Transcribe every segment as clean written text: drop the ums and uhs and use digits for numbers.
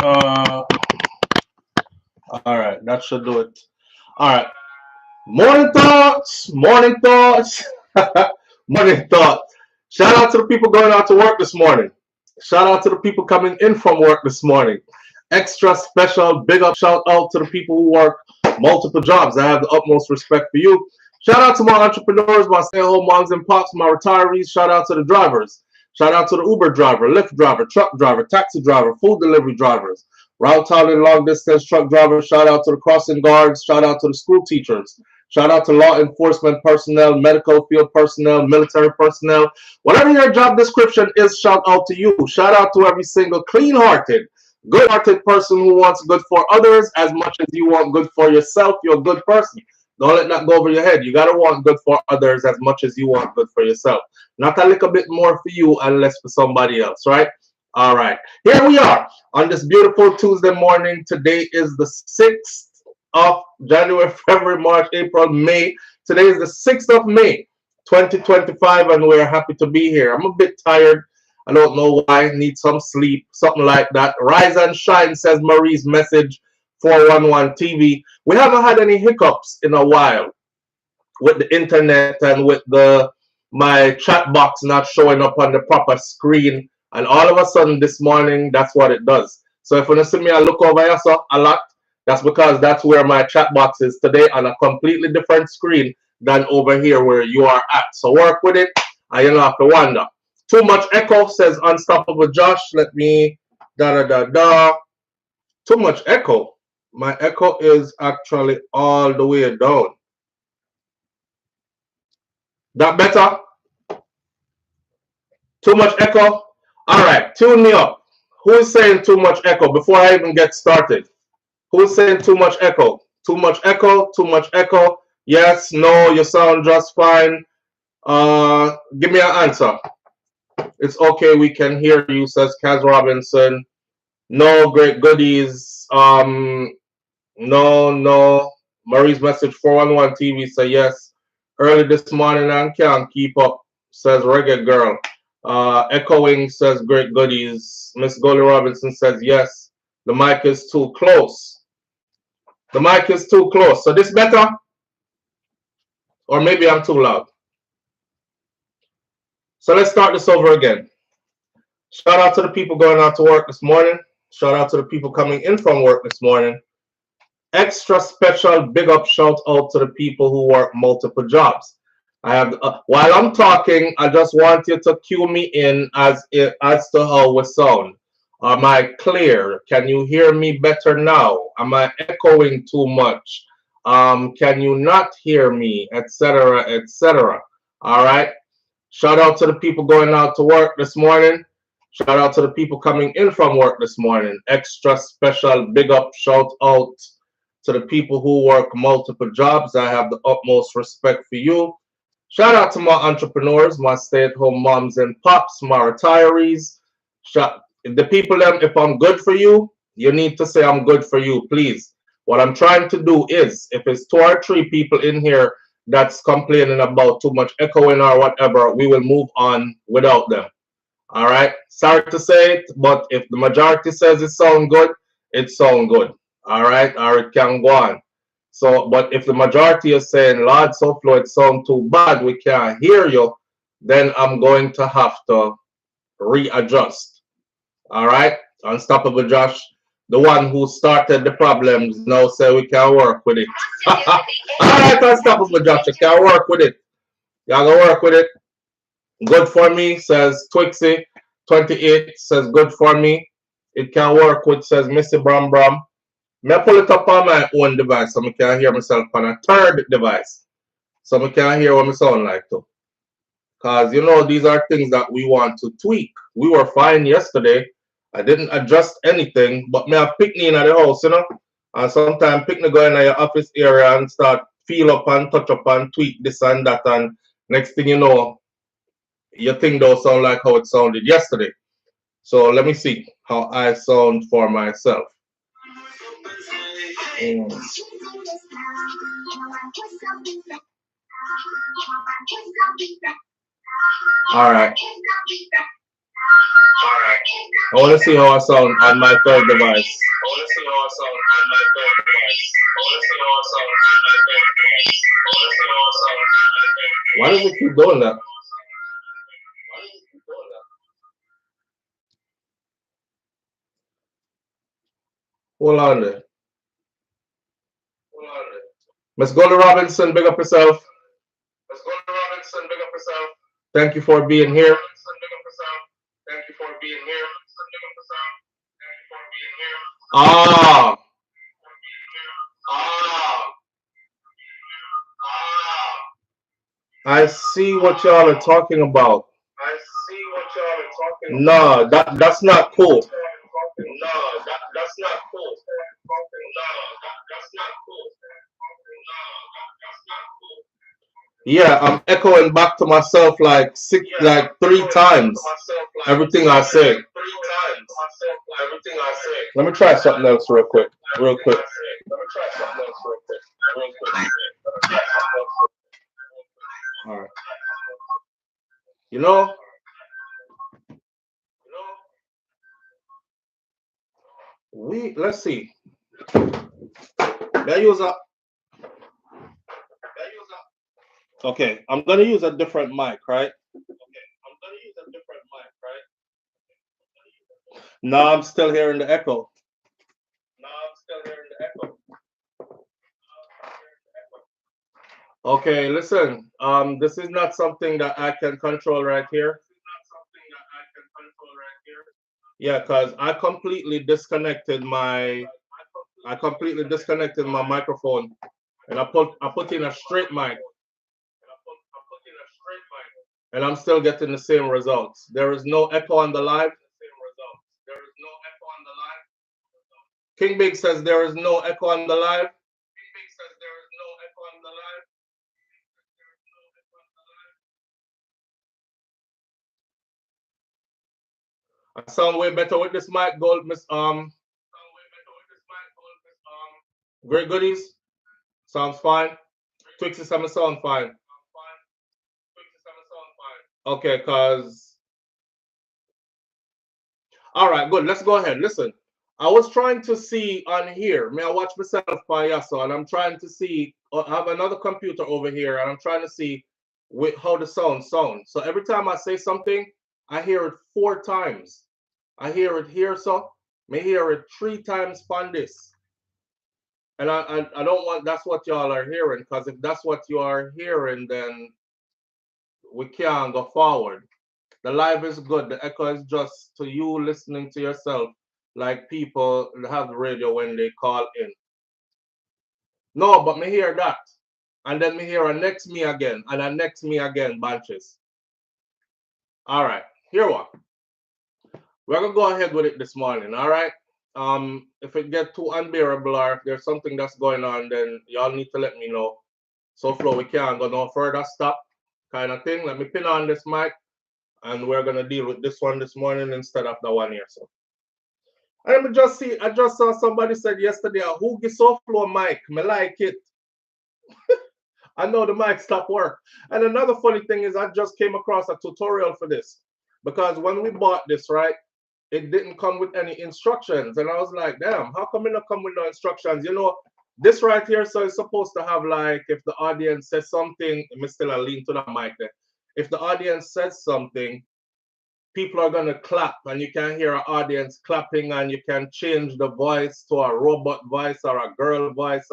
All right, that should do it. All right. Morning thoughts. Morning thoughts. Morning thoughts. Shout out to the people going out to work this morning. Shout out to the people coming in from work this morning. Extra special big up shout out to the people who work multiple jobs. I have the utmost respect for you. Shout out to my entrepreneurs, my stay-at-home moms and pops, my retirees. Shout out to the drivers. Shout out to the Uber driver, Lyft driver, truck driver, taxi driver, food delivery drivers, route hauling, long distance truck drivers. Shout out to the crossing guards. Shout out to the school teachers. Shout out to law enforcement personnel, medical field personnel, military personnel. Whatever your job description is, shout out to you. Shout out to every single clean-hearted, good-hearted person who wants good for others as much as you want good for yourself. You're a good person. Don't let that go over your head. You got to want good for others as much as you want good for yourself. Not a little bit more for you and less for somebody else, right? All right. Here we are on this beautiful Tuesday morning. Today is the 6th of January, February, March, April, May. Today is the 6th of May, 2025, and we're happy to be here. I'm a bit tired. I don't know why. I need some sleep, something like that. Rise and shine, says Marie's message, 411 TV. We haven't had any hiccups in a while with the internet and with my chat box not showing up on the proper screen. And all of a sudden this morning, that's what it does. So if you see me, I look over here so a lot. That's because that's where my chat box is today on a completely different screen than over here where you are at. So work with it and you don't have to wonder. Too much echo, says Unstoppable Josh. Let me Too much echo. My echo is actually all the way down. That better? Too much echo? All right, tune me up. Who is saying too much echo before I even get started? Who's saying too much echo? Too much echo? Too much echo? Yes, no, you sound just fine. Give me an answer. It's okay, we can hear you, says Kaz Robinson. No, great goodies. No. Marie's message 411 TV say yes. Early this morning and can't keep up, says Reggae Girl. Echoing says great goodies. Miss Goldie Robinson says yes. The mic is too close. The mic is too close. So this better? Or maybe I'm too loud. So let's start this over again. Shout out to the people going out to work this morning. Shout out to the people coming in from work this morning. Extra special big up shout out to the people who work multiple jobs. I have while I'm talking, I just want you to cue me in as to how we sound. Am I clear? Can you hear me better now? Am I echoing too much? Can you not hear me? Etc. etc. All right. Shout out to the people going out to work this morning. Shout out to the people coming in from work this morning. Extra special big up shout out to the people who work multiple jobs. I have the utmost respect for you. Shout out to my entrepreneurs, my stay-at-home moms and pops, my retirees. The people, if I'm good for you, you need to say I'm good for you, please. What I'm trying to do is, if it's 2 or 3 people in here that's complaining about too much echoing or whatever, we will move on without them. All right? Sorry to say it, but if the majority says it sounds good, it sounds good. All right? Or it can go on. So, but if the majority is saying, Lord, SouFLo, it sounds too bad, we can't hear you, then I'm going to have to readjust. All right? Unstoppable Josh, the one who started the problems, now say we can work with it. All right, Unstoppable Josh, you can work with it. Y'all gonna work with it. Good for me, says Twixie. 28 says good for me. It can work with, says Missy Bram Bram. I pull it up on my own device so I can hear myself on a third device. So I can hear what I sound like too. Because, you know, these are things that we want to tweak. We were fine yesterday. I didn't adjust anything, but me have picnic in the house, you know. And sometimes picnic go in your office area and start feel up and touch up and tweak this and that. And next thing you know, your thing don't sound like how it sounded yesterday. So let me see how I sound for myself. All right. I want to see how I sound on my third device. Why does it keep doing that? Hold on there. Miss Golden Robinson, big up yourself. Thank you for being here. Ah. I see what y'all are talking about. No, that's not cool. Yeah, I'm echoing back to myself like three times. Everything I say. Let me try something else real quick. All right. You know, let's see. That use a. Okay, I'm gonna use a different mic, right? No, I'm still hearing the echo. Okay, listen. This is not something that I can control right here. Yeah, because I completely disconnected my microphone, and I put in a straight mic, and I'm still getting the same results. There is no echo on the live. King Big says there is no echo on the live. I sound way better with this mic, Gold, Miss Great Goodies. Sounds fine. Twixie Summer sound fine. Okay, cause all right, good. Let's go ahead. Listen, I was trying to see on here. May I watch myself by Yasso, and I'm trying to see. I have another computer over here, and I'm trying to see how the sound sounds. So every time I say something, I hear it 4 times. I hear it here, so may hear it 3 times on this. And I don't want that's what y'all are hearing, because if that's what you are hearing, then we can't go forward. The live is good. The echo is just to you listening to yourself, like people have the radio when they call in. No, but me hear that. And then me hear a next me again, and a next me again, bunches. All right, here what. We're gonna go ahead with it this morning, all right? If it get too unbearable or if there's something that's going on, then y'all need to let me know. So Flo, we can't go no further stop kind of thing. Let me pin on this mic, and we're gonna deal with this one this morning instead of the one here. So I just saw somebody said yesterday, who gets SouFLo mic? Me like it. I know the mic stopped work. And another funny thing is I just came across a tutorial for this. Because when we bought this, right, it didn't come with any instructions. And I was like, damn, how come it not come with no instructions? You know, this right here, so it's supposed to have like, if the audience says something, me still lean to the mic there. If the audience says something, people are going to clap, and you can hear an audience clapping, and you can change the voice to a robot voice or a girl voice,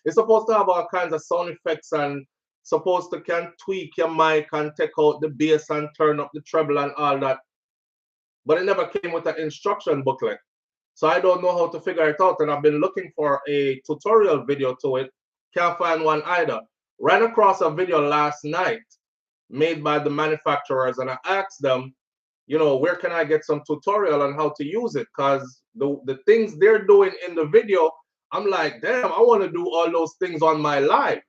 it's supposed to have all kinds of sound effects, and supposed to can tweak your mic and take out the bass and turn up the treble and all that. But it never came with an instruction booklet. So I don't know how to figure it out, and I've been looking for a tutorial video to it. Can't find one either. Ran across a video last night made by the manufacturers, and I asked them, you know, where can I get some tutorial on how to use it? Because the things they're doing in the video, I'm like, damn, I want to do all those things on my live.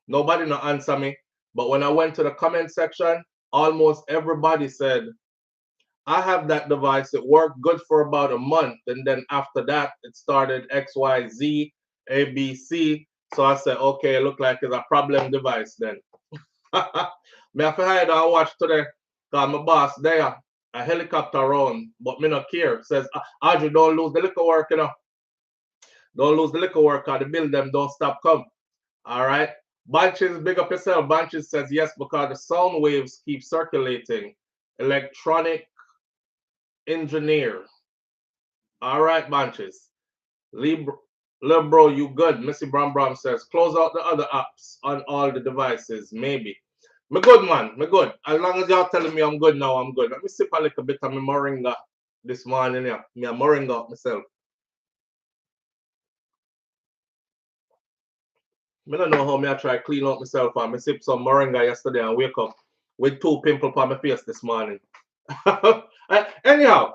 Nobody no answer me. But when I went to the comment section, almost everybody said, I have that device. It worked good for about a month. And then after that, it started XYZ, ABC. So I said, okay, it looked like it's a problem device then. Me have to hide and watch today. Because my boss there. a helicopter around, but me not care. Says, Audrey, don't lose the liquor work, you know. Don't lose the liquor work, or the bill them don't stop come. All right. Bunches, big up yourself. Bunches says yes, because the sound waves keep circulating. Electronic engineer. All right, Bunches. Lil bro, you good. Missy Bram Bram says, close out the other apps on all the devices. Maybe. Me good, man. Me good. As long as y'all telling me I'm good now, I'm good. Let me sip a little bit of my moringa this morning. Yeah. Me a moringa myself. I don't know how me I try clean up myself and I sip some moringa yesterday and wake up with 2 pimples on my face this morning. Anyhow,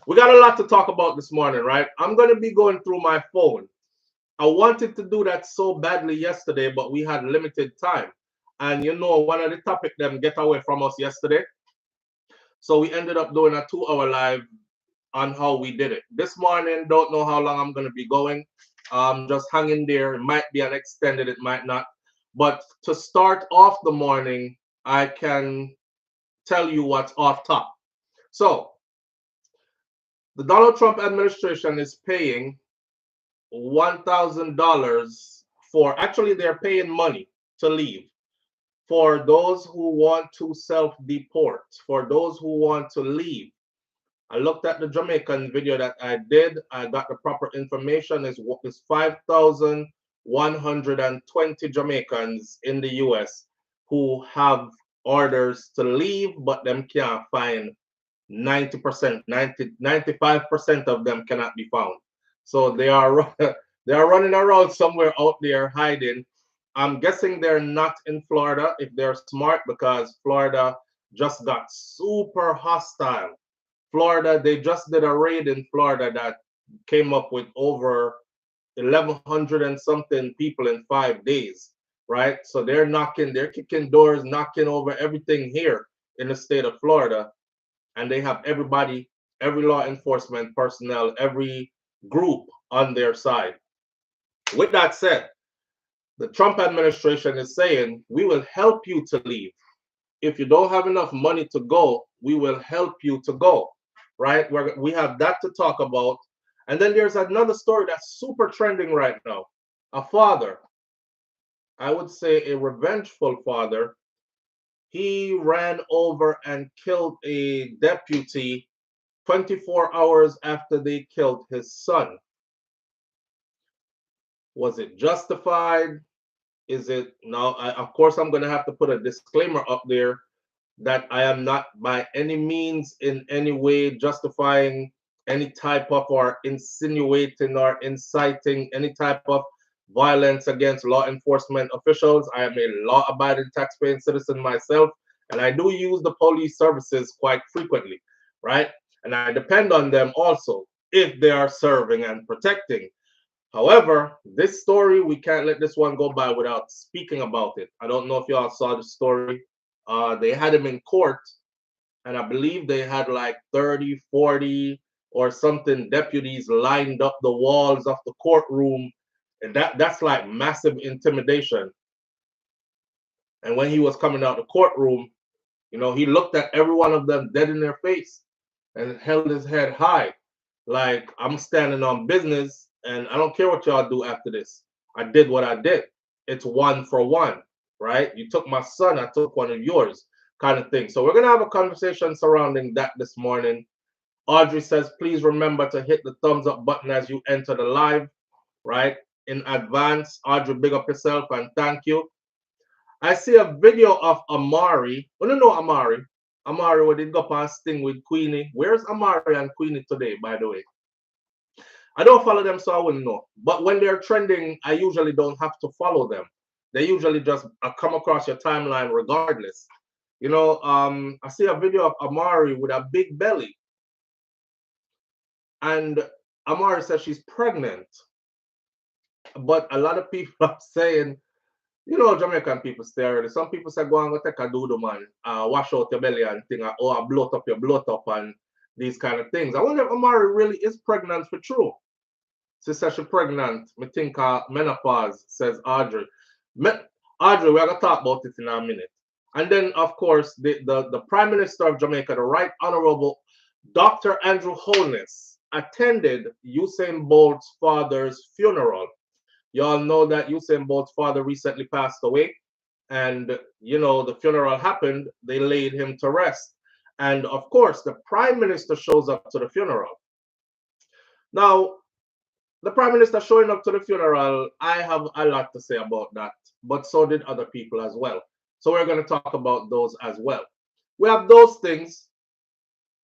we got a lot to talk about this morning, right? I'm going to be going through my phone. I wanted to do that so badly yesterday, but we had limited time. And you know, one of the topics them get away from us yesterday. So we ended up doing a 2-hour live on how we did it. This morning, don't know how long I'm going to be going. Just hanging there. It might be an extended, it might not. But to start off the morning, I can tell you what's off top. So the Donald Trump administration is paying $1,000 for, actually they're paying money to leave for those who want to self-deport, for those who want to leave. I looked at the Jamaican video that I did. I got the proper information. It's 5,120 Jamaicans in the US who have orders to leave, but them can't find 90%, 95% of them cannot be found. So they are running around somewhere out there hiding. I'm guessing they're not in Florida if they're smart, because Florida just got super hostile. Florida, they just did a raid in Florida that came up with over 1,100 and something people in 5 days, right? So they're kicking doors, knocking over everything here in the state of Florida. And they have everybody, every law enforcement personnel, every group on their side. With that said, the Trump administration is saying, we will help you to leave. If you don't have enough money to go, we will help you to go, right? We have that to talk about. And then there's another story that's super trending right now. A father, I would say a revengeful father, he ran over and killed a deputy 24 hours after they killed his son. Was it justified? Is it now? Of course, I'm going to have to put a disclaimer up there that I am not by any means in any way justifying any type of or insinuating or inciting any type of violence against law enforcement officials. I am a law-abiding taxpaying citizen myself, and I do use the police services quite frequently, right? And I depend on them also if they are serving and protecting. However, this story, we can't let this one go by without speaking about it. I don't know if y'all saw the story. They had him in court, and I believe they had like 30, 40 or something deputies lined up the walls of the courtroom. And that's like massive intimidation. And when he was coming out the courtroom, you know, he looked at every one of them dead in their face and held his head high. Like, I'm standing on business, and I don't care what y'all do after this. I did what I did. It's 1 for 1, right? You took my son, I took one of yours, kind of thing. So we're going to have a conversation surrounding that this morning. Audrey says, please remember to hit the thumbs up button as you enter the live, right? In advance. Audrey, big up yourself and thank you. I see a video of Amari. Oh, no, Amari. Amari, we did go past Sting with Queenie. Where's Amari and Queenie today, by the way? I don't follow them, so I wouldn't know. But when they're trending, I usually don't have to follow them. They usually just come across your timeline regardless. You know, I see a video of Amari with a big belly. And Amari says she's pregnant. But a lot of people are saying, you know, Jamaican people stay early. Some people say, go and go take a doodle, man. Wash out your belly and thing. Or bloat up your bloat up and these kind of things. I wonder if Amari really is pregnant for true. She says she's pregnant. I think menopause, says Audrey. Audrey, we're going to talk about it in a minute. And then, of course, the Prime Minister of Jamaica, the Right Honorable Dr. Andrew Holness, attended Usain Bolt's father's funeral. You all know that Usain Bolt's father recently passed away. And, you know, the funeral happened, they laid him to rest. And of course, the Prime Minister shows up to the funeral. Now, the Prime Minister showing up to the funeral, I have a lot to say about that, but so did other people as well. So we're going to talk about those as well. We have those things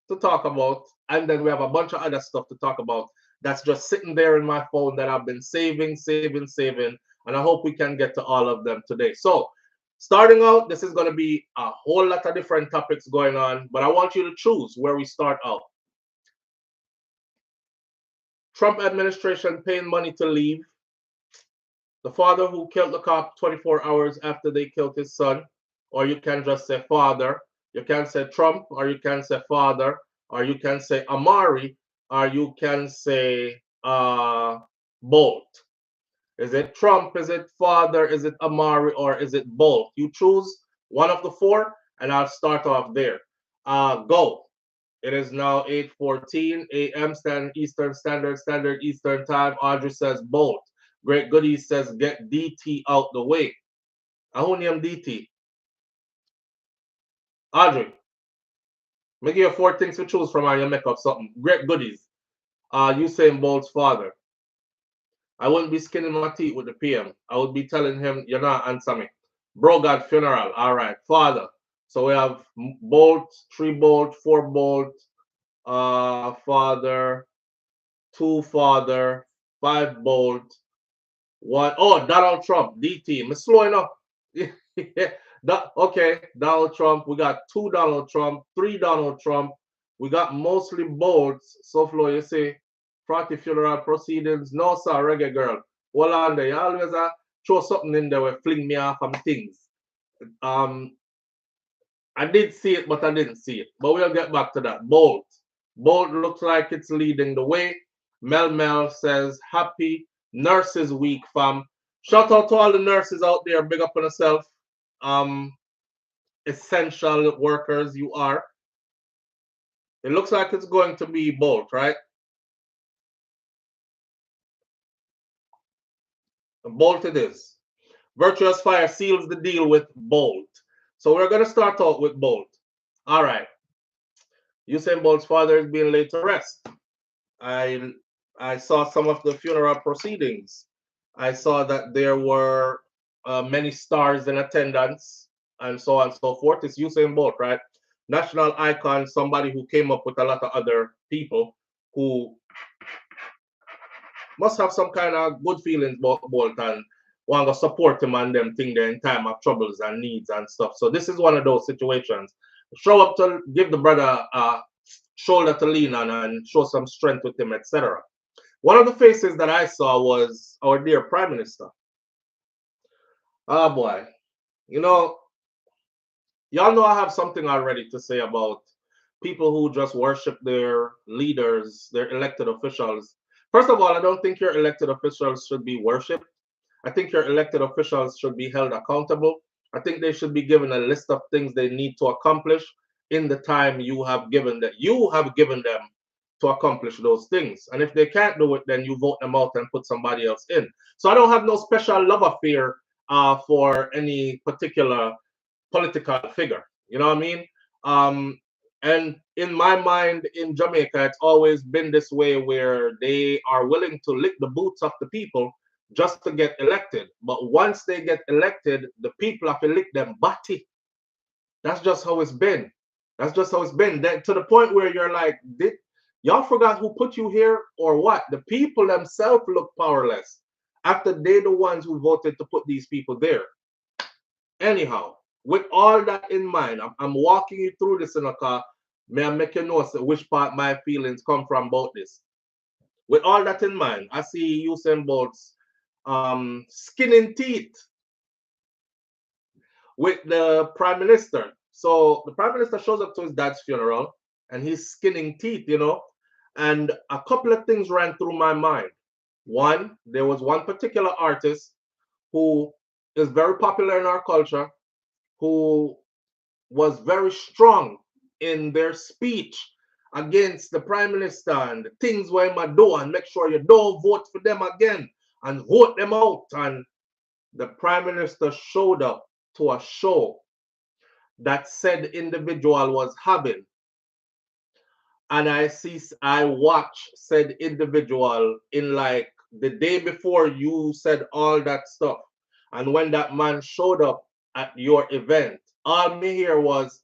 to talk about, and then we have a bunch of other stuff to talk about that's just sitting there in my phone that I've been saving, and I hope we can get to all of them today. So, starting out, this is going to be a whole lot of different topics going on, but I want you to choose where we start out. Trump administration paying money to leave. The father who killed the cop 24 hours after they killed his son. Or you can just say father. You can say Trump, or you can say father, or you can say Amari, or you can say Bolt. Is it Trump? Is it father? Is it Amari? Or is it Bolt? You choose one of the four, and I'll start off there. Go. It is now 8:14 a.m. Eastern Standard Eastern Time. Audrey says Bolt. Great Goodies says get DT out the way. I who name DT? Audrey. Make you 4 things to choose from and you make up something. Great Goodies. Usain Bolt's father. I wouldn't be skinning my teeth with the PM. I would be telling him, you're not answering me. Bro got funeral. All right. Father. So we have Bolt, 3 Bolt, 4 Bolt, father, 2 father, 5 Bolt, 1. Oh, Donald Trump, DT. I'm slow enough. Okay, Donald Trump. We got 2 Donald Trump, 3 Donald Trump. We got mostly Bolts. SouFLo, you see, party funeral proceedings. No, sir, reggae girl. Hold on there. You always throw something in there where fling me off from things. I did see it, but I didn't see it. But we'll get back to that. Bolt. Bolt looks like it's leading the way. Mel says, happy Nurses Week, fam. Shout out to all the nurses out there. Big up on yourself. Essential workers you are. It looks like it's going to be Bolt, right? Bolt it is. Virtuous Fire seals the deal with Bolt. So we're going to start out with Bolt. All right. Usain Bolt's father is being laid to rest. I saw some of the funeral proceedings. I saw that there were many stars in attendance and so on and so forth. It's Usain Bolt, right? National icon, somebody who came up with a lot of other people who must have some kind of good feelings about Bolt and want to support him and them thing there in time of troubles and needs and stuff. So this is one of those situations. Show up to give the brother a shoulder to lean on and show some strength with him, etc. One of the faces that I saw was our dear Prime Minister. Oh boy. You know, y'all know I have something already to say about people who just worship their leaders, their elected officials. First of all, I don't think your elected officials should be worshipped. I think your elected officials should be held accountable. I think they should be given a list of things they need to accomplish in the time you have given them. You have given them to accomplish those things. And if they can't do it, then you vote them out and put somebody else in. So I don't have no special love affair for any particular political figure. You know what I mean? And in my mind, in Jamaica, it's always been this way where they are willing to lick the boots of the people just to get elected. But once they get elected, the people have to lick them body. That's just how it's been. That's just how it's been. Then, to the point where you're like, y'all forgot who put you here or what? The people themselves look powerless after they're the ones who voted to put these people there. Anyhow, with all that in mind, I'm walking you through this in a car. May I make you know which part my feelings come from about this? With all that in mind, I see Usain Bolt's skinning teeth with the Prime Minister. So the Prime Minister shows up to his dad's funeral and he's skinning teeth, you know. And a couple of things ran through my mind. One, there was one particular artist who is very popular in our culture, who was very strong in their speech against the Prime Minister and the things where I do, and make sure you don't vote for them again and vote them out. And the Prime Minister showed up to a show that said individual was having. And I watch said individual in like the day before you said all that stuff. And when that man showed up at your event, all me hear was,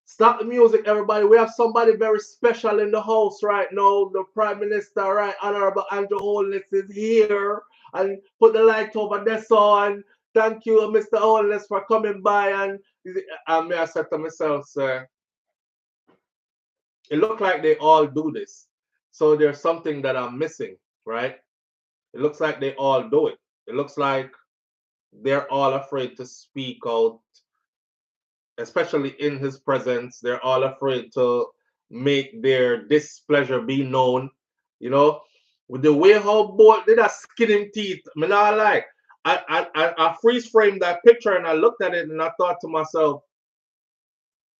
stop the music, everybody. We have somebody very special in the house right now. The Prime Minister, right, Honorable Andrew Holness is here. And put the light over there, so, and thank you, Mr. Holness, for coming by. And I said to myself, sir, it looks like they all do this. So there's something that I'm missing, right? It looks like they all do it. It looks like they're all afraid to speak out, especially in his presence. They're all afraid to make their displeasure be known. You know, with the way how Bolt did a skin him teeth, I mean, I like. I freeze framed that picture and I looked at it and I thought to myself,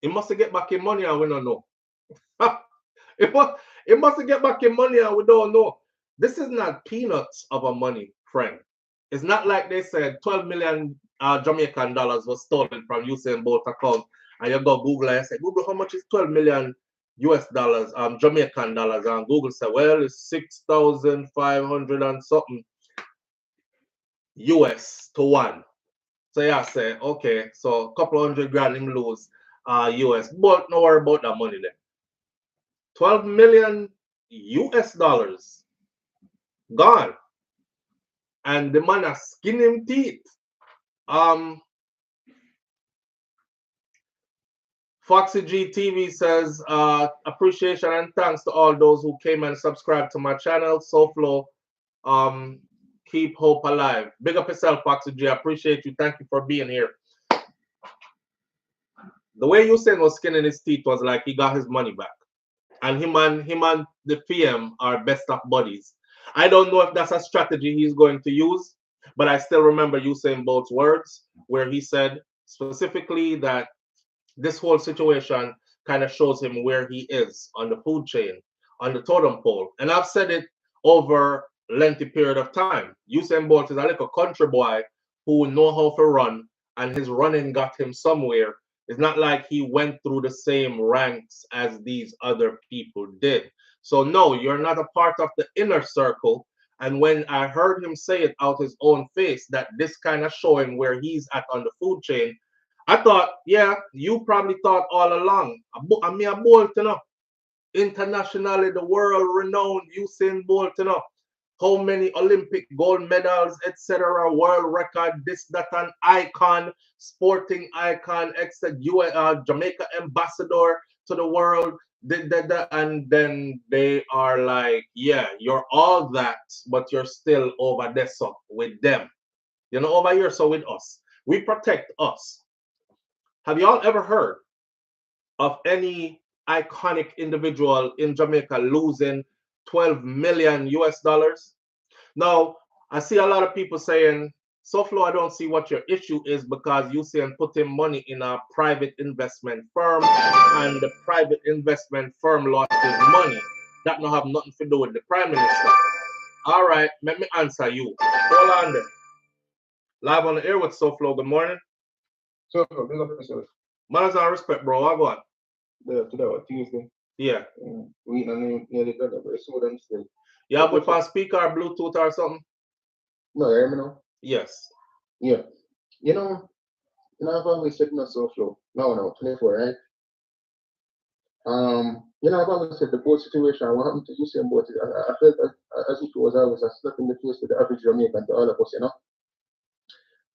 he must get back his money and we don't know. it must get back his money and we don't know. This is not peanuts of a money, friend. It's not like they said 12 million Jamaican dollars was stolen from Usain Bolt account, and you go Google and say, Google, how much is 12 million US dollars, Jamaican dollars? And Google said, well, it's 6,500 and something US to one. So yeah, I say, okay, so a couple hundred grand him lose US, but no worry about that money then. 12 million US dollars gone. And the man has skin him teeth. Foxy G TV says, appreciation and thanks to all those who came and subscribed to my channel. SouFLo, keep hope alive. Big up yourself, Foxy G. I appreciate you. Thank you for being here. The way Usain was skinning his teeth was like he got his money back. And him and the PM are best of buddies. I don't know if that's a strategy he's going to use, but I still remember Usain Bolt's words where he said specifically that this whole situation kind of shows him where he is on the food chain, on the totem pole. And I've said it over a lengthy period of time. Usain Bolt is a little country boy who know how to run, and his running got him somewhere. It's not like he went through the same ranks as these other people did. So no, you're not a part of the inner circle. And when I heard him say it out his own face, that this kind of showing where he's at on the food chain, I thought, yeah, you probably thought all along. I mean, a Bolt, you know, internationally, the world-renowned Usain Bolt, you know, how many Olympic gold medals, etc., world record, this, that, an icon, sporting icon, Jamaica ambassador to the world, and then they are like, yeah, you're all that, but you're still over there, so with them. You know, over here, so with us. We protect us. Have y'all ever heard of any iconic individual in Jamaica losing 12 million US dollars? Now, I see a lot of people saying, SouFLo, I don't see what your issue is because Usain put in money in a private investment firm and the private investment firm lost his money. That don't have nothing to do with the Prime Minister. All right, let me answer you. Hold on there. Live on the air with SouFLo. Good morning. SouFLo, big up yourself. Manners and respect, bro. I go on. Today was Tuesday. Yeah. We nearly done it, but it's so damn still. You have with a speaker or Bluetooth or something? No, you hear me now? Yes. Yeah. You know, I've always said no SouFLo. No, 24, right? I've always said the boat situation, what happened to Usain Bolt, I felt as if it was always a slap in the face to the average Jamaican, to all of us, you know?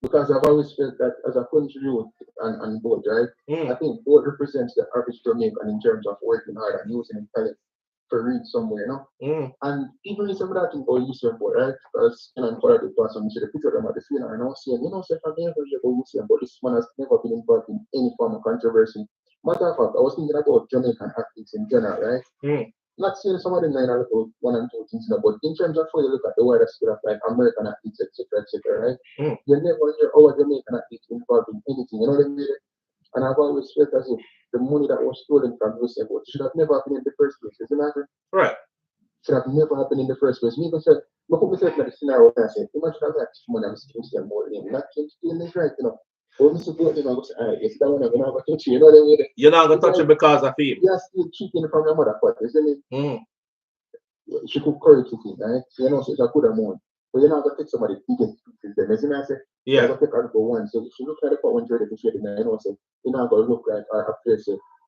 Because I've always felt that as a country youth and Bolt, right? I think Bolt represents the average Jamaican in terms of working hard and using his talent to reach somewhere, you know? And even if somebody think about Usain Bolt, right? Because, I'm part of the person, you see the picture of them at the funeral, and I was saying, if I never hear about Usain Bolt, this man has never been involved in any form of controversy. Matter of fact, I was thinking about Jamaican athletes in general, right? Not saying some of them are about one and two things, but in terms of how you look at the wider scale of like American athletes, etc., right? You never hear our Jamaican athletes involved in anything, you know what I mean? And I've always felt as if the money that was stolen from Usain Bolt should have never happened in the first place. Isn't that Right. Should have never happened in the first place. Me even said, look at myself in the scenario and I said, imagine I got money I'm still Usain Bolt name. Not stealing is right, you know. But Mr. Bolt, you know, I go say, all right, it's that one I'm gonna touch you. You know what I mean? You're not gonna touch it because of him. You're still cheating from your mother, but isn't it? Mm. She could curry cooking, right? So you know, so it's a good amount. But you're not gonna take somebody biggest pieces them. Isn't that say? Yeah. You're gonna take out for one. So if you look at the pot when you're ready to trade it, you know, so you're not gonna look like a place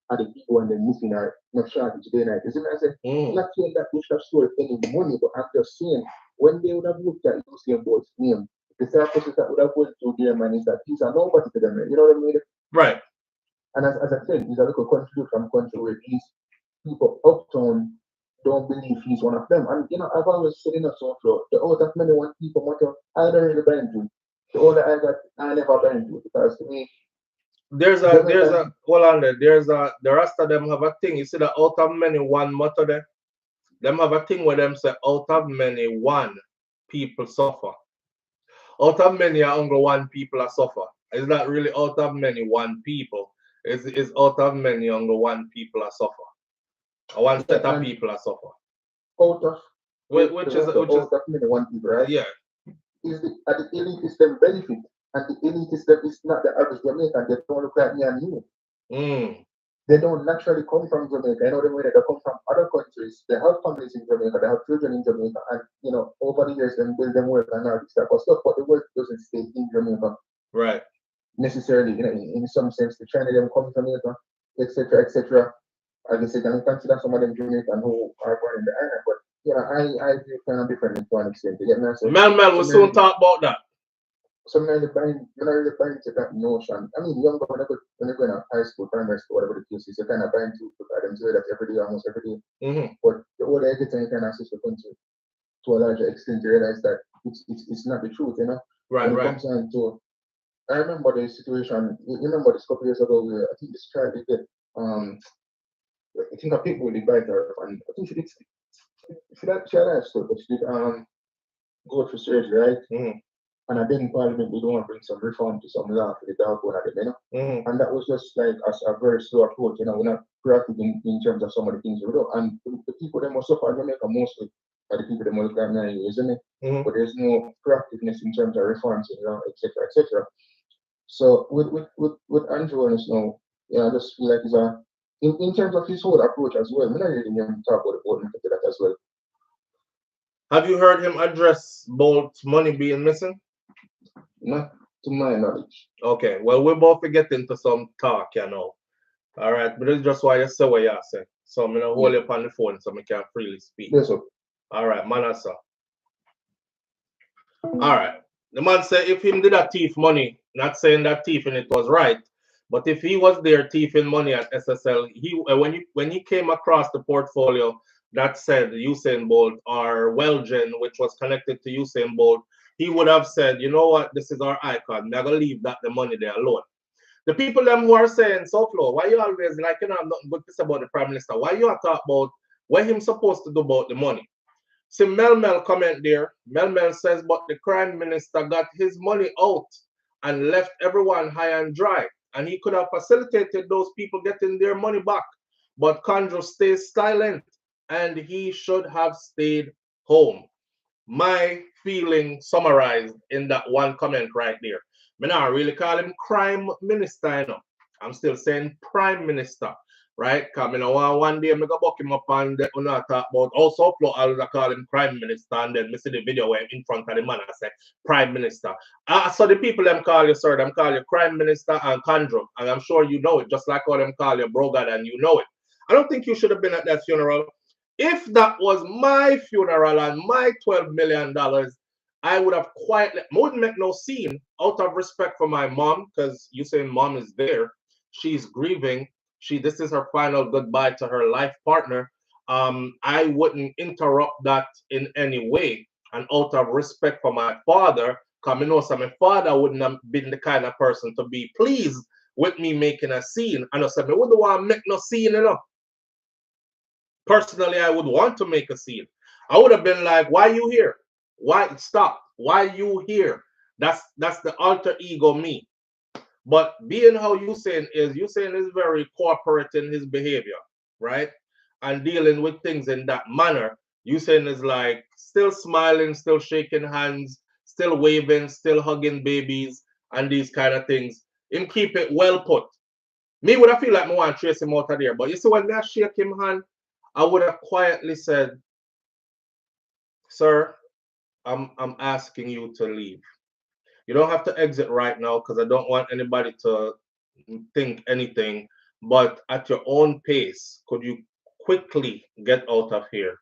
are the people and the missing are not shortage today night. Isn't that say? Mm. Not saying that they should have stolen any money, but I'm just saying when they would have looked at Usain Bolt's name, the surfaces that would have went through their mind is that these are nobody to them. You know what I mean? Right. And as I said, these are little country from country where these people uptown don't believe he's one of them. And you know, I've always said in a SouFLo, the out of many one people matter, I don't really buy into. The older I got, I never buy into because to me there's a hold on there. The rest of them have a thing. You see the out of many one motto there? Them have a thing where them say out of many one people suffer. Out of many are only one people are suffer. It's not really out of many one people. It's out of many only one people are suffer. Or one set of people are suffer. Out of Which is out of many one people, right? Yeah. Is the elite is them benefit. And the elite is them is not the average Jamaican, they don't look like me and you. Mm. They don't naturally come from Jamaica. You know the way that they come from other countries. They have families in Jamaica, they have children in Jamaica, and you know, over the years they build them wealth and all this type of stuff, but the wealth doesn't stay in Jamaica. Right. Necessarily, you know, in some sense, the China them come from Jamaica, etc., etc. As I said, I consider some of them Jamaican who are born in the island, but you know, I feel kind of different to an extent. You get me? So, Mel, we'll soon talk about that. Sometimes you're not really buying into that notion. I mean, younger when you're going to high school, primary school, whatever the case is, you're kind of buying into them say that every day, almost every day. Mm-hmm. But the older you get, you kind of assist the country to a larger extent to realize that it's not the truth, you know. Right, when it right. comes down to, I remember the situation. You remember this couple years ago where I think this child did I think a people did bite her, and I think she had a story, but she did go through surgery, right? Mm-hmm. And then in Parliament, we don't want to bring some reform to some law for the dog one of them, you know? Mm-hmm. And that was just like a very slow approach, you know, we're not proactive in terms of some of the things we do. And the people that must suffer in Jamaica mostly are the people that must got 9 years, isn't it? Mm-hmm. But there's no proactiveness in terms of reforms, you know, etc., etc. So with Andrew Holness now, you know, I just feel like he's in terms of his whole approach as well, we're not really going to talk about the board to that as well. Have you heard him address Bolt's money being missing? Not to my knowledge. Okay, well, we're both getting into some talk, you know. All right, but it's just why you say what you say. So I'm going to hold you up on the phone so I can freely speak. Yes, sir. All right, man, sir. All right. The man said if him did a thief money, not saying that thiefing it was right, but if he was there thieving money at SSL, when he came across the portfolio that said Usain Bolt or Welgen, which was connected to Usain Bolt, he would have said, you know what, this is our icon. We're gonna leave that the money there alone. The people them who are saying, SouFLo, why you always like, you know, I'm not good to say about the Prime Minister. Why you talk about what him supposed to do about the money? See, Mel comment there. Mel says, but the Prime Minister got his money out and left everyone high and dry. And he could have facilitated those people getting their money back. But Conjo stays silent and he should have stayed home. My feeling summarized in that one comment right there. I not really call him Crime Minister, you know. I'm still saying Prime Minister, right? Because I know one day I go buck him up and they talk about also I call him Prime Minister, and then I see the video where in front of the man I say Prime Minister. So the people them call you, sir, them call you Prime Minister and Conjo, and I'm sure you know it, just like how them call you Brogad and you know it. I don't think you should have been at that funeral. If that was my funeral and my $12 million, I would have quietly, I wouldn't make no scene out of respect for my mom, because you say mom is there. She's grieving. This is her final goodbye to her life partner. I wouldn't interrupt that in any way. And out of respect for my father, because I know so my father wouldn't have been the kind of person to be pleased with me making a scene. And I said, I wouldn't want to make no scene, you know. Personally, I would want to make a scene. I would have been like, why you here? Why stop? Why you here? That's the alter ego me. But being how Usain is very corporate in his behavior, right? And dealing with things in that manner. Usain is like still smiling, still shaking hands, still waving, still hugging babies, and these kind of things. Him keep it well put. Me would have feel like me want to trace him out of there. But you see, when I shake him hand, I would have quietly said, "Sir, I'm asking you to leave. You don't have to exit right now because I don't want anybody to think anything. But at your own pace, could you quickly get out of here?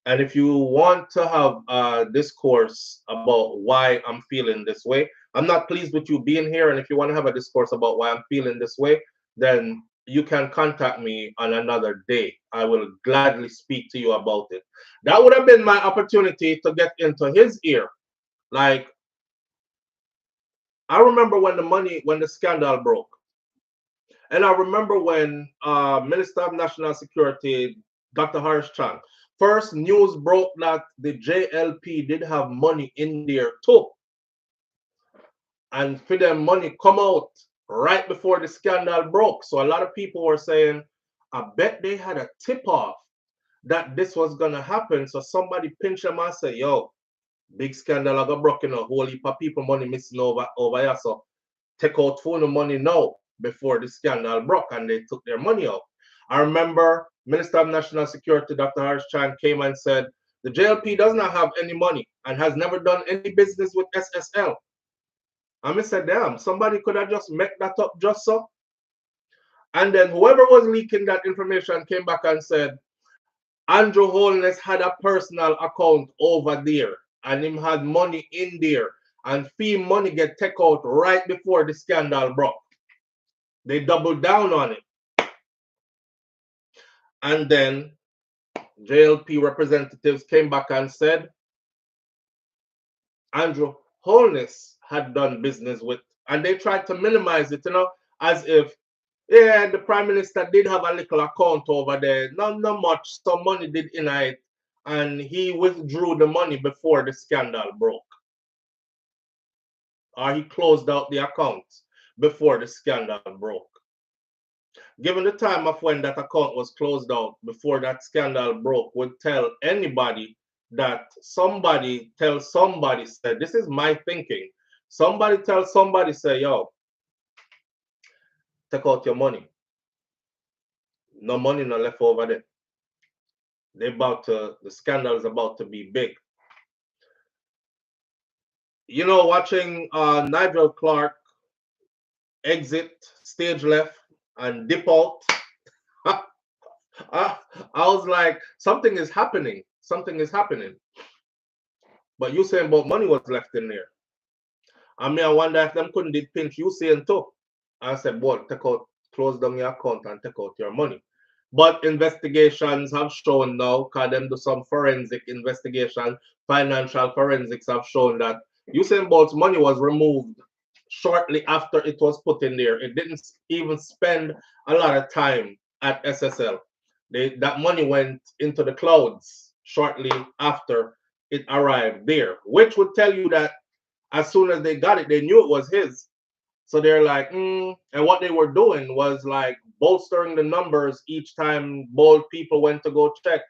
And if you want to have a discourse about why I'm feeling this way, I'm not pleased with you being here. And if you want to have a discourse about why I'm feeling this way, then you can contact me on another day. I will gladly speak to you about it." That would have been my opportunity to get into his ear. Like, I remember when the scandal broke. And I remember when Minister of National Security, Dr. Harsh Chan, first news broke that the JLP did have money in there too. And for them money come out right before the scandal broke. So a lot of people were saying, I bet they had a tip off that this was gonna happen. So somebody pinch them and say, yo, big scandal I got broken, a whole heap of people money missing over here. So take out phone money now before the scandal broke and they took their money out. I remember Minister of National Security, Dr. Harsh Chan, came and said, the JLP does not have any money and has never done any business with SSL. And I said, damn, somebody could have just made that up just so. And then whoever was leaking that information came back and said, Andrew Holness had a personal account over there and him had money in there and fee money get take out right before the scandal broke. They doubled down on it. And then JLP representatives came back and said Andrew Holness had done business with, and they tried to minimize it, as if, yeah, the Prime Minister did have a little account over there, not much, some money did in it, and he withdrew the money before the scandal broke. Or he closed out the account before the scandal broke. Given the time of when that account was closed out before that scandal broke, would tell anybody that somebody tells somebody, said, this is my thinking. Somebody tells somebody, say, yo, take out your money. No money no left over there. The scandal is about to be big. You know, watching Nigel Clark exit stage left and Deport, I was like, something is happening. Something is happening. But Usain Bolt money was left in there. I mean, I wonder if them couldn't did pinch Usain too. I said, boy, close down your account and take out your money. But investigations have shown now, because them do some forensic investigation, financial forensics have shown that Usain Bolt's money was removed shortly after it was put in there. It didn't even spend a lot of time at SSL. That money went into the clouds shortly after it arrived there, which would tell you that as soon as they got it, they knew it was his. So they're like, and what they were doing was like bolstering the numbers each time bold people went to go check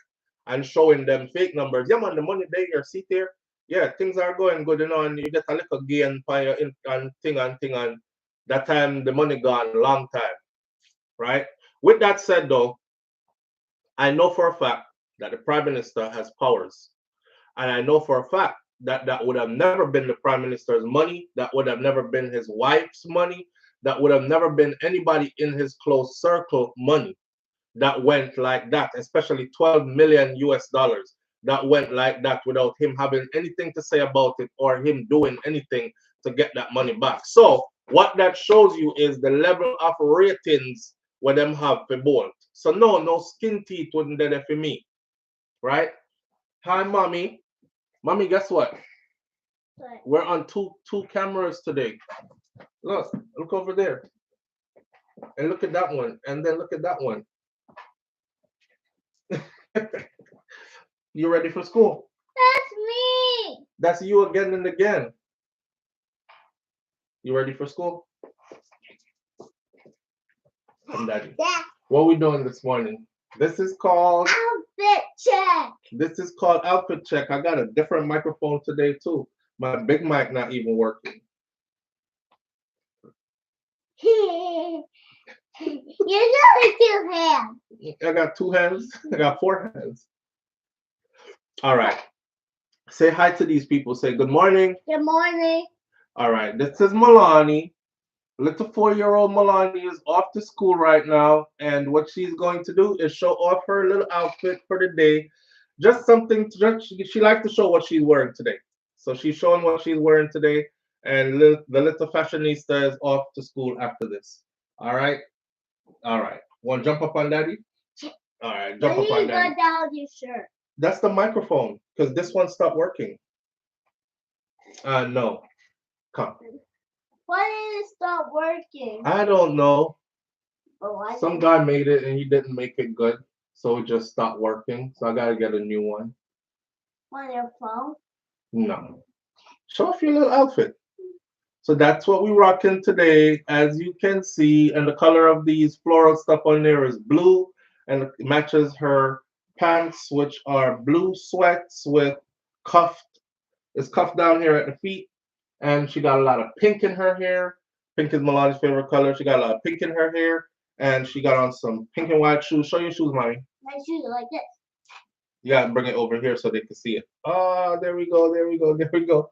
and showing them fake numbers. Yeah, man, the money there, you see there. Yeah, things are going good, and you get a little gain and thing. And that time the money gone long time, right? With that said, though, I know for a fact that the Prime Minister has powers. And I know for a fact that that would have never been the Prime Minister's money. That would have never been his wife's money. That would have never been anybody in his close circle money that went like that, especially 12 million US dollars that went like that without him having anything to say about it or him doing anything to get that money back. So what that shows you is the level of ratings where them have for Bolt. So no skin teeth wouldn't be there for me, right? Hi, mommy. Mommy, guess what? What? We're on two cameras today. Look over there. And look at that one. And then look at that one. You ready for school? That's me. That's you again and again. You ready for school? And Daddy. What are we doing this morning? This is called outfit check. This is called outfit check. I got a different microphone today too. My big mic not even working. You only 2 hands. I got 2 hands. I got 4 hands. All right. Say hi to these people. Say good morning. Good morning. All right. This is Milani. Little 4-year-old Milani is off to school right now, and what she's going to do is show off her little outfit for the day. Just something to she likes to show what she's wearing today. So she's showing what she's wearing today, and the little fashionista is off to school after this. All right. All right. Want to jump up on Daddy? All right. Jump up on Daddy. Go down your shirt. That's the microphone, because this one stopped working. No. Come. Why did it stop working? I don't know. Oh, Some guy made it and he didn't make it good, so it just stopped working. So I gotta get a new one. On your phone? No. Show off your little outfit. So that's what we're rocking today. As you can see, and the color of these floral stuff on there is blue, and it matches her pants, which are blue sweats with cuffed. It's cuffed down here at the feet, and she got a lot of pink in her hair. Pink is Milani's favorite color. She got a lot of pink in her hair, and she got on some pink and white shoes. Show your shoes, mommy. My shoes are like this. You gotta bring it over here so they can see it. Oh, there we go, there we go, there we go.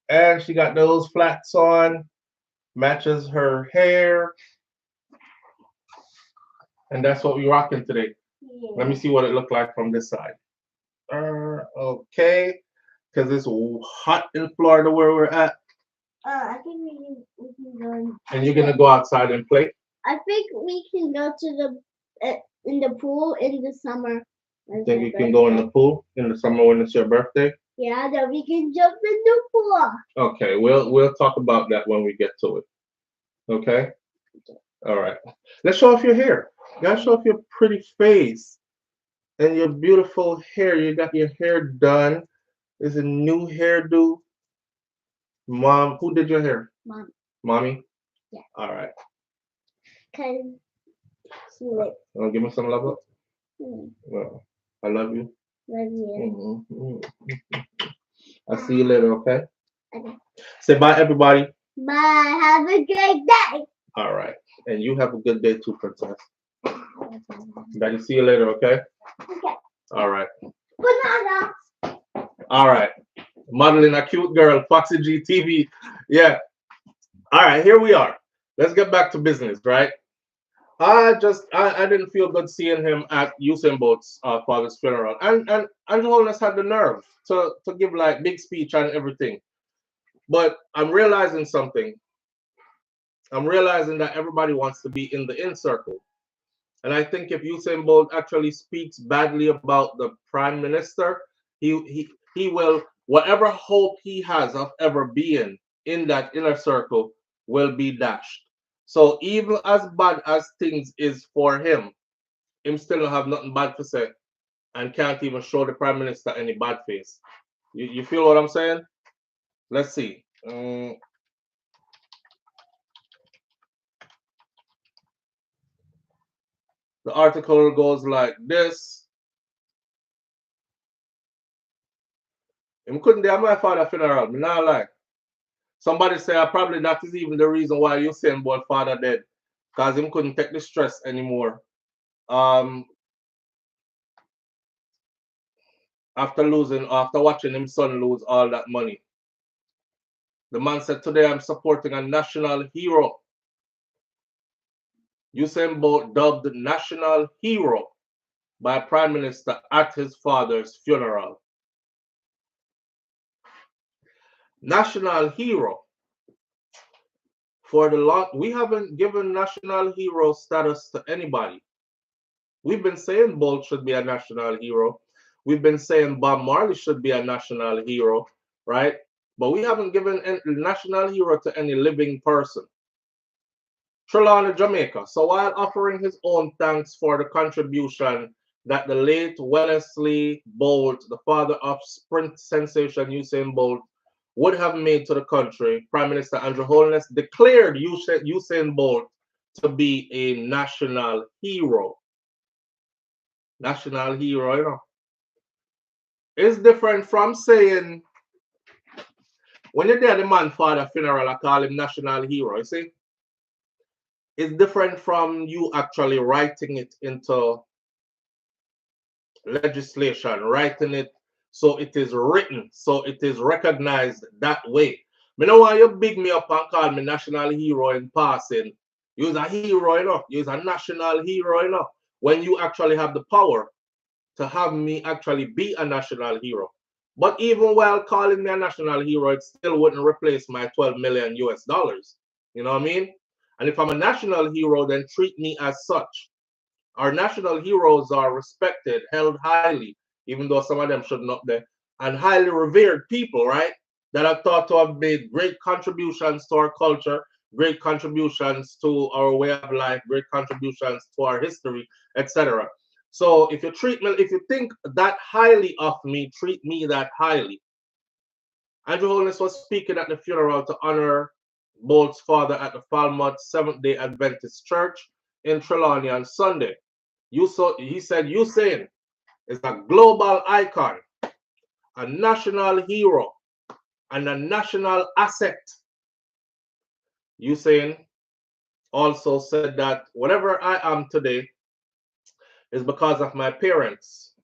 And she got those flats on, matches her hair. And that's what we're rocking today. Yeah. Let me see what it looked like from this side. Okay, because it's hot in Florida where we're at. I think we can go. And you're gonna go outside and play? I think we can go to the in the pool in the summer. You think you can go in the pool in the summer when it's your birthday? Yeah, then we can jump in the pool. Okay, we'll talk about that when we get to it. Okay? All right. Let's show off your hair. You gotta show off your pretty face and your beautiful hair. You got your hair done. It's a new hairdo. Mom, who did your hair? Mom. Mommy? Yeah. All right. Cause she like. Want to give me some love? Hmm. Well, I love you. Love you. I'll see you later, okay? Okay. Say bye, everybody. Bye. Have a great day. All right. And you have a good day too, princess. Daddy, see you later, okay? Okay. All right. Banana. All right. Modeling a cute girl, Foxy G TV. Yeah. All right, here we are. Let's get back to business, right? I didn't feel good seeing him at Usain Bolt's father's funeral. And Andrew Holness had the nerve to give like big speech and everything. But I'm realizing something. I'm realizing that everybody wants to be in the in circle. And I think if Usain Bolt actually speaks badly about the Prime Minister, he will, whatever hope he has of ever being in that inner circle will be dashed. So even as bad as things is for him still don't have nothing bad to say and can't even show the Prime Minister any bad face. You feel what I'm saying? Let's see. The article goes like this. I couldn't do my father's funeral. Me not like. Somebody say probably that is even the reason why Usain Bolt father dead, because him couldn't take the stress anymore. After watching him son lose all that money. The man said, today I'm supporting a national hero. Usain Bolt dubbed national hero by Prime Minister at his father's funeral. National hero. For the long, we haven't given national hero status to anybody. We've been saying Bolt should be a national hero. We've been saying Bob Marley should be a national hero, right? But we haven't given a national hero to any living person. Trelawney, Jamaica. So while offering his own thanks for the contribution that the late Wellesley Bolt, the father of sprint sensation Usain Bolt, would have made to the country, Prime Minister Andrew Holness declared Usain Bolt to be a national hero. National hero, you know. It's different from saying, when you're there at the man's father funeral, I call him national hero, you see? It's different from you actually writing it into legislation, writing it so it is written, so it is recognized that way. Me know why you big me up and call me national hero in passing. You're a hero, you know. You're a national hero, you know. When you actually have the power to have me actually be a national hero. But even while calling me a national hero, it still wouldn't replace my 12 million US dollars. You know what I mean? And if I'm a national hero, then treat me as such. Our national heroes are respected, held highly, even though some of them should not be, and highly revered people, right? That are thought to have made great contributions to our culture, great contributions to our way of life, great contributions to our history, etc. So if you treat me, if you think that highly of me, treat me that highly. Andrew Holness was speaking at the funeral to honor Bolt's father at the Falmouth Seventh-day Adventist Church in Trelawney on Sunday. He said Usain is a global icon, a national hero, and a national asset. Usain also said that whatever I am today is because of my parents.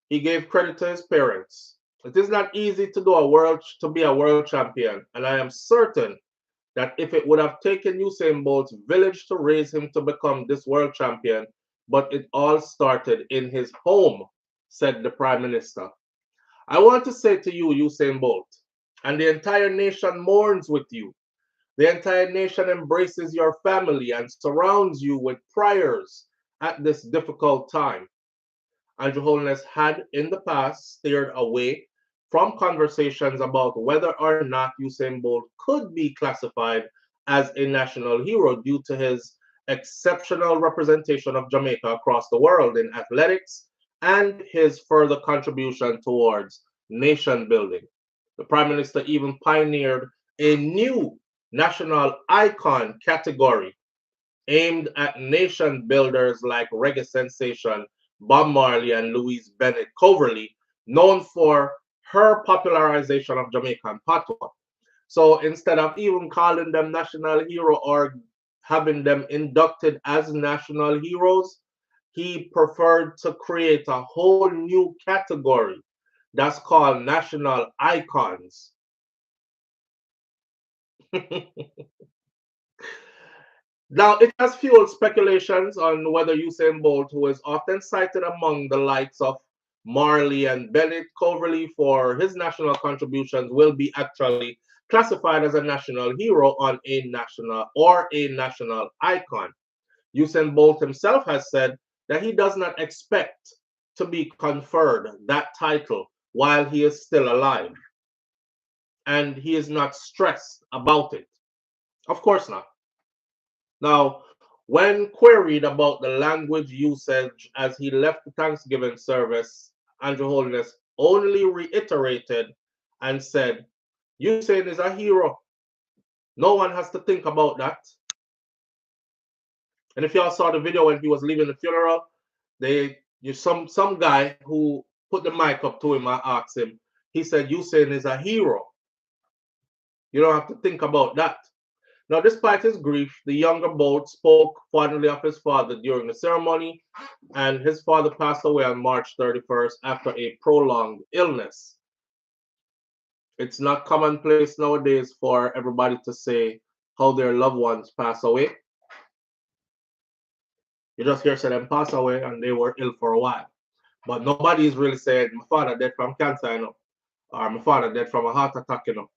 He gave credit to his parents. It is not easy to be a world champion, and I am certain that if it would have taken Usain Bolt's village to raise him to become this world champion, but it all started in his home, said the Prime Minister. I want to say to you, Usain Bolt, and the entire nation mourns with you. The entire nation embraces your family and surrounds you with prayers at this difficult time. Andrew Holness had in the past steered away from conversations about whether or not Usain Bolt could be classified as a national hero due to his exceptional representation of Jamaica across the world in athletics and his further contribution towards nation building. The Prime Minister even pioneered a new national icon category aimed at nation builders like reggae sensation Bob Marley and Louise Bennett Coverley, known for her popularization of Jamaican patois. So instead of even calling them national hero or having them inducted as national heroes, he preferred to create a whole new category that's called national icons. Now, it has fueled speculations on whether Usain Bolt, who is often cited among the likes of Marley and Bennett Coverley for his national contributions, will be actually classified as a national hero on a national icon. Usain Bolt himself has said that he does not expect to be conferred that title while he is still alive. And he is not stressed about it. Of course not. Now, when queried about the language usage as he left the Thanksgiving service, Andrew Holness only reiterated and said, Usain is a hero. No one has to think about that. And if y'all saw the video when he was leaving the funeral, some guy who put the mic up to him and asked him, he said, Usain is a hero. You don't have to think about that. Now, despite his grief, the younger Bolt spoke fondly of his father during the ceremony, and his father passed away on March 31st after a prolonged illness. It's not commonplace nowadays for everybody to say how their loved ones pass away. You just hear say them pass away and they were ill for a while. But nobody is really saying, my father dead from cancer, you know, or my father dead from a heart attack, you know,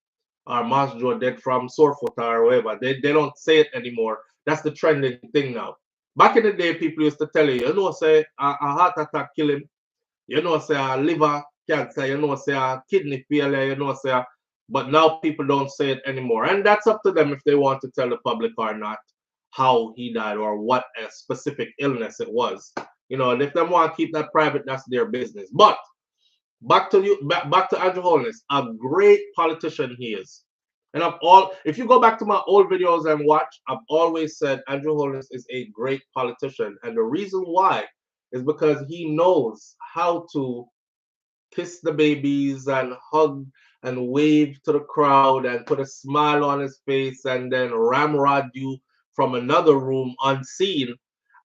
or Mas Joe dead from sore foot or whatever. They don't say it anymore. That's the trending thing now. Back in the day, people used to tell you, you know, say a heart attack kill him. You know, say a liver cancer. You know, say a kidney failure. You know, say but now people don't say it anymore. And that's up to them if they want to tell the public or not how he died or what a specific illness it was. You know, and if they want to keep that private, that's their business. But back to Andrew Holness, a great politician he is, And if you go back to my old videos and watch, I've always said Andrew Holness is a great politician. And the reason why is because he knows how to kiss the babies and hug and wave to the crowd and put a smile on his face and then ramrod you from another room unseen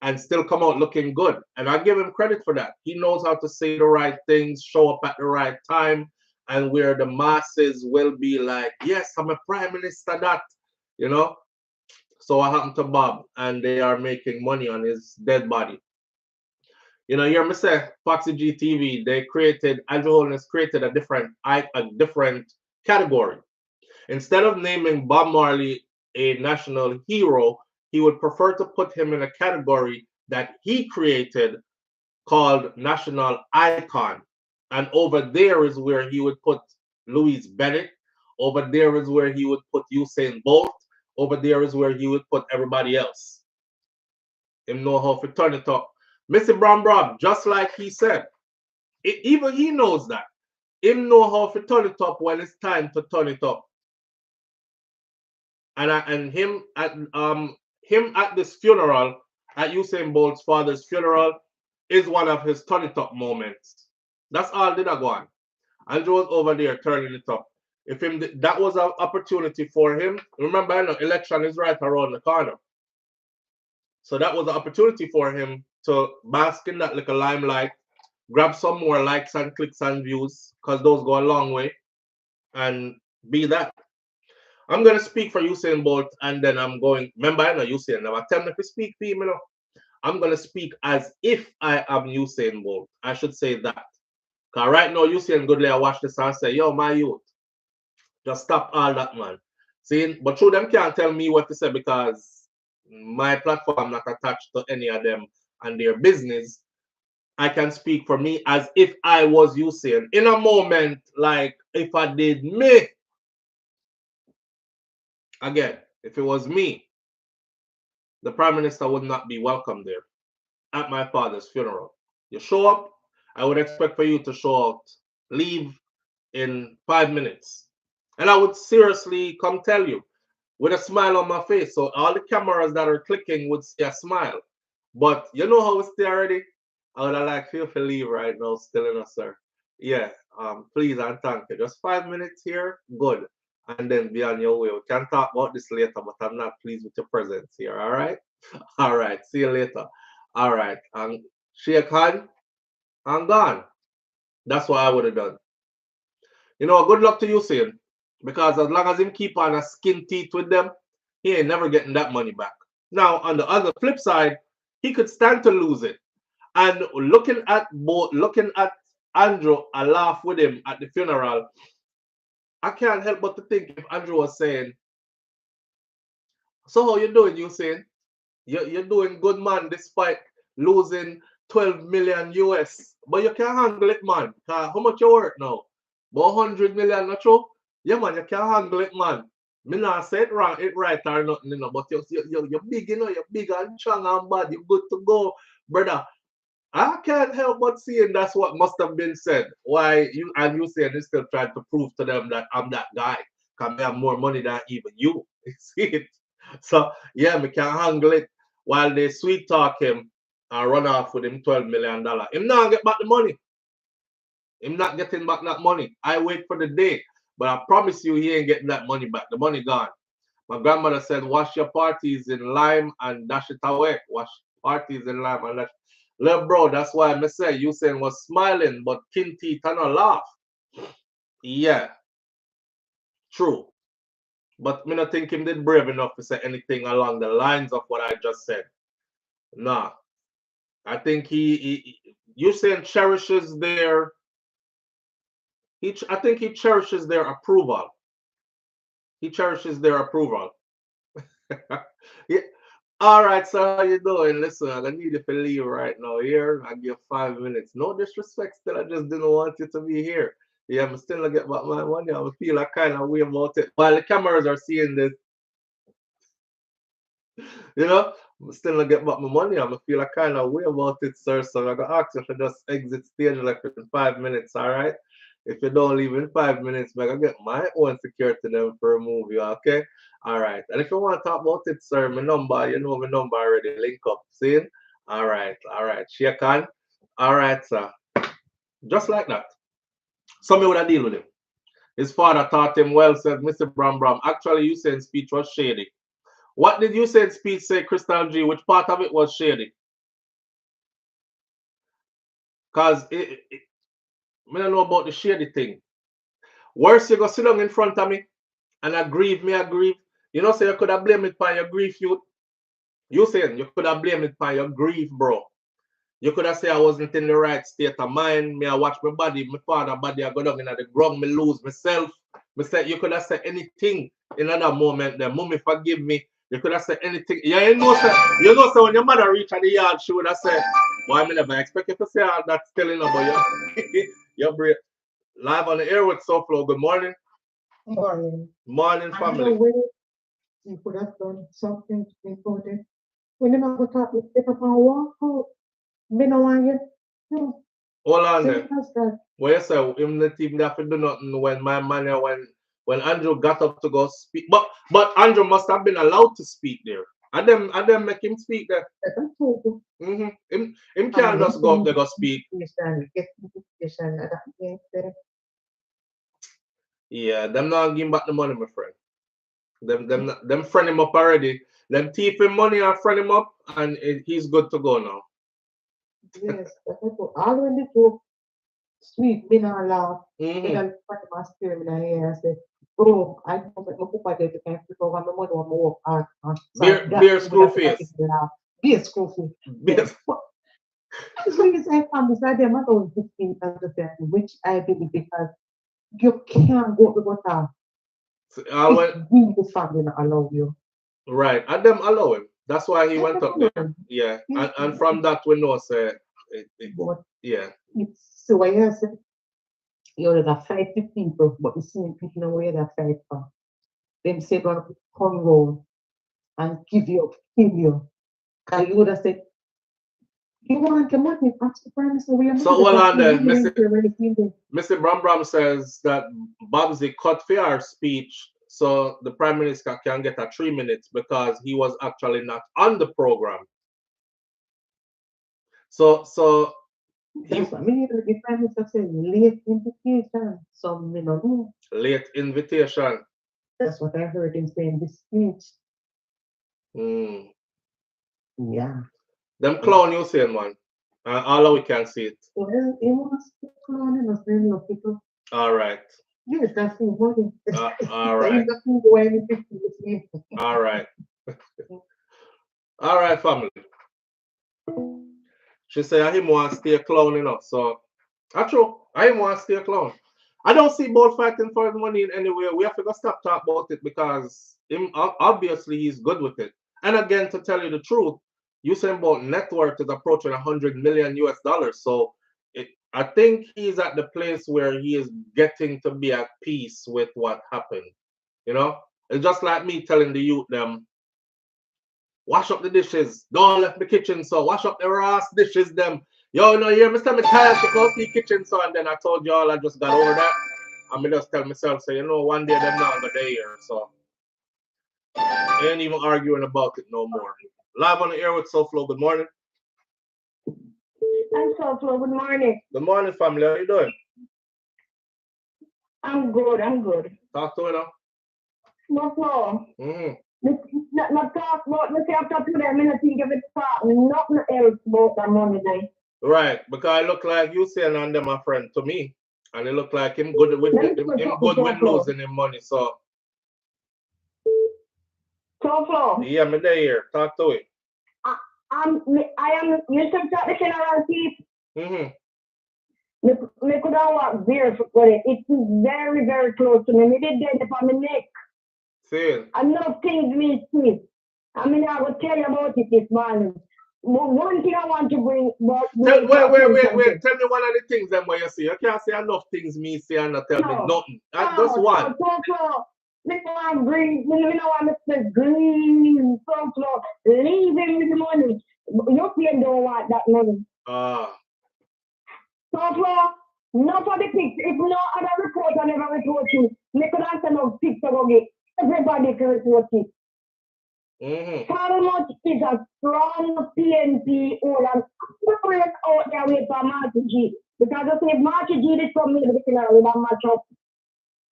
and still come out looking good. And I give him credit for that. He knows how to say the right things, show up at the right time, and where the masses will be like, yes, I'm a prime minister, that, you know. So what happened to Bob? And they are making money on his dead body. You know, you hear me say Foxy GTV, Andrew Holness created a different category. Instead of naming Bob Marley a national hero, he would prefer to put him in a category that he created called national icon. And over there is where he would put Louise Bennett. Over there is where he would put Usain Bolt. Over there is where he would put everybody else. Him know how to turn it up. Mr. Brown, just like he said, even he knows that. Him know how to turn it up when it's time to turn it up. And him at this funeral, at Usain Bolt's father's funeral, is one of his turn it up moments. That's all did I go on. Andrew was over there turning it up. If him that was an opportunity for him. Remember, I know election is right around the corner. So that was an opportunity for him to bask in that little limelight, grab some more likes and clicks and views, because those go a long way, and be that. I'm going to speak for Usain Bolt, and then I'm going, remember, I know Usain, now attempt to speak for him, you know. I'm going to speak as if I am Usain Bolt. I should say that. Because right now, Usain Goodley, I watch this and say, yo, my youth, just stop all that, man. See, but through them can't tell me what to say because my platform not attached to any of them and their business. I can speak for me as if I was Usain. In a moment, like if I did me, again, if it was me, the Prime Minister would not be welcome there at my father's funeral. You show up, I would expect for you to show out, leave in 5 minutes. And I would seriously come tell you with a smile on my face. So all the cameras that are clicking would see a smile. But you know how it's there already? I would have like feel to leave right now, still in a sir. Yeah, please and thank you. Just 5 minutes here, good. And then be on your way. We can talk about this later, but I'm not pleased with your presence here. All right? All right. See you later. All right. Shake hand. I'm gone. That's what I would have done. You know, good luck to you, Usain. Because as long as him keep on a skin teeth with them, he ain't never getting that money back. Now, on the other flip side, he could stand to lose it. And looking at Andrew, I laugh with him at the funeral. I can't help but to think if Andrew was saying, so how you doing, Usain? You're doing good, man, despite losing 12 million US. But you can't handle it, man. How much you worth now? About 100 million, not true? Yeah, man, you can't handle it, man. Me not say it wrong, it right or nothing, you know, but you're big, you know, you're big and strong and bad, you're good to go, brother. I can't help but seeing that's what must have been said. Why you and you saying you still trying to prove to them that I'm that guy. Because I have more money than even you. See it? So yeah, me can handle it while they sweet talk him and run off with him $12 million. Him not get back the money. Him not getting back that money. I wait for the day. But I promise you he ain't getting that money back. The money gone. My grandmother said, wash your parties in lime and dash it away. Wash parties in lime and dash. Look, bro, that's why I say Usain was smiling, but kin teeth and a laugh. Yeah, true. But me not think him did brave enough to say anything along the lines of what I just said. Nah. I think Usain cherishes their I think he cherishes their approval. He cherishes their approval. Yeah. All right, so how you doing? Listen, I need you to leave right now here. I give 5 minutes. No disrespect, still I just didn't want you to be here. Yeah, I'm still not get back my money. I feel like kind of way about it. While the cameras are seeing this, you know, I'm still not get back my money. I'm feel like kind of way about it, sir. So I'm gonna ask you to just exit stage like in 5 minutes, all right? If you don't leave in 5 minutes, I get my own security them for a movie, okay? All right. And if you want to talk about it, sir, my number, you know my number already. Link up. See? All right. All right. Shake on. All right, sir. Just like that. Some would have deal with him. His father taught him well, said Mr. Bram Bram. Actually, Usain's speech was shady. What did Usain's speech say, Crystal G? Which part of it was shady? Because I don't know about the shady thing. Worse, you go sit down in front of me and I grieve, me I grieve. You know, say you could have blamed it by your grief, you saying you could have blamed it by your grief, bro. You could have said I wasn't in the right state of mind. Me, I watch my body, my father body, I go down in the ground, me lose myself. Me say you could have said anything in that moment. The mommy forgive me. You could have said anything. Yeah, you know, so when your mother reach at the yard, she would have said, "Why me never expect you to say all that telling about you." Your brain live on the air with SouFLo. Good morning. Morning. Morning, I family. know when you could have done something important. When you're not going to pick up and walk out, been a while yet. No. Hold on So there. that's that. Well, you say him not even have to do nothing when my man when Andrew got up to go speak. But Andrew must have been allowed to speak there. And them make him speak there. That's what I told you. Him can't just go up there go speak. Get education at that point there. Yeah, them not give him back the money, my friend. Them friend him up already. Them thief him money and friend him up, and he's good to go now. Yes, that's what I all when they go sweet, been all laugh. Mhm. Then I'll find my spirit in the air and say, oh, I know that my papa did the kind of people on the money on my work hard. Beer screw face. Beer screw face. Beer. Actually, it's like I'm beside them, I don't think as a family, which I believe because you can't go to the town. If the family not allow you. Right, and them allow him. That's why he went up there. Yeah, and from that we know, say, But yeah. it's so I hear say you got fight with people, but the same people know where that fight from. Them say gonna come round and give you up, kill you. And you would have said, you want the money, ask the Prime Minister where your money. So hold on there, Mr. Mr. Bram Bram says that Babsy cut for our speech so the Prime Minister can get a 3 minutes because he was actually not on the program. So that's what I mean. The Prime Minister said late invitation. Some you know. Late invitation. That's what I heard him say in this speech. Mm. Yeah. Them clown you saying, man. All we can see it. Well, he wants to clown us, then look people. All right. Yes, that's the important. All right. All right. All right, family. She said him want to stay a clown, you know. So that's true. I want to stay a clown. I don't see Bolt fighting for his money in any way. We have to go stop talk about it because him obviously he's good with it. And again, to tell you the truth, Usain Bolt net worth is approaching 100 million US dollars. So I think he's at the place where he is getting to be at peace with what happened. You know, it's just like me telling the youth them, wash up the dishes. Don't left the kitchen, so wash up the ass dishes them. Yo, no, you Mr. Tired to go to the kitchen, so and then I told y'all I just got over that. I mean, just tell myself, say, you know, one day them not gonna day here, so I ain't even arguing about it no more. Live on the air with SouFLo. Good morning. I'm SouFLo. Good morning. Good morning, family. How you doing? I'm good. I'm good. Talk to me now. No flow. Mm-hmm. Not talk about me after today. I mean, I think of it talk nothing else about that money day. Right, because I look like you saying and them my friend to me, and it look like him good with him good when losing him money. So SouFLo. yeah, me there here. Talk to it. I am. You should talk the general chief. Mm-hmm. Me could have walked there for it. It's very, very close to me. Me did dead for my neck. See. Enough things me see. I mean, I will tell you about it this morning. One thing I want to bring. Wait. Tell me one of the things them where you see. You can't say enough things me see and not tell me nothing. Just one. SouFLo. Me want green. Me know want Mr. Green. SouFLo. Leave him with the money. Your friend don't want that money. Ah. SouFLo. No for the pics. If no other reporter never report you, they could answer no picture of it. Everybody can report it. How much is a strong PNP or corporate out there with for Marty G? Because if Marty G did come in the final, we don't match up.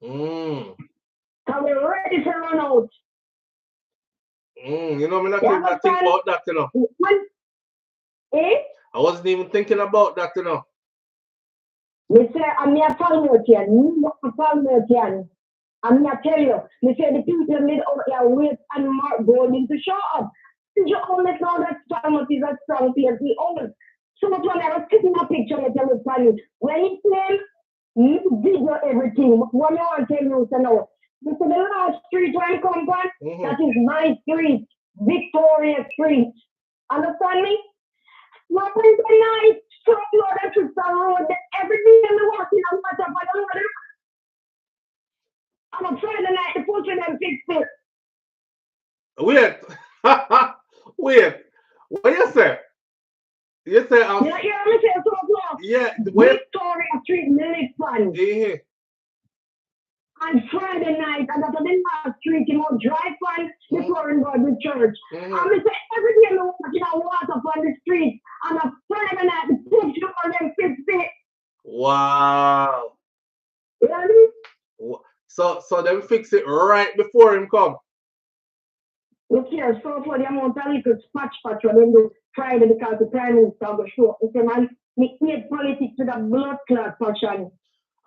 So we're ready to run out. You know, me not even think about that, you know. Eh? I wasn't even thinking about that, you know. Me say, I'm here Palmotian. I'm not tell you. Me say the people need out here wait and mark going to show up. Did you only know that Palmot is a strong PNP owner? So much when I was taking a picture with him with Palmot. When he came, he video everything. What I want to tell you to know. This is the last street where I come from. That is my street. Victoria Street. Understand me? What is the night? So that is the road. Everything in the walking on WhatsApp. I don't know. I'm a Friday night. The post them fix it. Wait. Wait. What you say? You say Yeah, me say so close. Yeah, wait. Victoria Street Millicent. On Friday night, and that's the last street, you know, drive on the foreign God with church. And we say every day we walking on water on the street, and a Friday night, the push you on them 50. Wow. You know what I mean? So them fix it right before him come. Look here, so for the amount of little patch when they do Friday because the Prime Minister will show up. He said, man, we hate politics with a blood clot fashion.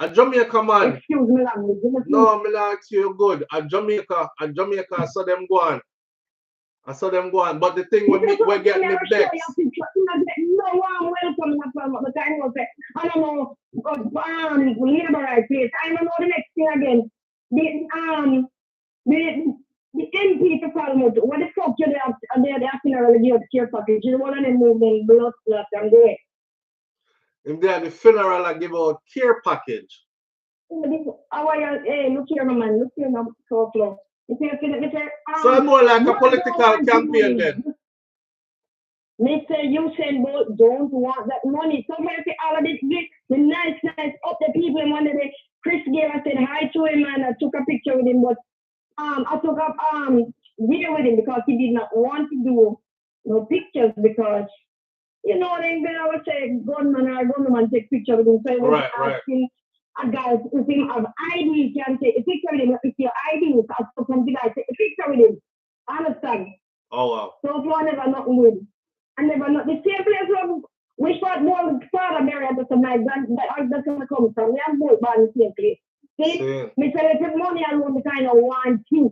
A Jamaica man. Excuse me, language. No, me not ask you good. A Jamaica, I saw them go on. But the thing with me, we're getting the decks. No one welcome the time was I don't know, leave the right place. I don't know the next thing again. The MP to Parliament, what the fuck you they're asking a religious care package. You want to move them blood clot and do it. If they are the funeral, I give out care package. Hey, look here, man. Look here, now, SouFLo. So it's more like a political campaign then. Mr. Usain Bolt don't want that money. Somebody say all of this, the nice up the people and one of the Chris gave I said hi to him and I took a picture with him, but I took up video with him because he did not want to do no pictures because you know then I would say gunman take picture with him. So I was asking a guy if him have ID, can take a picture with him. If your ID is to come to guy take a picture with him. Understand? Oh wow. So far never nothing with. I never not the same place which part more father Mary and that's my that's gonna come from. We have both born the same place. See? Me say if money alone the kind of one thing.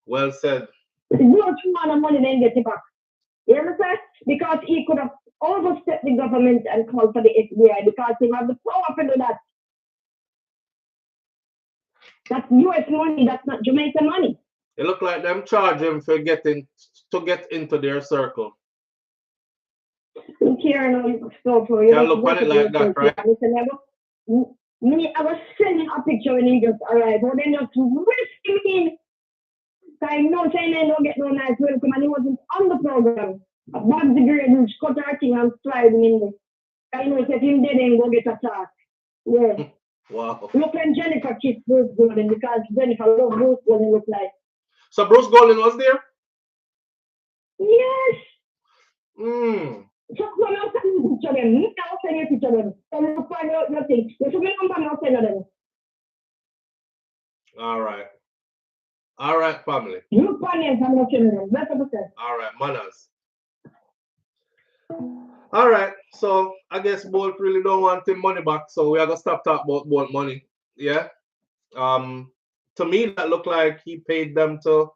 Well said. You don't want money then get it back. You understand? Because he could have overstepped the government and called for the FBI because he has the power to do that. That's US money, that's not Jamaican money. It look like them charge him for get into their circle. Here and stuff. Can't look at it like that, right? I was sending a picture when he just arrived, but then just whisked him in. I know saying I don't get no nice welcome, and he wasn't on the program. A bag the grade and cut her thing and slide him in there. I know if him dead and go get a talk. Yeah. Wow. Look like Jennifer kissed Bruce Golden because Jennifer loved Bruce Golden look like. So Bruce Golden was there? Yes. So come out and picture them. I'll send you picture them. And look find out nothing. If you come I'll send them. All right. All right, family. You finance I'm not sending them. That's what I said. All right, manners. All right, so I guess Bolt really don't want him money back, so we are gonna stop talking about Bolt money. Yeah. To me, that looked like he paid them to.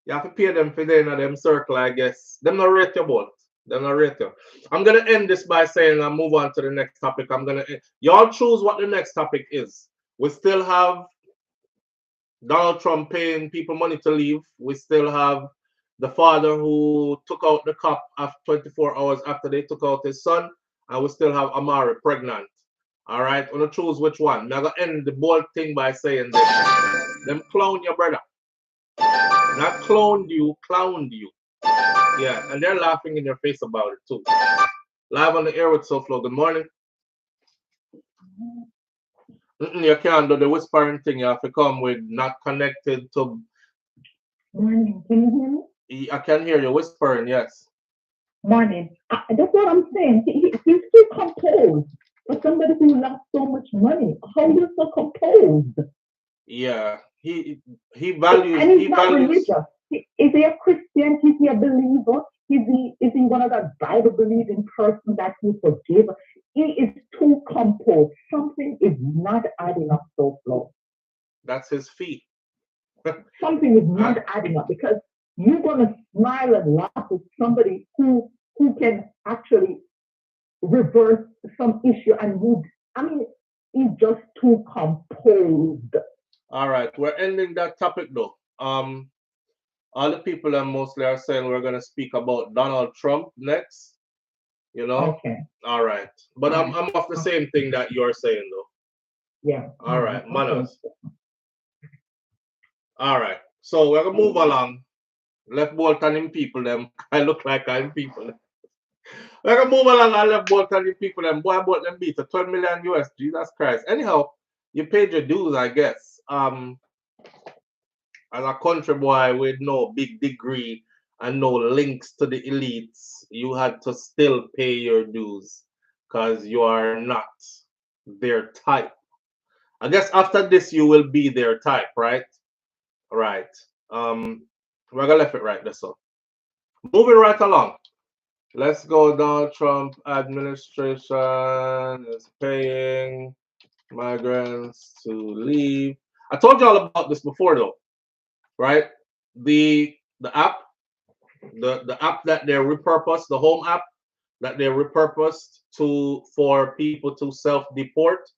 You have to pay them for the end of them circle, I guess. Them not rate your Bolt. Them not rate you. I'm gonna end this by saying I'll move on to the next topic. Y'all choose what the next topic is. We still have Donald Trump paying people money to leave. We still have the father who took out the cop after 24 hours after they took out his son. And we still have Amari pregnant. All right, I'm going to choose which one. Now, I'm going to end the bold thing by saying this. Them clown your brother. Not cloned you, clowned you. Yeah, and they're laughing in your face about it too. Live on the air with SouFLo. Good morning. You can't do the whispering thing. You have to come with not connected to. Morning. Can you hear me? I can hear you whispering. Yes. Morning. That's what I'm saying. He's too composed for somebody who lost so much money. How you so composed? Yeah. He And values. he's He not values. religious. Is he a Christian? Is he a believer? Is he one of that Bible believing person that you forgive? He is too composed. Something is not adding up so slow. That's his feet. Something is not adding up because you're gonna smile and laugh with somebody who can actually reverse some issue and move. I mean, he's just too composed. All right. We're ending that topic though. All the people that mostly are saying we're gonna speak about Donald Trump next. You know. Okay. All right. But I'm off the same thing that you're saying though. Yeah. All right, manners. All right. So we're gonna move along. Left Bolt and him people them. I look like I'm people. We're gonna move along and left Bolt and him people them. Boy bought them beat to 12 million US. Jesus Christ. Anyhow, you paid your dues, I guess. As a country boy with no big degree and no links to the elites, you had to still pay your dues because you are not their type. I guess after this you will be their type, right? Right. We're gonna left it right there. So moving right along. Let's go. Donald Trump administration is paying migrants to leave. I told you all about this before though, right? The app, the app that they repurposed, the home app that they repurposed for people to self-deport.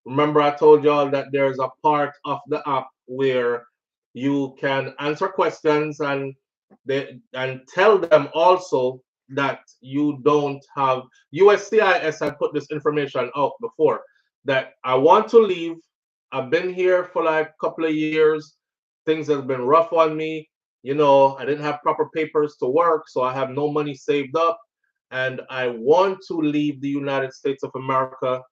Remember I told y'all that there's a part of the app where you can answer questions and tell them also that you don't have. USCIS had put this information out before that I want to leave. I've been here for like a couple of years. Things have been rough on me. You know, I didn't have proper papers to work, so I have no money saved up, and I want to leave the United States of America,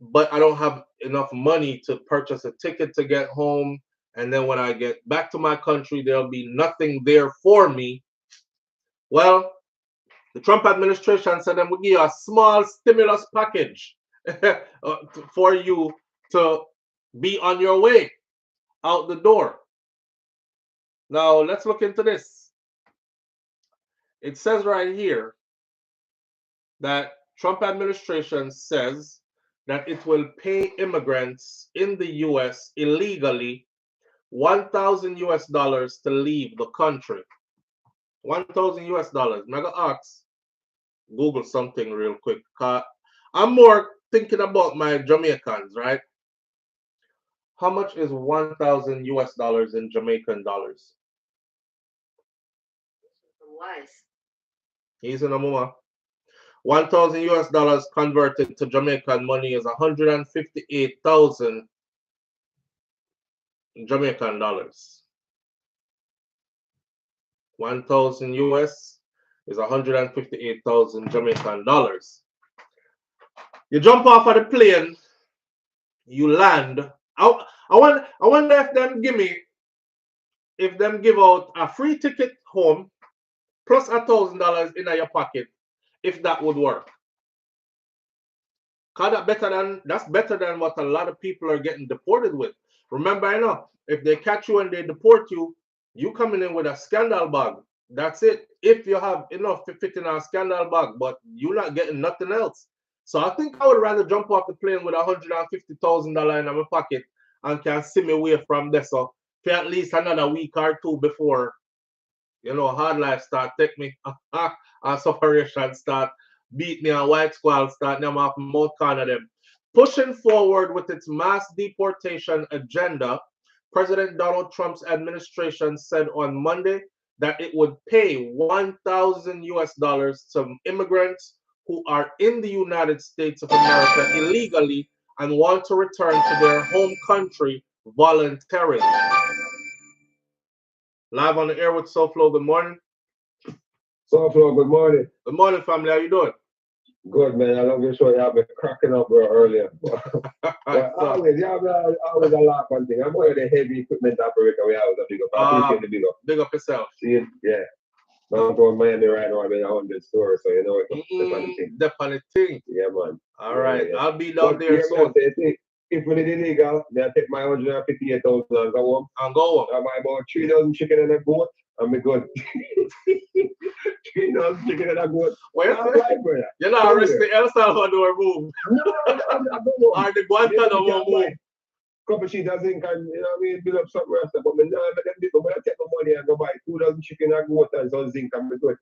but I don't have enough money to purchase a ticket to get home. And then when I get back to my country, there'll be nothing there for me. Well, the Trump administration said they would give you a small stimulus package for you to be on your way out the door. Now, let's look into this. It says right here that Trump administration says that it will pay immigrants in the US illegally $1,000 to leave the country. $1,000. Mega ask Google something real quick. I'm more thinking about my Jamaicans, right? How much is $1,000 in Jamaican dollars? He's in a moment. $1,000 converted to Jamaican money is 158,000 Jamaican dollars. 1,000 US is 158,000 Jamaican dollars. You jump off of the plane, you land. I wonder if them give out a free ticket home plus $1,000 in your pocket, if that would work. Cause that's better than what a lot of people are getting deported with. Remember, I know if they catch you and they deport you, you coming in with a scandal bag. That's it. If you have enough to fit in a scandal bag, but you're not getting nothing else. So I think I would rather jump off the plane with $150,000 in my pocket and can see me away from this. So for at least another week or two before, hard life start take me and separation start beat me and white squall start them off mouth corner them. Pushing forward with its mass deportation agenda, President Donald Trump's administration said on Monday that it would pay $1,000 to immigrants who are in the United States of America illegally and want to return to their home country voluntarily. Live on the air with SouFLo. Good morning. SouFLo, good morning. Good morning, family. How you doing? Good, man. I love your show. You have been cracking up bro, earlier. But always, you have always a laugh on thing. I'm one of the heavy equipment operator we have a big up. I appreciate the big up. Big up yourself. See it? Yeah. I'm going Miami right now. I'm in 100 stores, so you know it's the funny thing. Yeah, man. All right. Yeah. I'll be down there soon. If when it is illegal, I take my 158,000 and go home. I buy about 3,000 chicken and a goat, and me good. 3,000 chicken and a goat. You're not arresting El Salvador move. No, or the Guantanamo move. Couple sheets of zinc and, you know what I mean, build up something else. But me nah, but them people, when I take my money and go buy 2,000 chicken and goat and some zinc and me good.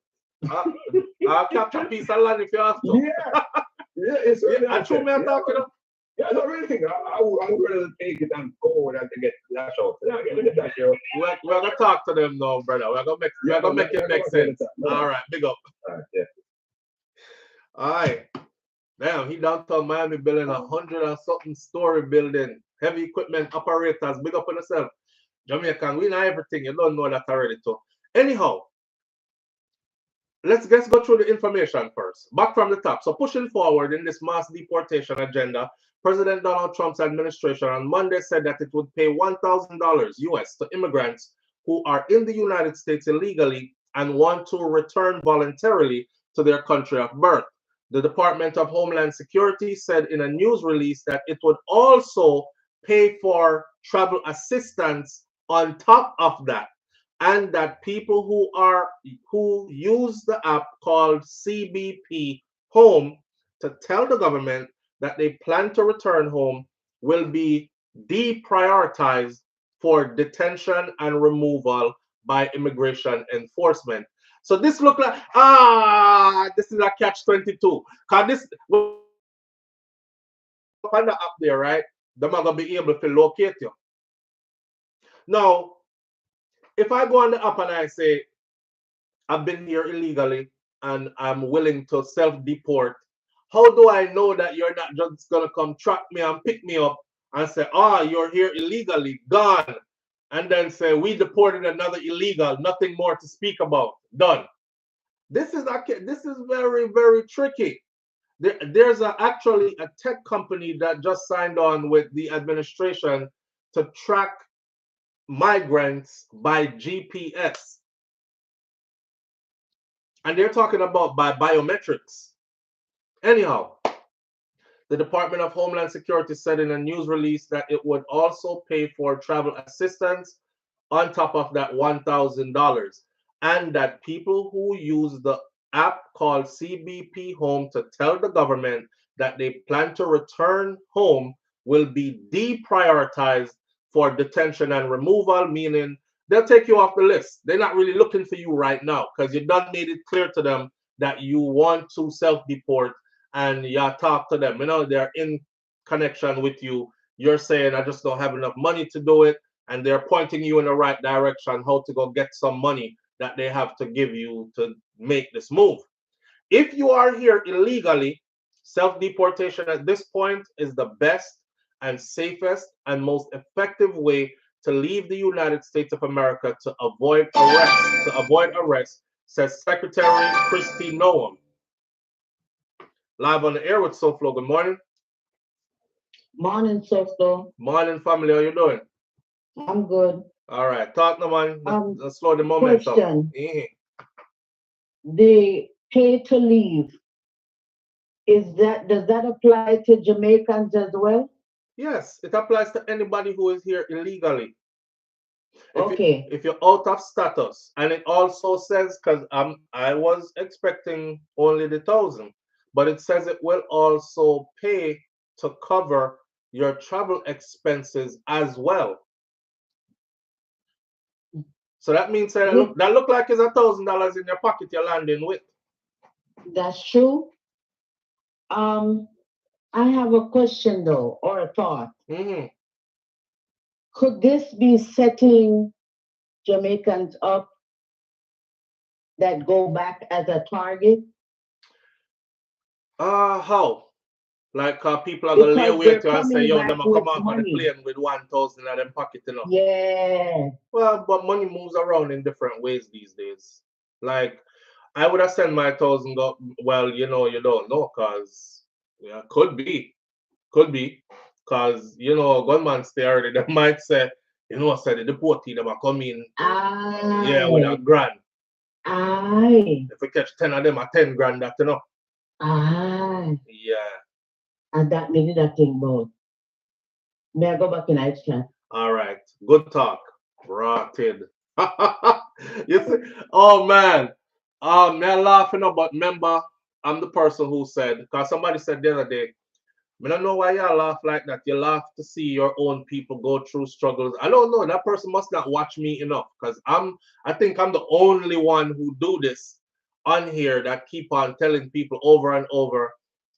I'll capture a piece of land if you have to. Yeah, it's really I true me I'm talking about. Yeah, I don't really think I would rather take it and go than to get that out. We're gonna talk to them now, brother. We're gonna make it make sense. All right, big up. All right, yeah. All right. Damn, he downtown Miami building 100 and something story building. Heavy equipment operators, big up on yourself. Jamaican, we know everything. You don't know that already too. Anyhow, let's go through the information first. Back from the top. So pushing forward in this mass deportation agenda, President Donald Trump's administration on Monday said that it would pay $1,000 US to immigrants who are in the United States illegally and want to return voluntarily to their country of birth. The Department of Homeland Security said in a news release that it would also pay for travel assistance on top of that, and that people who use the app called CBP Home to tell the government that they plan to return home will be deprioritized for detention and removal by immigration enforcement. So this look like this is a catch-22. Cause this on the app there, right? They're not gonna be able to locate you. Now, if I go on the app and I say I've been here illegally and I'm willing to self-deport, how do I know that you're not just gonna come track me and pick me up and say, you're here illegally, gone, and then say we deported another illegal, nothing more to speak about, done. This is very, very tricky. There's actually a tech company that just signed on with the administration to track migrants by GPS. And they're talking about by biometrics. Anyhow, the Department of Homeland Security said in a news release that it would also pay for travel assistance on top of that $1,000, and that people who use the app called CBP Home to tell the government that they plan to return home will be deprioritized for detention and removal, meaning they'll take you off the list. They're not really looking for you right now because you done made it clear to them that you want to self-deport, and you talk to them. You know, they're in connection with you. You're saying, I just don't have enough money to do it, and they're pointing you in the right direction how to go get some money that they have to give you to make this move. If you are here illegally, self-deportation at this point is the best and safest and most effective way to leave the United States of America to avoid arrest, says Secretary Kristi Noem. Live on the air with SouFLo. Good morning. Morning, SouFLo. Morning, family. How you doing? I'm good. All right. Talk no, man. Let's slow the momentum. Question. The pay to leave, does that apply to Jamaicans as well? Yes, it applies to anybody who is here illegally. If you're out of status, and it also says, because I was expecting only the 1,000, but it says it will also pay to cover your travel expenses as well. So that means that look like it's $1,000 in your pocket you're landing with. That's true. I have a question though, or a thought. Could this be setting Jamaicans up that go back as a target? How? Like people are gonna lay away to and say, yo, them come off on the plane with 1,000 in them pocket, you know. Yeah. Well, but money moves around in different ways these days. Like I would have sent my 1,000 go. Well, you know, you don't know, cause yeah, could be, cause you know, gunman stay already. They might say, you know, say the deportee them are coming, yeah, with a grand. Aye. If we catch 10 of them at 10 grand, that you know. Aye. Yeah. And that made that thing about. May I go back in the chat? All right. Good talk. Rotted. You see? Oh man. Me laughing about remember I'm the person who said, because somebody said the other day, I don't know why y'all laugh like that. You laugh to see your own people go through struggles. I don't know. That person must not watch me enough because I think I'm the only one who do this on here that keep on telling people over and over,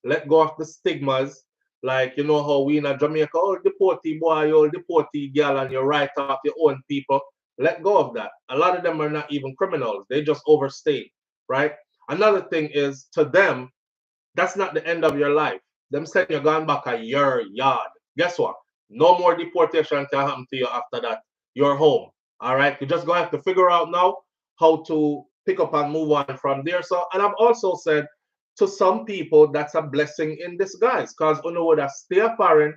let go of the stigmas. Like, you know how we in Jamaica, oh, deportee boy, oh, deportee girl, and you write off your own people. Let go of that. A lot of them are not even criminals. They just overstayed, right? Another thing is, to them, that's not the end of your life. Them saying you're going back a year yard. Guess what? No more deportation can happen to you after that. You're home. All right. You're just gonna have to figure out now how to pick up and move on from there. So, and I've also said to some people that's a blessing in disguise, because you know would have stay foreign,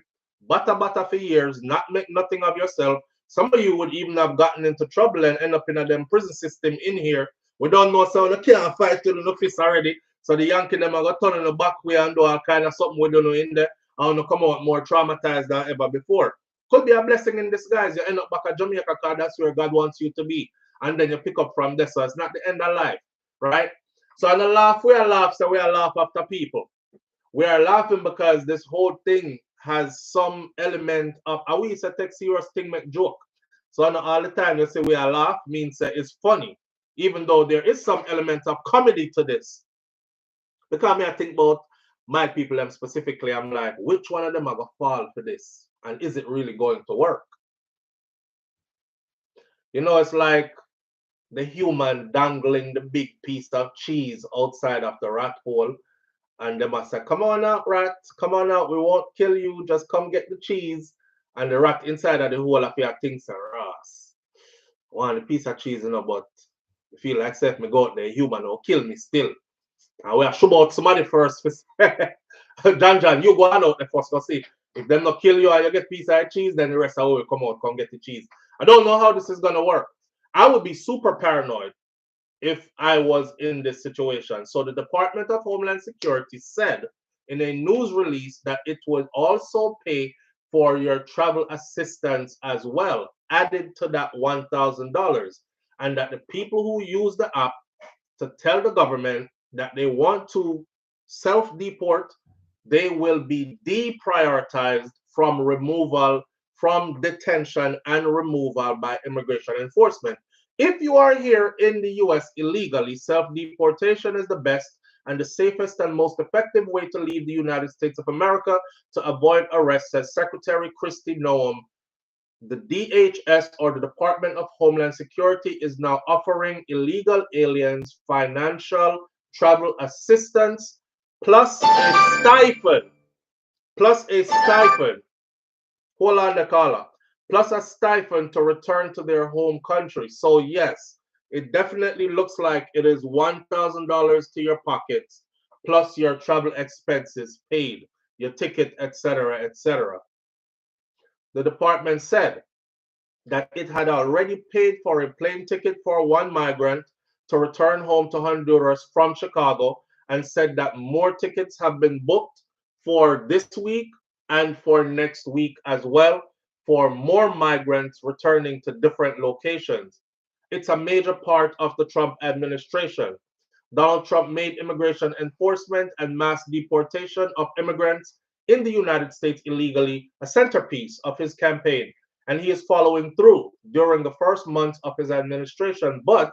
bata for years, not make nothing of yourself. Some of you would even have gotten into trouble and end up in a them prison system in here. We don't know, so you can't fight to the office already. So the Yankee them are going to turn in the back way and do all kind of something we don't know in there. I want to come out more traumatized than ever before. Could be a blessing in disguise. You end up back at Jamaica because that's where God wants you to be. And then you pick up from there. So it's not the end of life, right? So on the laugh, we are laugh, so we are laugh after people. We are laughing because this whole thing has some element of, I will say take serious thing, make joke. So all the time you say we are laugh means it's funny, even though there is some element of comedy to this. Because I think about my people them specifically, I'm like, which one of them are gonna fall for this? And is it really going to work? You know, it's like the human dangling the big piece of cheese outside of the rat hole. And they must say, come on out, rat, come on out, we won't kill you, just come get the cheese. And the rat inside of the hole of your things are Ross. Want a piece of cheese, you know, but I feel like if me go out there, human will kill me still. And we are sure about somebody first. John, you go on out there first, go see. If them not kill you and you get piece of cheese, then the rest of will come out, come get the cheese. I don't know how this is gonna work. I would be super paranoid if I was in this situation. So the Department of Homeland Security said in a news release that it would also pay for your travel assistance as well, added to that $1,000, and that the people who use the app to tell the government that they want to self-deport, they will be deprioritized from removal, from detention and removal by immigration enforcement. If you are here in the US illegally, self-deportation is the best and the safest and most effective way to leave the United States of America to avoid arrest, says Secretary Kristi Noem. The DHS, or the Department of Homeland Security, is now offering illegal aliens financial travel assistance plus a stipend. Hold on, the caller. Plus a stipend to return to their home country. So yes, it definitely looks like it is $1,000 to your pockets, plus your travel expenses paid, your ticket, etc., etc. The department said that it had already paid for a plane ticket for one migrant to return home to Honduras from Chicago, and said that more tickets have been booked for this week and for next week as well, for more migrants returning to different locations. It's a major part of the Trump administration. Donald Trump made immigration enforcement and mass deportation of immigrants in the United States illegally a centerpiece of his campaign, and he is following through during the first months of his administration. But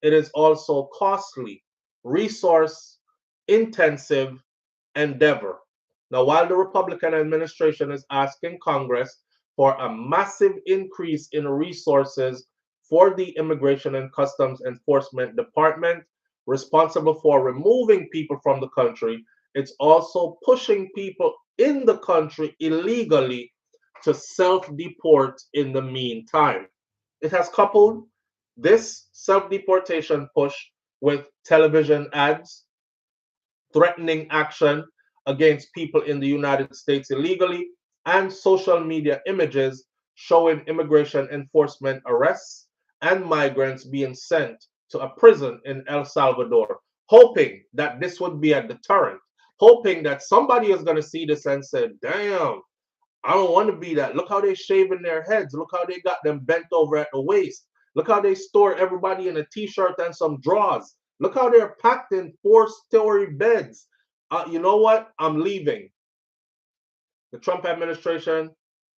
it is also costly, resource intensive endeavor. Now, while the Republican administration is asking Congress for a massive increase in resources for the Immigration and Customs Enforcement Department, responsible for removing people from the country, it's also pushing people in the country illegally to self-deport in the meantime. It has coupled this self-deportation push with television ads threatening action against people in the United States illegally, and social media images showing immigration enforcement arrests and migrants being sent to a prison in El Salvador, hoping that this would be a deterrent, hoping that somebody is going to see this and say, damn, I don't want to be that. Look how they shaving their heads. Look how they got them bent over at the waist. Look how they store everybody in a t-shirt and some drawers. Look how they're packed in 4-story beds. You know what? I'm leaving. The Trump administration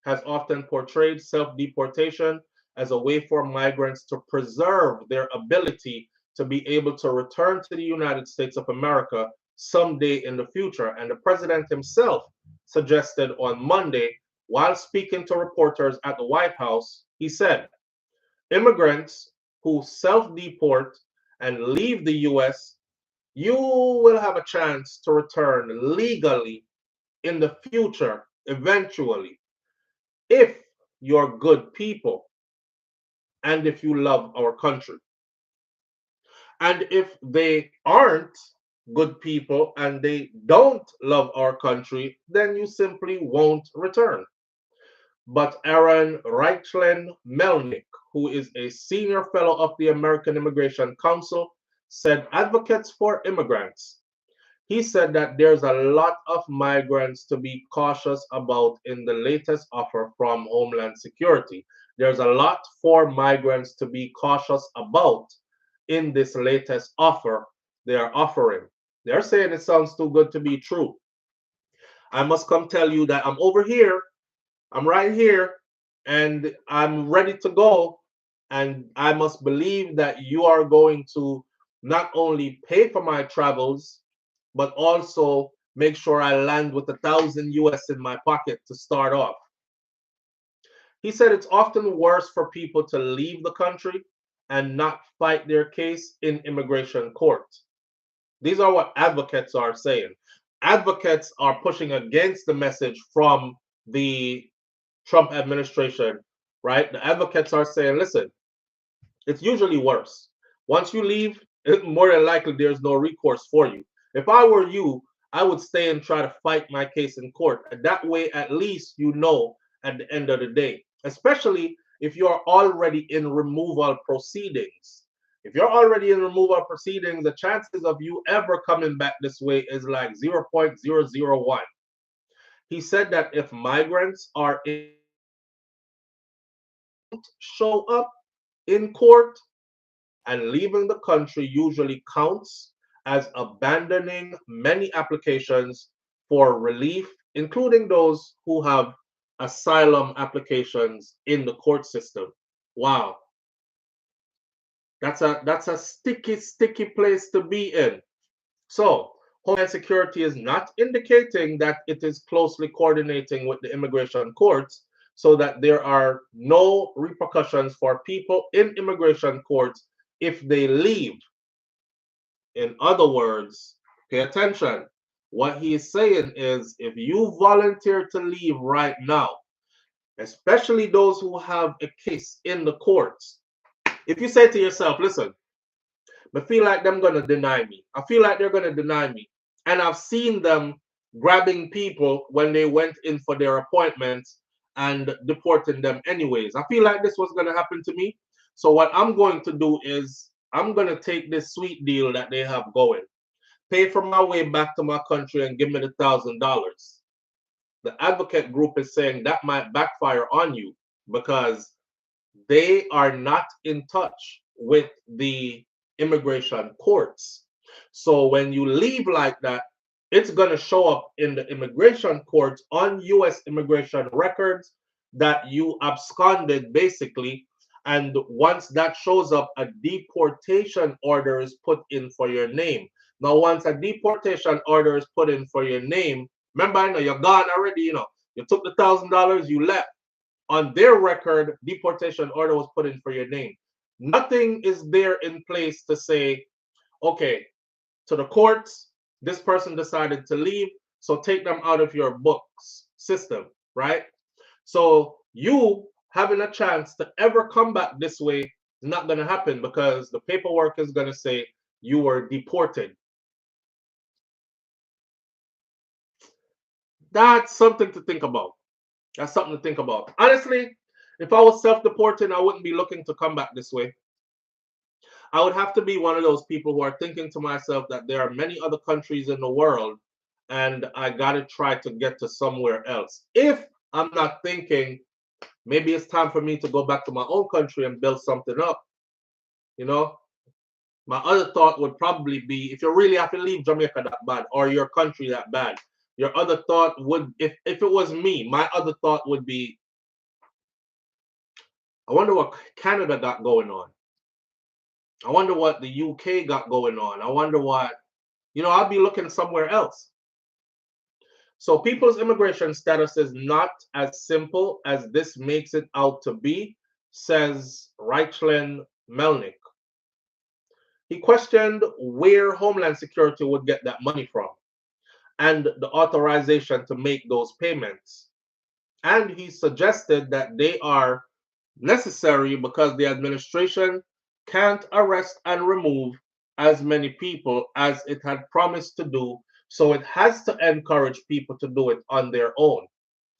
has often portrayed self-deportation as a way for migrants to preserve their ability to be able to return to the United States of America someday in the future. And the president himself suggested on Monday, while speaking to reporters at the White House, he said, immigrants who self-deport and leave the US, you will have a chance to return legally in the future, eventually, if you're good people and if you love our country. And if they aren't good people and they don't love our country, then you simply won't return. But Aaron Reichlen Melnick, who is a senior fellow of the American Immigration Council, said advocates for immigrants. He said that there's a lot of migrants to be cautious about in the latest offer from Homeland Security. There's a lot for migrants to be cautious about in this latest offer they are offering. They're saying it sounds too good to be true. I must come tell you that I'm over here, I'm right here, and I'm ready to go. And I must believe that you are going to not only pay for my travels, but also make sure I land with 1,000 US in my pocket to start off. He said it's often worse for people to leave the country and not fight their case in immigration court. These are what advocates are saying. Advocates are pushing against the message from the Trump administration, right? The advocates are saying, listen, it's usually worse. Once you leave, more than likely there's no recourse for you. If I were you, I would stay and try to fight my case in court. And that way, at least you know at the end of the day, especially if you're already in removal proceedings. If you're already in removal proceedings, the chances of you ever coming back this way is like 0.001. He said that if migrants are in, show up in court, and leaving the country usually counts as abandoning many applications for relief, including those who have asylum applications in the court system. Wow. That's a sticky place to be in. So Homeland Security is not indicating that it is closely coordinating with the immigration courts so that there are no repercussions for people in immigration courts if they leave. In other words, pay attention. What he is saying is if you volunteer to leave right now, especially those who have a case in the courts, if you say to yourself, listen, I feel like them gonna deny me. I feel like they're gonna deny me. And I've seen them grabbing people when they went in for their appointments and deporting them anyways. I feel like this was gonna happen to me. So what I'm going to do is I'm gonna take this sweet deal that they have going, pay for my way back to my country and give me the $1,000. The advocate group is saying that might backfire on you because they are not in touch with the immigration courts. So when you leave like that, it's going to show up in the immigration courts on US immigration records that you absconded basically. And once that shows up, a deportation order is put in for your name. Now, once a deportation order is put in for your name, remember, I know you're gone already, you took the $1,000, you left. On their record, deportation order was put in for your name. Nothing is there in place to say, okay, to the courts, this person decided to leave, so take them out of your books system, right? So you having a chance to ever come back this way is not going to happen because the paperwork is going to say you were deported. That's something to think about. That's something to think about. Honestly, if I was self-deporting, I wouldn't be looking to come back this way. I would have to be one of those people who are thinking to myself that there are many other countries in the world and I got to try to get to somewhere else. If I'm not thinking, maybe it's time for me to go back to my own country and build something up. You know, my other thought would probably be, if you really have to leave Jamaica that bad or your country that bad, your other thought would, if it was me, my other thought would be, I wonder what Canada got going on. I wonder what the UK got going on. I wonder what, I'll be looking somewhere else. So people's immigration status is not as simple as this makes it out to be, says Reichlen Melnick. He questioned where Homeland Security would get that money from and the authorization to make those payments. And he suggested that they are necessary because the administration can't arrest and remove as many people as it had promised to do. So it has to encourage people to do it on their own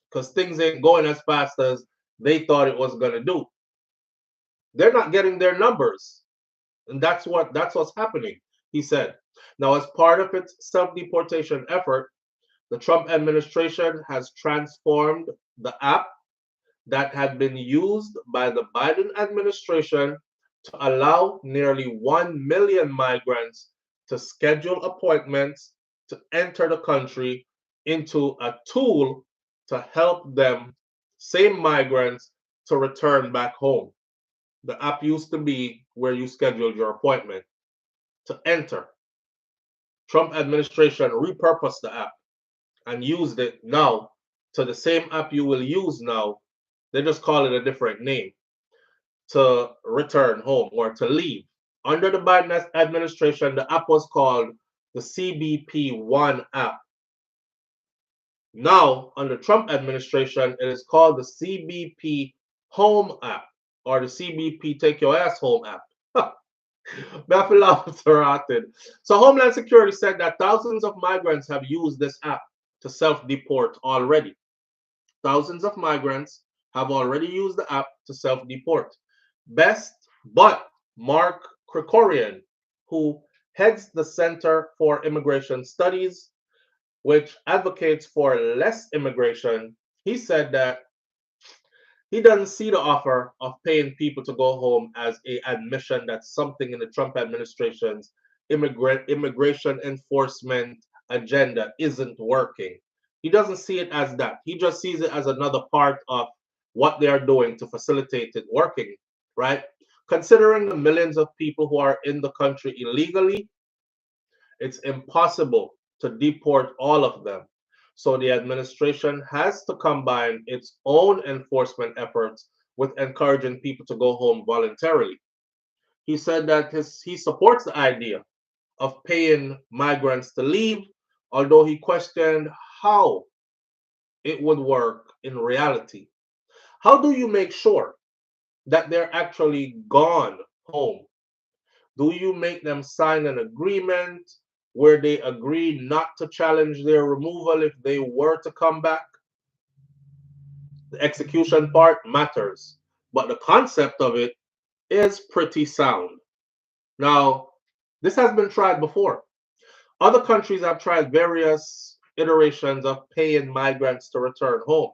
because things ain't going as fast as they thought it was going to do. They're not getting their numbers. And that's what's happening, he said. Now, as part of its self-deportation effort, the Trump administration has transformed the app that had been used by the Biden administration to allow nearly 1 million migrants to schedule appointments to enter the country into a tool to help them, same migrants, to return back home. The app used to be where you scheduled your appointment to enter. Trump administration repurposed the app and used it now to the same app you will use now. They just call it a different name, to return home or to leave. Under the Biden administration, the app was called the CBP One app. Now, under Trump administration, it is called the CBP Home app or the CBP Take Your Ass Home app. So Homeland Security said that thousands of migrants have used this app to self-deport already. Thousands of migrants have already used the app to self-deport. But Mark Krikorian, who heads the Center for Immigration Studies, which advocates for less immigration, he said that he doesn't see the offer of paying people to go home as an admission that something in the Trump administration's immigration enforcement agenda isn't working. He doesn't see it as that. He just sees it as another part of what they are doing to facilitate it working, right? Considering the millions of people who are in the country illegally, it's impossible to deport all of them. So the administration has to combine its own enforcement efforts with encouraging people to go home voluntarily. He said that he supports the idea of paying migrants to leave, although he questioned how it would work in reality. How do you make sure that they're actually gone home? Do you make them sign an agreement where they agree not to challenge their removal if they were to come back? The execution part matters, but the concept of it is pretty sound. Now, this has been tried before. Other countries have tried various iterations of paying migrants to return home.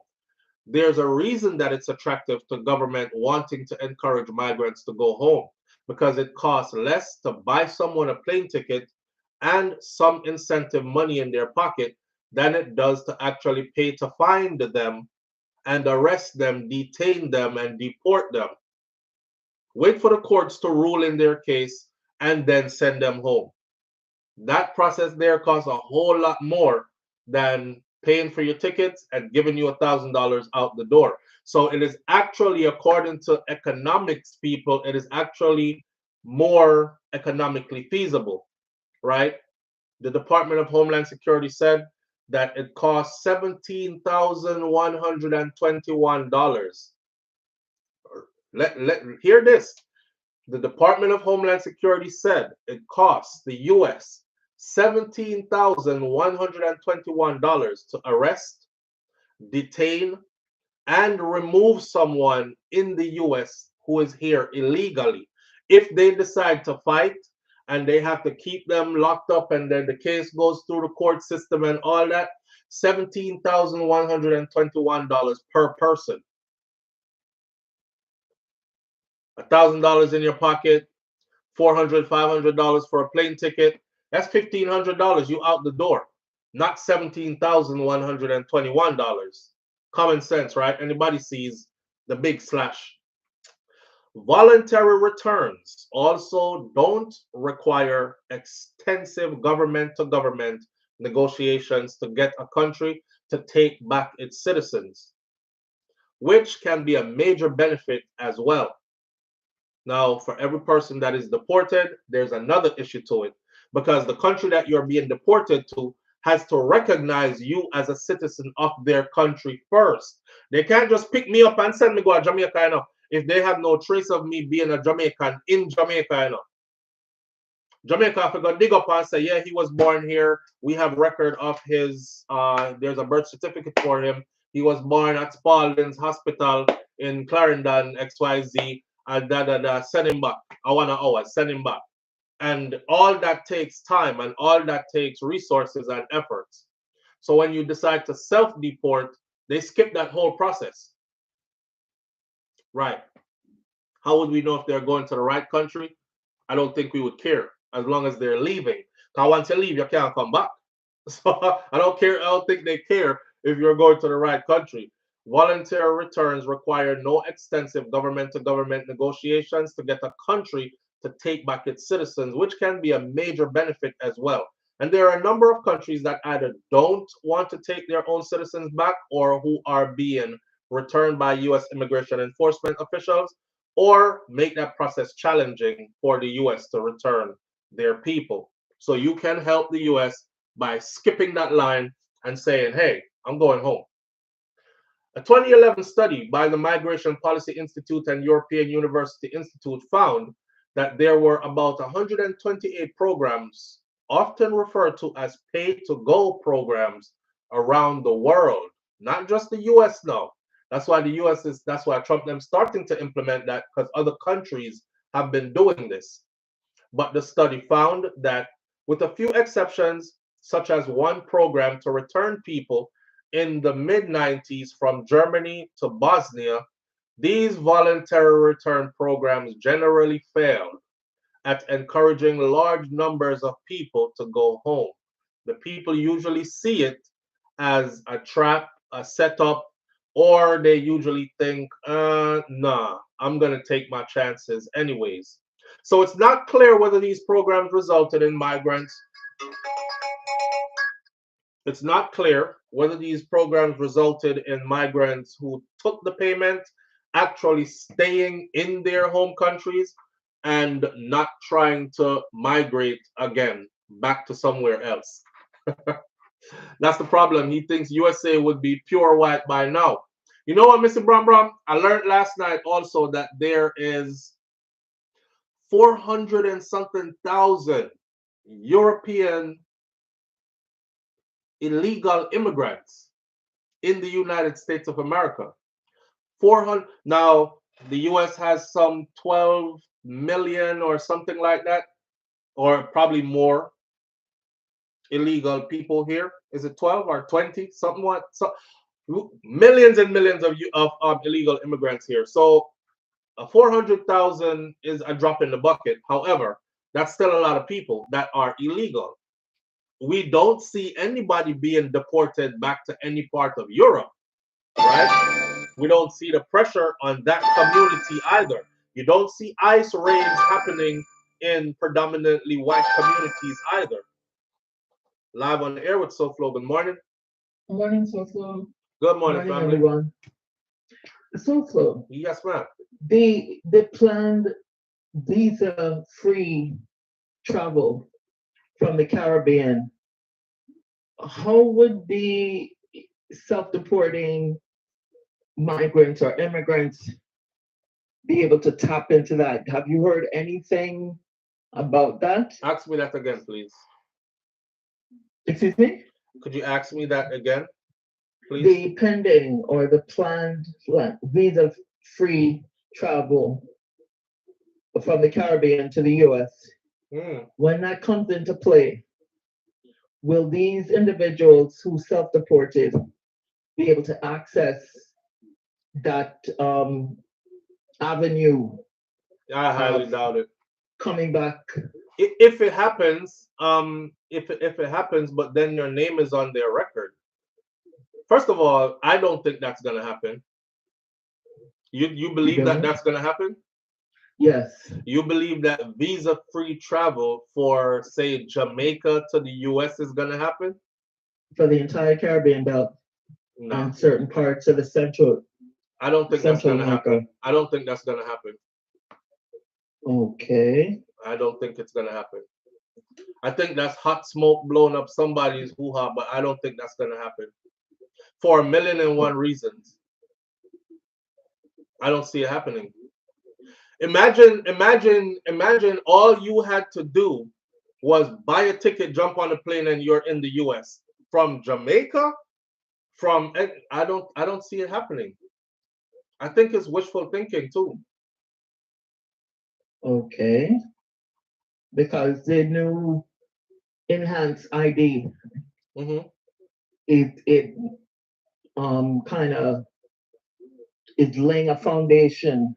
There's a reason that it's attractive to government wanting to encourage migrants to go home, because it costs less to buy someone a plane ticket and some incentive money in their pocket than it does to actually pay to find them and arrest them, detain them, and deport them. Wait for the courts to rule in their case and then send them home. That process there costs a whole lot more than paying for your tickets and giving you $1,000 out the door. So it is actually, according to economics people, it is actually more economically feasible, right? The Department of Homeland Security said that it costs $17,121. Hear this. The Department of Homeland Security said it costs the U.S. $17,121 to arrest, detain, and remove someone in the US who is here illegally. If they decide to fight and they have to keep them locked up and then the case goes through the court system and all that, $17,121 per person. $1,000 in your pocket, $400, $500 for a plane ticket. That's $1,500. You out the door, not $17,121. Common sense, right? Anybody sees the big slash. Voluntary returns also don't require extensive government-to-government negotiations to get a country to take back its citizens, which can be a major benefit as well. Now, for every person that is deported, there's another issue to it, because the country that you're being deported to has to recognize you as a citizen of their country first. They can't just pick me up and send me go to Jamaica, you know, if they have no trace of me being a Jamaican in Jamaica, you know. Jamaica, if I go dig up and say, yeah, he was born here. We have record of his, there's a birth certificate for him. He was born at Spalding's Hospital in Clarendon, XYZ, and send him back. I want an hour, send him back. And all that takes time and all that takes resources and efforts. So when you decide to self-deport, they skip that whole process. Right. How would we know if they're going to the right country? I don't think we would care as long as they're leaving. Because once you leave, you can't come back. So I don't care. I don't think they care if you're going to the right country. Voluntary returns require no extensive government-to-government negotiations to get a country to take back its citizens, which can be a major benefit as well. And there are a number of countries that either don't want to take their own citizens back or who are being returned by U.S. immigration enforcement officials, or make that process challenging for the U.S. to return their people. So you can help the U.S. by skipping that line and saying, hey, I'm going home. A 2011 study by the Migration Policy Institute and European University Institute found that there were about 128 programs, often referred to as pay-to-go programs, around the world, not just the US now. That's why the US is, that's why Trump them starting to implement that, because other countries have been doing this. But the study found that with a few exceptions, such as one program to return people in the mid-90s from Germany to Bosnia, these voluntary return programs generally failed at encouraging large numbers of people to go home. The people usually see it as a trap, a setup, or they usually think, nah, I'm going to take my chances anyways. So it's not clear whether these programs resulted in migrants. It's not clear whether these programs resulted in migrants who took the payment actually staying in their home countries and not trying to migrate again back to somewhere else. That's the problem. He thinks USA would be pure white by now. You know what, Mr. Brum? I learned last night also that there is 400 and something thousand European illegal immigrants in the United States of America. 400. Now, the US has some 12 million or something like that, or probably more illegal people here. Is it 12 or 20? Somewhat. So, millions and millions of illegal immigrants here. So 400,000 is a drop in the bucket. However, that's still a lot of people that are illegal. We don't see anybody being deported back to any part of Europe, right? We don't see the pressure on that community either. You don't see ICE raids happening in predominantly white communities either. Live on the air with SouFLo. Good morning. Morning, SouFLo. Good morning, family. Everyone. SouFLo. Yes, ma'am. The planned visa-free travel from the Caribbean, how would the self-deporting migrants or immigrants be able to tap into that. Have you heard anything about that? Ask me that again, please. Excuse me? Could you ask me that again, please? The pending or the planned visa-free travel from the Caribbean to the US, when that comes into play, will these individuals who self-deported be able to access that avenue? I highly doubt it. Coming back. If it happens, if it happens, but then your name is on their record. First of all, I don't think that's gonna happen. You believe that that's gonna happen? Yes. You believe that visa-free travel for, say, Jamaica to the US is gonna happen? For the entire Caribbean belt and certain parts of the central. I don't think that's gonna happen. I don't think that's gonna happen. Okay. I don't think it's gonna happen. I think that's hot smoke blowing up somebody's hoo-ha, but I don't think that's gonna happen. For 1,000,001 reasons. I don't see it happening. Imagine all you had to do was buy a ticket, jump on a plane, and you're in the US. From Jamaica, I don't see it happening. I think it's wishful thinking too. Okay. Because the new enhanced ID, it kind of is laying a foundation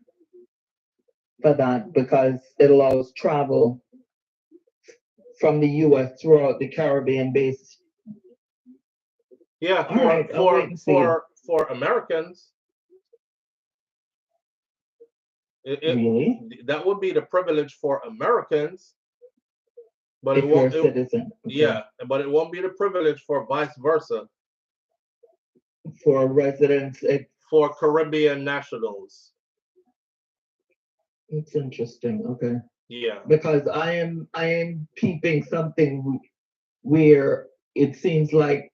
for that, because it allows travel from the US throughout the Caribbean base. Yeah, for Americans. Really? That would be the privilege for Americans, but if it won't. You're a citizen. Okay. Yeah, but it won't be the privilege for vice versa. For residents, for Caribbean nationals. It's interesting. Okay. Yeah. Because I am peeping something where it seems like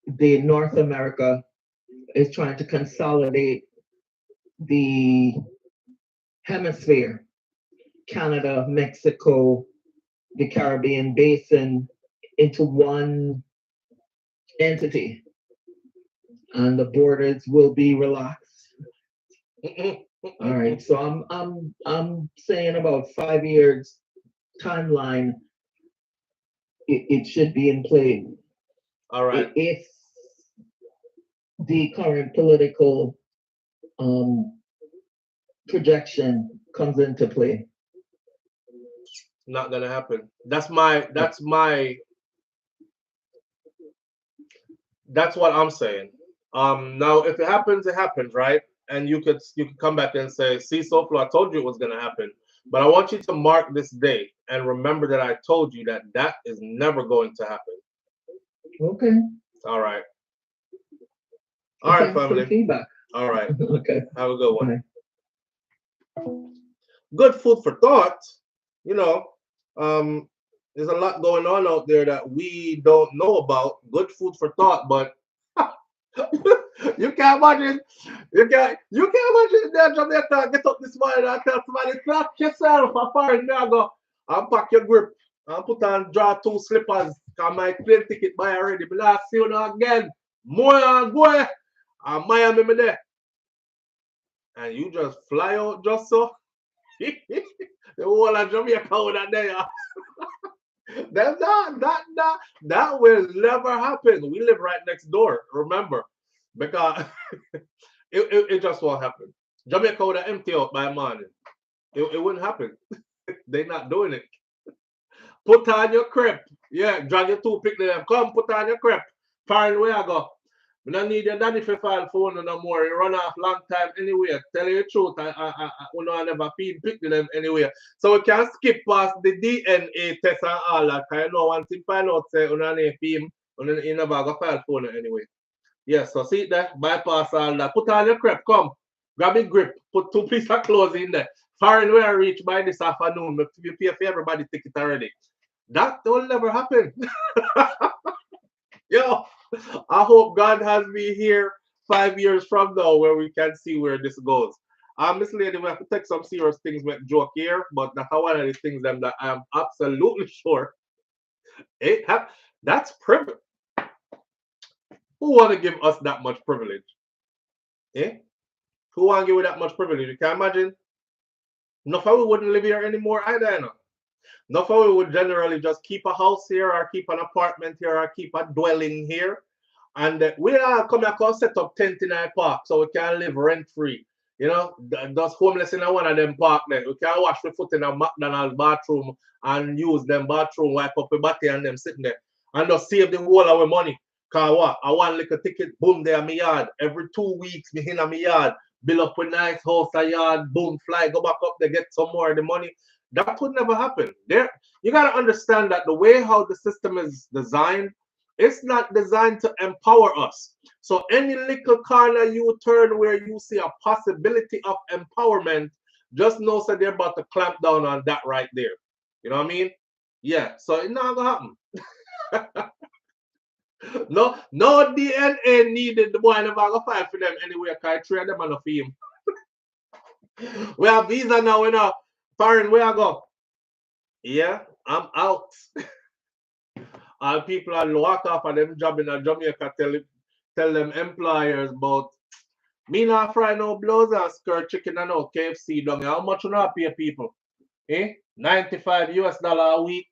the North America is trying to consolidate the hemisphere, Canada, Mexico, the Caribbean basin, into one entity, and the borders will be relaxed. All right, so I'm saying about 5 years timeline. It should be in play. All right. If the current political projection comes into play. Not gonna happen. That's what I'm saying. Now if it happens, right? And you could come back and say, see, SouFLo, I told you it was gonna happen. But I want you to mark this day and remember that I told you that is never going to happen. Okay. All right. All right, family. Feedback. All right. Okay. Have a good one. Bye. Good food for thought. You know, there's a lot going on out there that we don't know about. Good food for thought, but you can't imagine. You can't imagine that Jamaica get up this morning and tell somebody, clap yourself, a foreign go and pack your grip and put on draw 2 slippers. Cause my plane ticket buy already. But I see you now again. More and boy. And Miami me there. And you just fly out just so. The whole of Jamaica would have there. That will never happen. We live right next door, remember. Because it just won't happen. Jamaica would have empty out by morning. It wouldn't happen. They're not doing it. Put on your crepe. Yeah, drag your 2 pick them. Come, put on your crepe. Foreign where I go. We don't need your daddy for file phone no more. You run off long time anyway. Tell you the truth. I never feed pick them anyway. So we can skip past the DNA test and all that. Because you know one thing find out say you don't need film. You never go file phone anyway. Yes, so see that, bypass all that. Put on your crepe, come. Grab a grip, put 2 pieces of clothes in there. Foreign where I reach by this afternoon, you pay for everybody ticket already. That will never happen. Yo, I hope God has me here 5 years from now where we can see where this goes. This lady, we have to take some serious things with joke here, but that's one of the things them that I am absolutely sure that's privilege. Who want to give us that much privilege? Eh? Who want to give you that much privilege? You can imagine. No, we wouldn't live here anymore either, you know. No, we would generally just keep a house here or keep an apartment here or keep a dwelling here. And we are come here and set up tent in our park so we can live rent free. You know, just homeless in one of them park there. We can wash the foot in a McDonald's bathroom and use them bathroom, wipe up the body and them sitting there. And just save the whole of our money. Cause what? I want like a ticket, boom, there in my yard. Every 2 weeks, me in my yard. Build up a nice house, a yard, boom, fly, go back up there, get some more of the money. That would never happen. There, you gotta understand that the way how the system is designed, it's not designed to empower us. So any little corner you turn where you see a possibility of empowerment, just know that they're about to clamp down on that right there. You know what I mean? Yeah. So it's not gonna happen. No DNA needed. The boy never gonna fight for them anyway. Cause I trade them on the film. We have visa now, you know. Foreign, where I go? Yeah, I'm out. All people are walk off of them job in Jamaica tell them employers about me not fry no blows and skirt chicken and no KFC down here. How much you not pay people? Eh? $95 a week.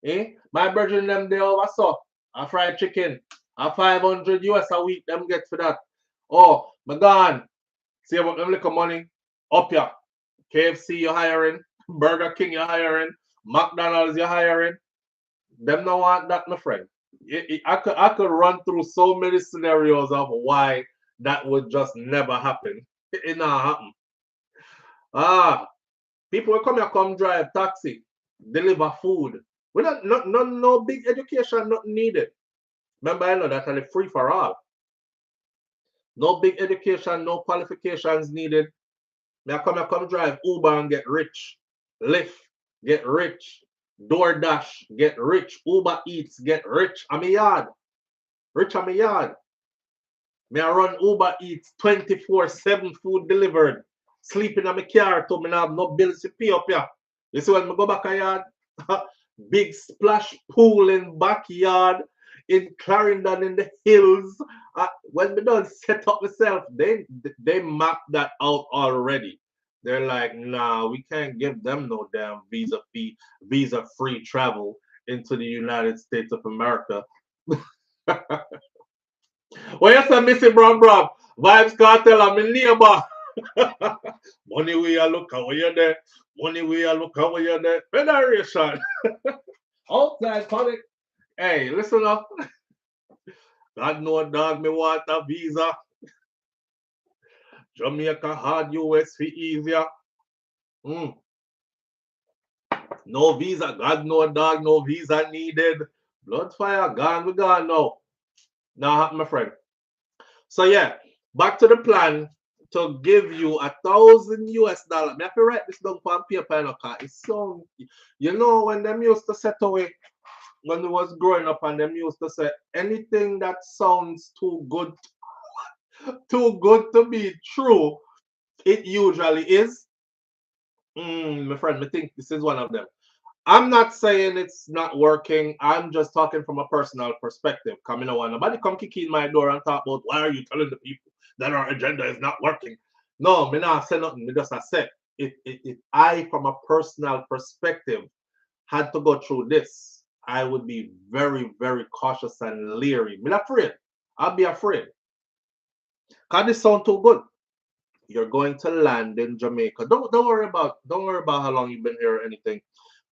Eh? My brethren them they over so a fried chicken. A $500 a week them get for that. Oh, my God. See about them little money up here. KFC you're hiring, Burger King you're hiring, McDonald's you're hiring. Them don't want that, my friend. I could run through so many scenarios of why that would just never happen. It not happen. People will come drive taxi, deliver food. We no big education, not needed. Remember, I know that are free for all. No big education, no qualifications needed. I come drive Uber and get rich. Lyft, get rich. DoorDash, get rich. Uber Eats, get rich. I'm a yard. Rich I'm a yard. Me I run Uber Eats 24/7 food delivered. Sleeping in my car to me have no bills to pay up here. You see when I go back a yard, big splash pool in backyard in Clarendon in the hills. When we done set up myself, they mapped that out already. They're like, nah, we can't give them no damn visa free travel into the United States of America. Well, yes, I'm missing Brown. Vibes Cartel, I'm in neighbor. Money we are look how you're there. Money we are look how you're there. Federation. Outside panic. Hey, listen up. God know dog me want a visa. Jamaica hard US fee easier. No visa. God know dog, no visa needed. Blood fire, gone, we gone now. Now happen, my friend. So yeah, back to the plan to give you $1,000. Me have to write this down on paper, because it's so, you know, when them used to set away, when we was growing up, and them used to say anything that sounds too good to be true, it usually is. My friend, I think this is one of them. I'm not saying it's not working. I'm just talking from a personal perspective. Coming on, nobody come kick in my door and talk about why are you telling the people that our agenda is not working. No, me not say nothing. Me just say if I, from a personal perspective, had to go through this, I would be very, very cautious and leery. Me not afraid. I'll be afraid. Cause this sound too good. You're going to land in Jamaica. Don't worry about how long you've been here or anything.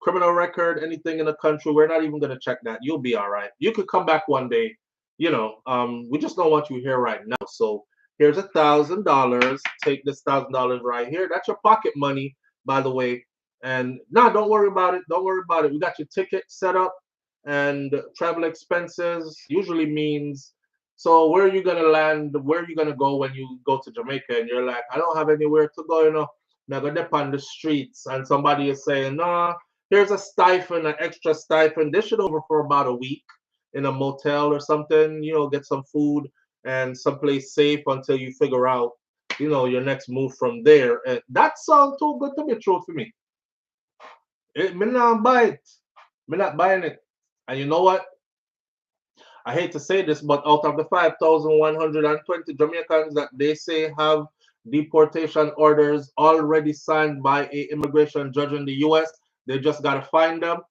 Criminal record, anything in the country, we're not even gonna check that. You'll be all right. You could come back one day. You know, we just don't want you here right now. So here's $1,000. Take this $1,000 right here. That's your pocket money, by the way. And no, don't worry about it. Don't worry about it. We got your ticket set up, and travel expenses usually means. So where are you gonna land? Where are you gonna go when you go to Jamaica? And you're like, I don't have anywhere to go. You know, I'm gonna dip on the streets, and somebody is saying, nah. Here's a stipend, an extra stipend. They should over for about a week in a motel or something, you know, get some food and someplace safe until you figure out you know, your next move from there. And that sounds too good to be true for me. Me not buy it. Me not buying it. And you know what? I hate to say this, but out of the 5,120 Jamaicans that they say have deportation orders already signed by a immigration judge in the US, they just got to find them.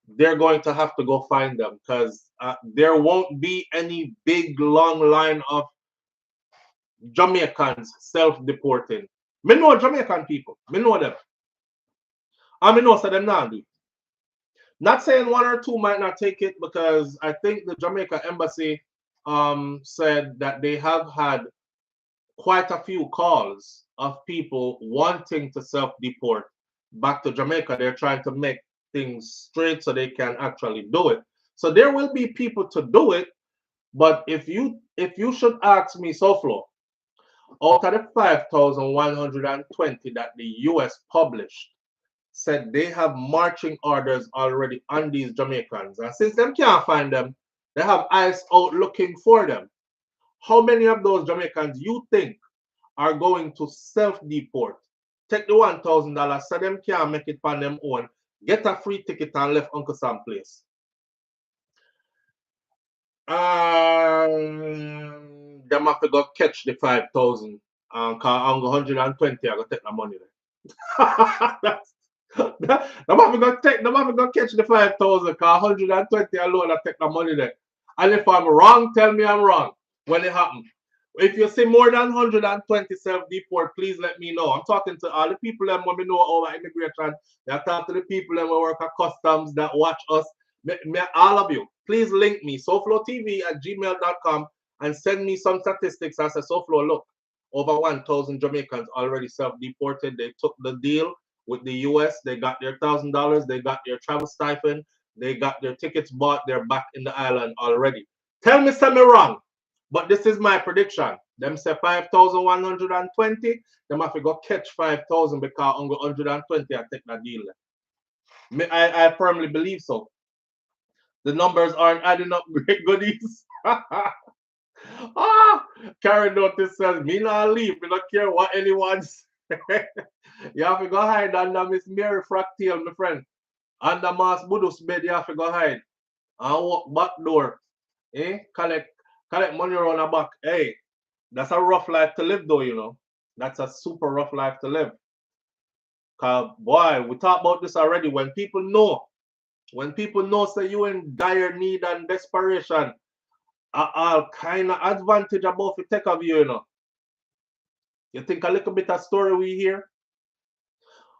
They're going to have to go find them because there won't be any big long line of Jamaicans self-deporting. Me know Jamaican people. Me know them. And me know so them not do. Not saying one or two might not take it because I think the Jamaica embassy said that they have had quite a few calls of people wanting to self-deport back to Jamaica. They're trying to make things straight so they can actually do it. So there will be people to do it, but if you should ask me, SouFLo, out of the 5,120 that the US published, said they have marching orders already on these Jamaicans. And since them can't find them, they have eyes out looking for them. How many of those Jamaicans you think are going to self-deport? Take the $1,000 so them can't make it on them own, get a free ticket and left Uncle Sam place. Them have to go catch the 5,000. Cause I'm 120, I go take the money there. Them have to go catch the 5,000, cause 120 alone I take the money there. And if I'm wrong, tell me I'm wrong when it happens. If you see more than 120 self-deport, please let me know. I'm talking to all the people that want me know over immigration. I talk to the people that work at customs that watch us. All of you, please link me, SouFLoTV@gmail.com, and send me some statistics. I said, SouFLo, look, over 1,000 Jamaicans already self-deported. They took the deal with the US. They got their $1,000. They got their travel stipend. They got their tickets bought. They're back in the island already. Tell me something wrong. But this is my prediction. Them say 5,120. Them have to go catch 5,000 because on 120 I take that deal. I firmly believe so. The numbers aren't adding up, great goodies. Karen notice says, me not leave. Me not care what anyone says. You have to go hide under Miss Mary Fractal, my friend. Under Mas Budus bed, you have to go hide. And walk back door. Collect money around the back. Hey, that's a rough life to live though, you know. That's a super rough life to live. Cause boy, we talked about this already. When people know say you in dire need and desperation, all kind of advantage about to take of you, you know. You think a little bit of story we hear?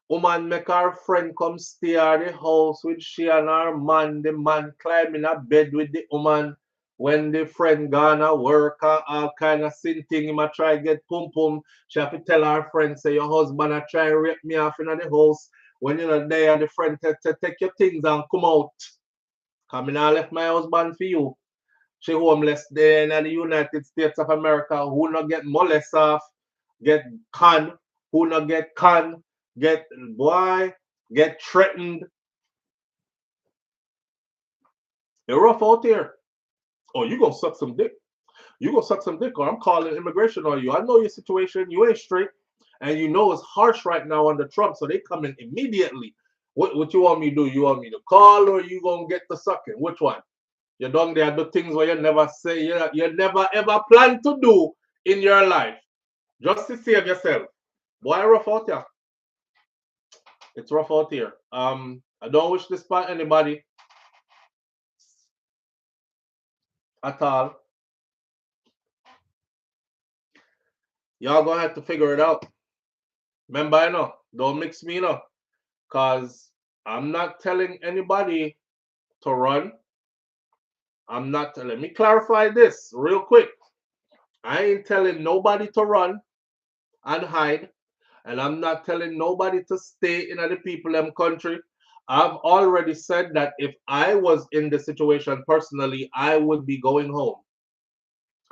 Woman make her friend come stay at the house with she and her man. The man climb in a bed with the woman. When the friend gonna work, all kind of sin thing, him a try get pum pum. She have to tell her friend, say your husband a try rape me off in the house. When you're not there, the friend take your things and come out. Come in, I left my husband for you. She homeless there in the United States of America. Who not get molest off, get con, who not get con, get boy, get threatened. You're rough out here. Oh, you gonna suck some dick. You gonna suck some dick, or I'm calling immigration on you. I know your situation. You ain't straight, and you know it's harsh right now under Trump, so they come in immediately. What you want me to do? You want me to call, or you gonna get the sucking? Which one? You done there do things where you never say you never ever plan to do in your life, just to save yourself. Boy, rough out here. It's rough out here. I don't wish this upon anybody at all. Y'all gonna have to figure it out. Remember, I know, don't mix me, cause I'm not telling anybody to run. I'm not. Let me clarify this real quick. I ain't telling nobody to run and hide, and I'm not telling nobody to stay in other people them country. I've already said that if I was in the situation personally, I would be going home.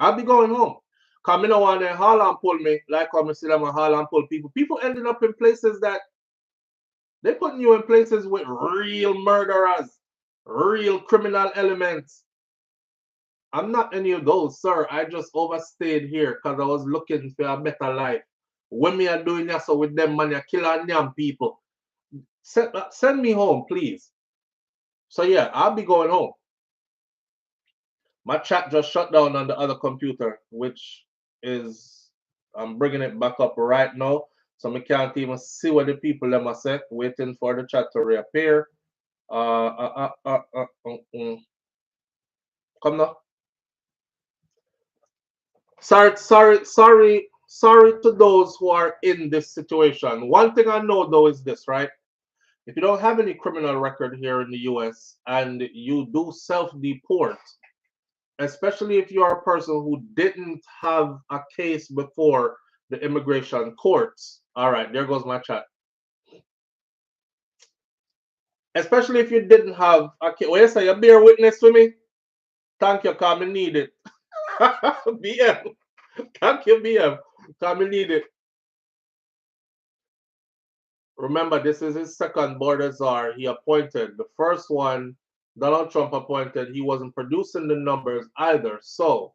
I'll be going home. Come in on and haul and pull me, like how I see them and haul and pull people. People ending up in places that they're putting you in places with real murderers, real criminal elements. I'm not any of those, sir. I just overstayed here because I was looking for a better life. When me are doing that so with them money, I kill and damn people. Send me home, please. So yeah, I'll be going home. My chat just shut down on the other computer, which is I'm bringing it back up right now. So I can't even see what the people them are saying. Waiting for the chat to reappear. Come now. Sorry to those who are in this situation. One thing I know though is this, right? If you don't have any criminal record here in the US and you do self-deport, especially if you are a person who didn't have a case before the immigration courts. All right, there goes my chat. Especially if you didn't have a case. Well, you say you bear witness with me? Thank you, come need it. BM. Thank you, BM. Come need it. Remember, this is his second border czar he appointed. The first one, Donald Trump appointed, he wasn't producing the numbers either. So,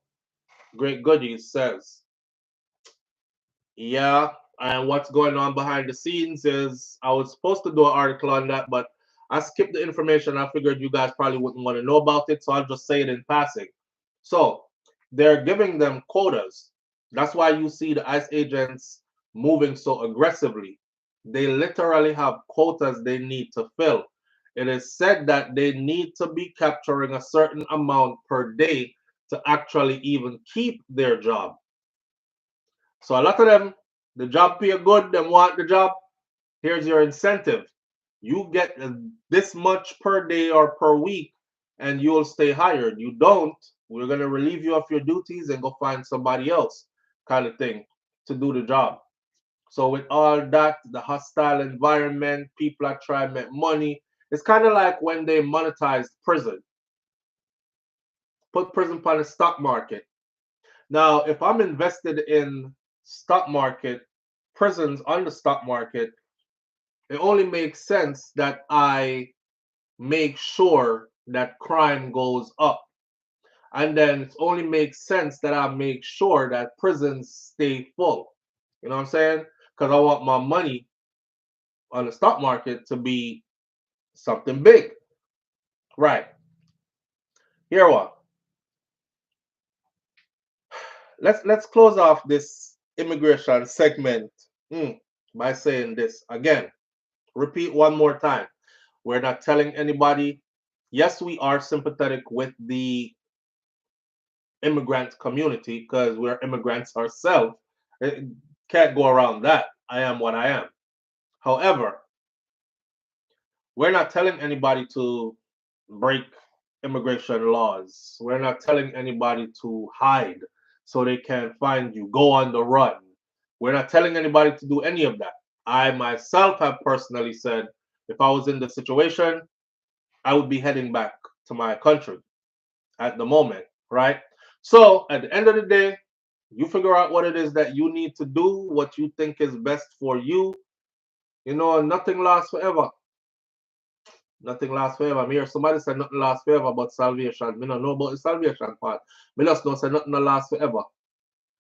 Great Goodies says, yeah, and what's going on behind the scenes is I was supposed to do an article on that, but I skipped the information. I figured you guys probably wouldn't want to know about it, so I'll just say it in passing. So, they're giving them quotas. That's why you see the ICE agents moving so aggressively. They literally have quotas they need to fill. It is said that they need to be capturing a certain amount per day to actually even keep their job. So a lot of them, the job pay good, them want the job. Here's your incentive. You get this much per day or per week and you'll stay hired. You don't, we're going to relieve you of your duties and go find somebody else kind of thing to do the job. So with all that, the hostile environment, people are trying to make money. It's kind of like when they monetized prison. Put prison on the stock market. Now, if I'm invested in stock market, prisons on the stock market, it only makes sense that I make sure that crime goes up. And then it only makes sense that I make sure that prisons stay full. You know what I'm saying? Because I want my money on the stock market to be something big. Right. Here what? Let's close off this immigration segment by saying this again. Repeat one more time. We're not telling anybody. Yes, we are sympathetic with the immigrant community because we're immigrants ourselves. Can't go around that. I am what I am. However, we're not telling anybody to break immigration laws. We're not telling anybody to hide so they can't find you, go on the run. We're not telling anybody to do any of that. I myself have personally said if I was in the situation, I would be heading back to my country at the moment, right? So at the end of the day, you figure out what it is that you need to do, what you think is best for you. You know, nothing lasts forever. Nothing lasts forever. Me hear somebody say nothing lasts forever but salvation. Me don't know about the salvation part. Me just don't say nothing lasts forever.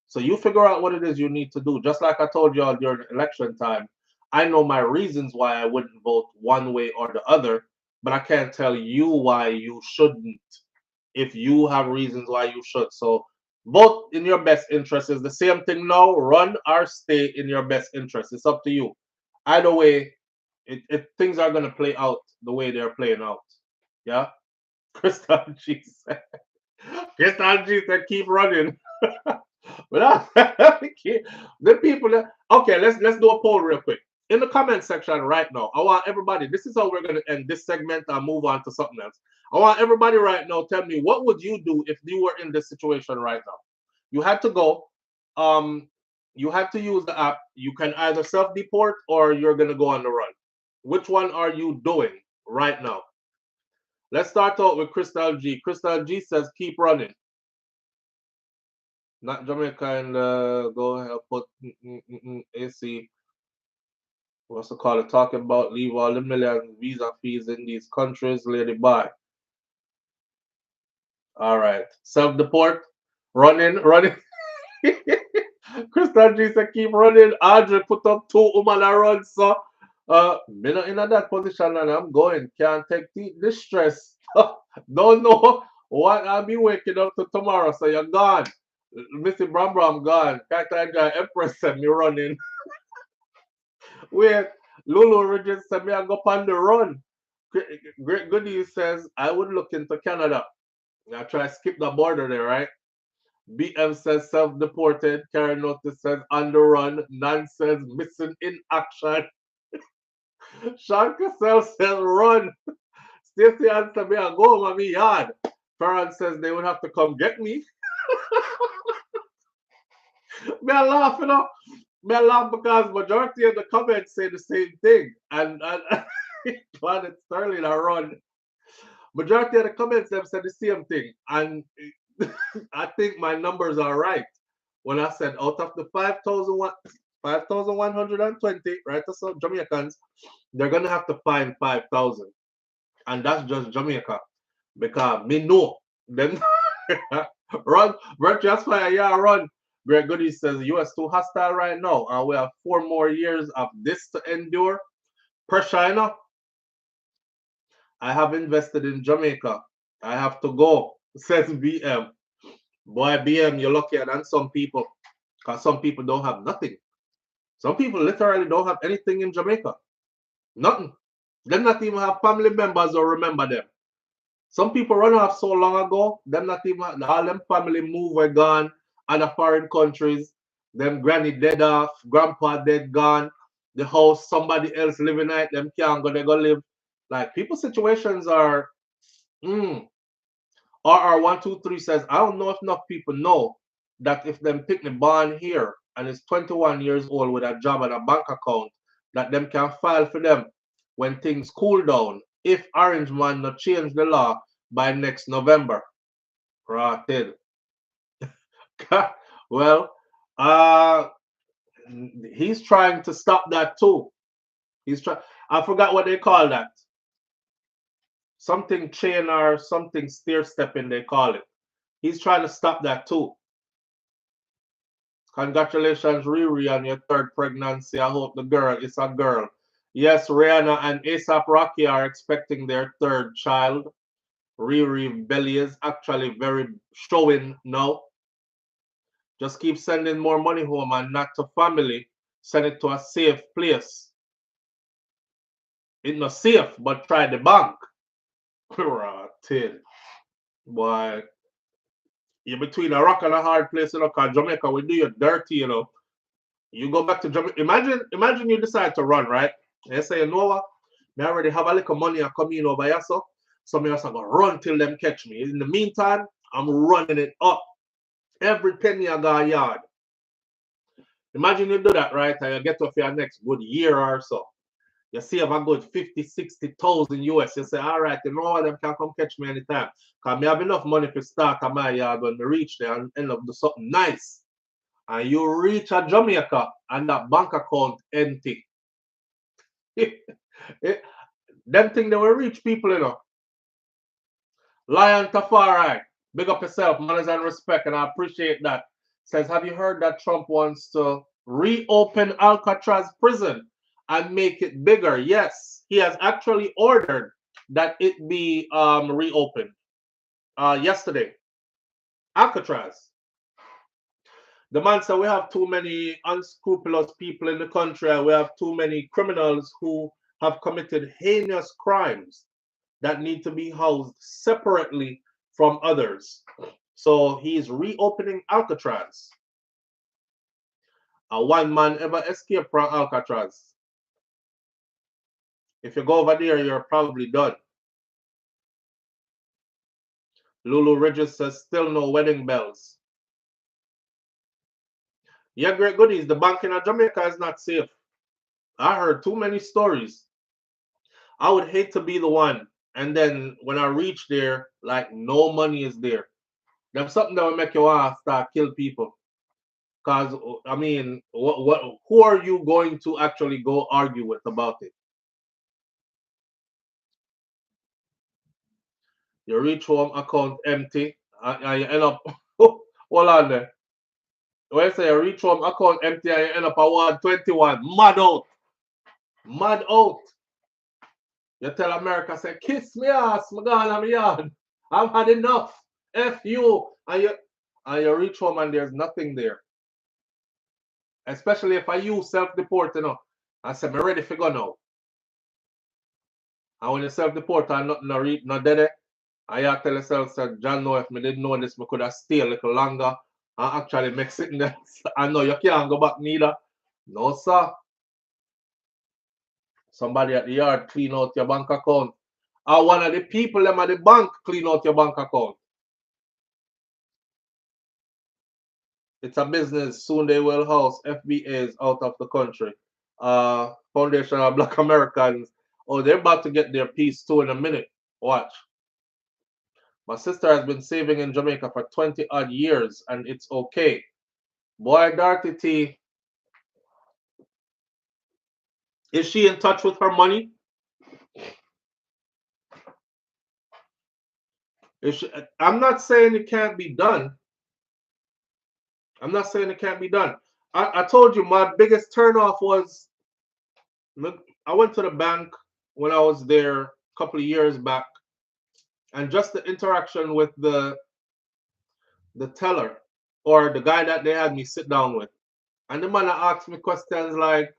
So you figure out what it is you need to do. Just like I told y'all during election time, I know my reasons why I wouldn't vote one way or the other, but I can't tell you why you shouldn't if you have reasons why you should. So vote in your best interest is the same thing now. Run or stay in your best interest. It's up to you. Either way, things are going to play out the way they're playing out. Yeah? Crystal G said, Crystal G said, keep running. But the people that, okay, let's do a poll real quick. In the comment section right now, I want everybody, this is how we're going to end this segment and move on to something else. I want everybody right now, tell me, what would you do if you were in this situation right now? You had to go, you had to use the app. You can either self-deport or you're going to go on the run. Which one are you doing right now? Let's start out with Crystal G. Crystal G says, keep running. Not Jamaica and go ahead, put AC. What's it called? Talking about leave all the million visa fees in these countries, lady by. All right. Self-deport. Running. Krista G said keep running. Audrey put up 2 woman a run. So me not in that position and I'm going. Can't take this stress. Don't know what I'll be waking up to tomorrow. So you're gone. Missy Bram Bram gone. Can't enjoy Empress and me running. Wait, Lulu Regis said me I go on the run. Great Goody says I would look into Canada. I try to skip the border there, right? BM says self-deported. Karen Notice says on the run. Nan says missing in action. Sean Cassell says run. Stacey answer me I go over me yard. Farron says they would have to come get me. Me I laugh, you know. Me I laugh because majority of the comments say the same thing. And Planet Sterling I run. Majority of the comments them said the same thing. And I think my numbers are right. When I said out of the 5,120, right, so Jamaicans, they're gonna have to find 5,000. And that's just Jamaica. Because me know them run just fire, yeah, run. Greg Goody says US too hostile right now, and we have 4 more years of this to endure. Pressure, you know. I have invested in Jamaica. I have to go, says BM. Boy, BM, you're luckier than some people. Because some people don't have nothing. Some people literally don't have anything in Jamaica. Nothing. They not even have family members or remember them. Some people run off so long ago, them not even all them family move were gone, other foreign countries. Them granny dead off, grandpa dead gone, the house somebody else living at, them can't go, they go live. Like people situations are RR123 says, I don't know if enough people know that if them pick the born here and is 21 years old with a job and a bank account, that them can file for them when things cool down if Orange Man not change the law by next November. Rotted. Well, he's trying to stop that too. He's trying. I forgot what they call that. Something chain or something stair stepping they call it. He's trying to stop that too. Congratulations, Riri, on your 3rd pregnancy. I hope the girl is a girl. Yes, Rihanna and ASAP Rocky are expecting their 3rd child. Riri belly is actually very showing now. Just keep sending more money home and not to family. Send it to a safe place. It's not safe, but try the bank. Rotten. Boy. You're between a rock and a hard place, you know, because Jamaica will do you dirty, you know. You go back to Jamaica. Imagine you decide to run, right? And you say, you know what? I already have a little money I come in over here, so I'm just going to run till them catch me. In the meantime, I'm running it up. Every penny I got a yard. Imagine you do that, right? And you get off your next good year or so. You save a good 50, 60,000 US. You say, all right, you know what? Them can come catch me anytime. Because I have enough money to start at my yard when we reach there and end up do something nice. And you reach a Jamaica and that bank account empty. Them thing they will reach people, you know. Lion Tafari, big up yourself, manners and respect, and I appreciate that. Says, have you heard that Trump wants to reopen Alcatraz prison and make it bigger? Yes, he has actually ordered that it be reopened yesterday. Alcatraz. The man said we have too many unscrupulous people in the country and we have too many criminals who have committed heinous crimes that need to be housed separately from others. So he's reopening Alcatraz. One man ever escaped from Alcatraz. If you go over there, you're probably done. Lulu Regis says still no wedding bells. Yeah, great goodies. The bank in Jamaica is not safe. I heard too many stories. I would hate to be the one. And then when I reach there, like no money is there. There's something that will make you want to start kill people. Because, I mean, who are you going to actually go argue with about it? Your reach home account empty. and you end up, hold on there. When you say you reach home account empty and you end up at 121, mad out. Mad out. You tell America, say, kiss me ass, my God, I'm yard. I've had enough. F you. And you reach home and there's nothing there. Especially if I use self-deport, you know. I said, me ready for go now. And when you self-deport and nothing no read, no dead, I have to tell yourself, say, John, no, if me didn't know this, me could have stayed a little longer and actually make sitting there. I know you can't go back neither. No, sir. Somebody at the yard clean out your bank account. Or one of the people them at the bank clean out your bank account. It's a business. Soon they will house FBAs out of the country. Foundation of Black Americans. Oh, they're about to get their piece too in a minute. Watch. My sister has been saving in Jamaica for 20 odd years and it's okay. Boy, Dorothy T, is she in touch with her money? I'm not saying it can't be done. I'm not saying it can't be done. I told you my biggest turnoff was I went to the bank when I was there a couple of years back, and just the interaction with the teller or the guy that they had me sit down with, and the man asked me questions like,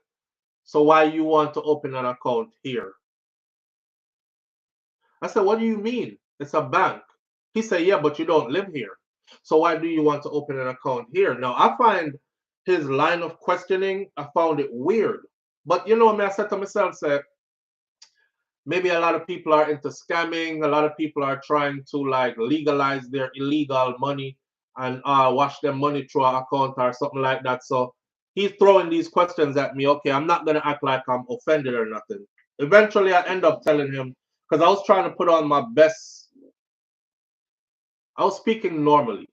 "So why you want to open an account here?" I said, "What do you mean? It's a bank." He said, "Yeah, but you don't live here. So why do you want to open an account here?" Now, I find his line of questioning, I found it weird. But you know, I said to myself, say, maybe a lot of people are into scamming. A lot of people are trying to like legalize their illegal money and wash their money through an account or something like that. So he's throwing these questions at me. Okay, I'm not going to act like I'm offended or nothing. Eventually, I end up telling him, because I was trying to put on my best, I was speaking normally.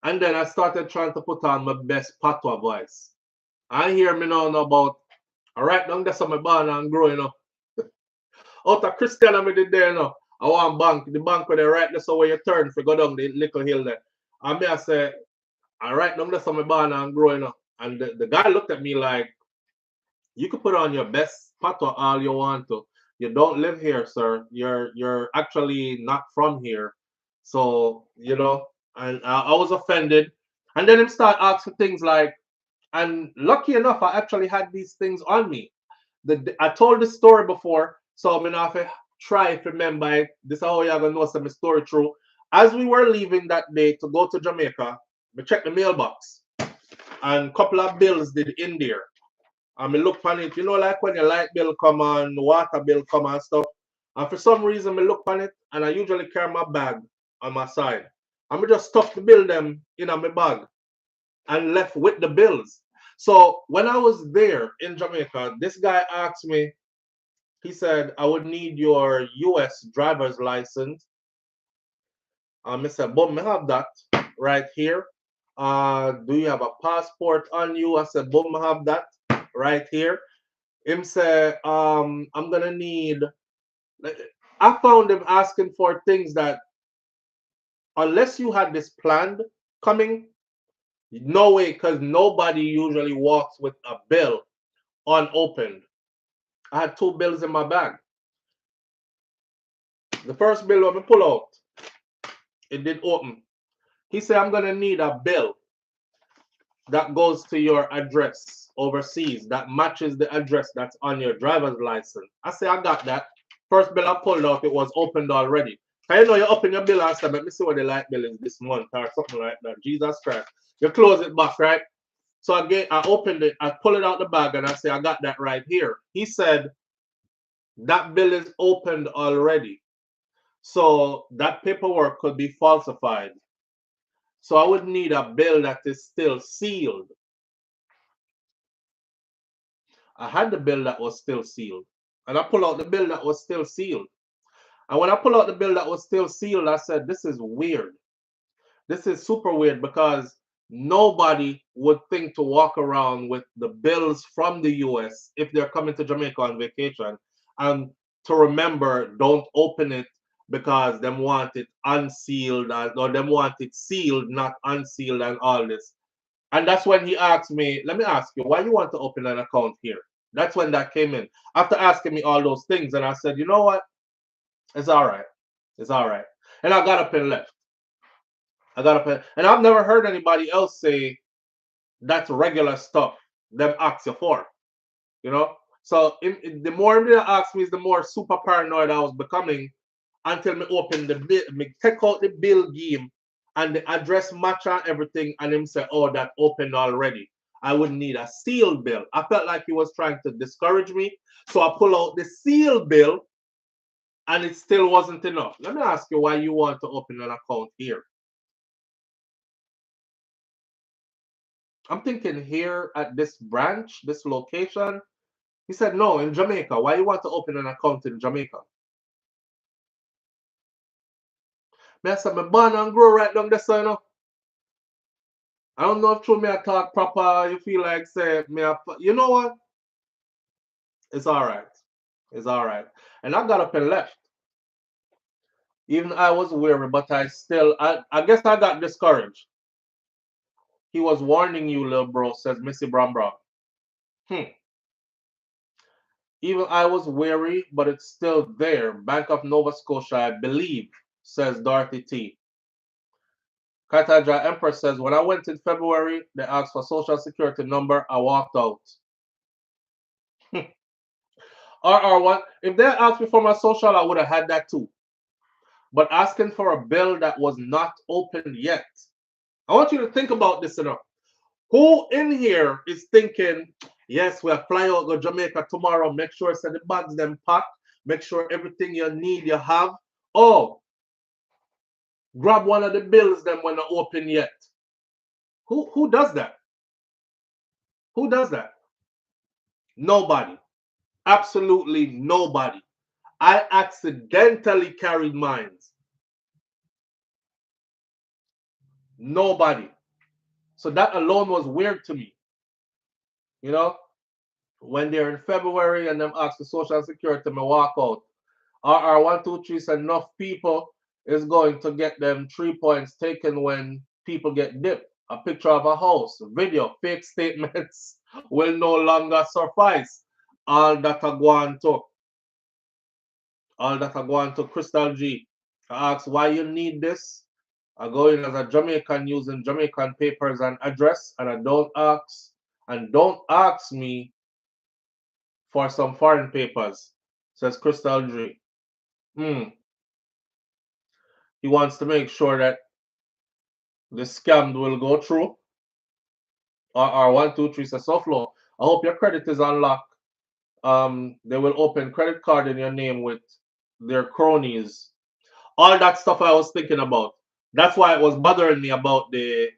And then I started trying to put on my best patois voice. I hear me now about, all right, down that's my born and growing up. Out of Christian, I did there, you know. I want bank, the bank where they right there, so where you turn for go down the little hill there. And me, I say, all right, down that's my born and growing up. And the guy looked at me like, you could put on your best patois all you want to. You don't live here, sir. You're actually not from here. So, you know, and I was offended. And then him start asking things like, and lucky enough, I actually had these things on me. I told the story before, so I'm gonna have to try to remember it. This is how you're gonna know some story true. As we were leaving that day to go to Jamaica, we checked the mailbox, and a couple of bills did in there. And me look on it, you know, like when your light bill come on, water bill come and stuff. And for some reason, me look on it, and I usually carry my bag on my side. And me just stuff the bill them in my bag and left with the bills. So when I was there in Jamaica, this guy asked me, he said, I would need your US driver's license. I said, boom, I have that right here. Do you have a passport on you? I said, boom, I have that right here. Him say, I'm gonna need, I found him asking for things that unless you had this planned coming, no way, because nobody usually walks with a bill unopened. I had 2 bills in my bag. The first bill when I pull out, it did open. He said, I'm gonna need a bill that goes to your address overseas that matches the address that's on your driver's license. I say, I got that. First bill I pulled out, it was opened already. I know you open your bill and say, let me see what the light bill is this month or something like that. Jesus Christ. You close it back, right? So I opened it, I pull it out the bag and I say, I got that right here. He said, that bill is opened already. So that paperwork could be falsified. So I would need a bill that is still sealed. I had the bill that was still sealed. And I pull out the bill that was still sealed. And when I pull out the bill that was still sealed, I said, this is weird. This is super weird because nobody would think to walk around with the bills from the US if they're coming to Jamaica on vacation. And to remember, don't open it because them want it unsealed or them want it sealed, not unsealed and all this. And that's when he asked me, let me ask you, why you want to open an account here? That's when that came in. After asking me all those things, and I said, you know what? It's all right. It's all right. And I got up and left. I got up and I've never heard anybody else say that's regular stuff them ask you for. You know? So the more they asked me, the more super paranoid I was becoming until me open the bill, me take out the bill game and the address match and everything, and him say, oh, that opened already. I would need a sealed bill. I felt like he was trying to discourage me. So I pull out the sealed bill and it still wasn't enough. Let me ask you why you want to open an account here. I'm thinking here at this branch, this location. He said, no, in Jamaica. Why you want to open an account in Jamaica? Me I said, me born and grow right down there, so you know. I don't know if through me I talk proper, you feel like say me you know what? It's all right. It's all right. And I got up and left. Even I was weary, but I guess I got discouraged. He was warning you, little bro, says Missy Brown Brown. Even I was weary, but it's still there. Bank of Nova Scotia, I believe, says Dorothy T. Kataja Empress says, when I went in February, they asked for social security number. I walked out. RR1, if they asked me for my social, I would have had that too. But asking for a bill that was not opened yet. I want you to think about this enough. Who in here is thinking, yes, we'll fly out to Jamaica tomorrow, make sure so the bags them packed, make sure everything you need you have. Oh, grab one of the bills them when not open yet. Who does that? Who does that? Nobody. Absolutely nobody. I accidentally carried mines. Nobody. So that alone was weird to me. You know, when they're in February and them ask for social security, me walk out. RR123 said enough people is going to get them 3 points taken when people get dipped. A picture of a house, video, fake statements will no longer suffice. All that are going to. All that are going to Crystal G. I ask why you need this. I go in as a Jamaican using Jamaican papers and address, and I don't ask me for some foreign papers, says Crystal G. He wants to make sure that the scam will go through. R123 says, SouFLo, I hope your credit is unlocked. They will open credit card in your name with their cronies. All that stuff I was thinking about. That's why it was bothering me about the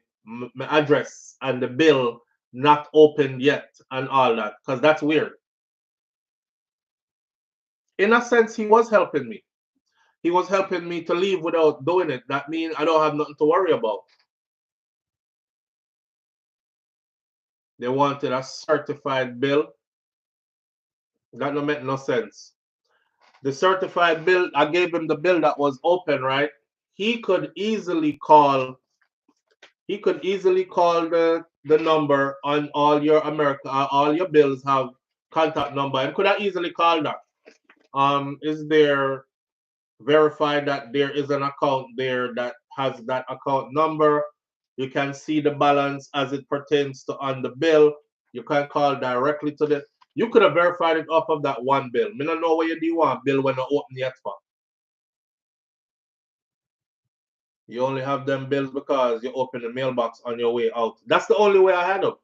address and the bill not opened yet and all that, because that's weird. In a sense, he was helping me. He was helping me to leave without doing it. That means I don't have nothing to worry about. They wanted a certified bill. That don't make no sense. The certified bill, I gave him the bill that was open, right? He could easily call the number on all your all your bills have contact number, and could have easily called that. Is there verified that there is an account there that has that account number? You can see the balance as it pertains to on the bill. You can call directly to the. You could have verified it off of that one bill. Me don't know where you do want bill when not open yet for. You only have them bills because you open the mailbox on your way out. That's the only way I had them.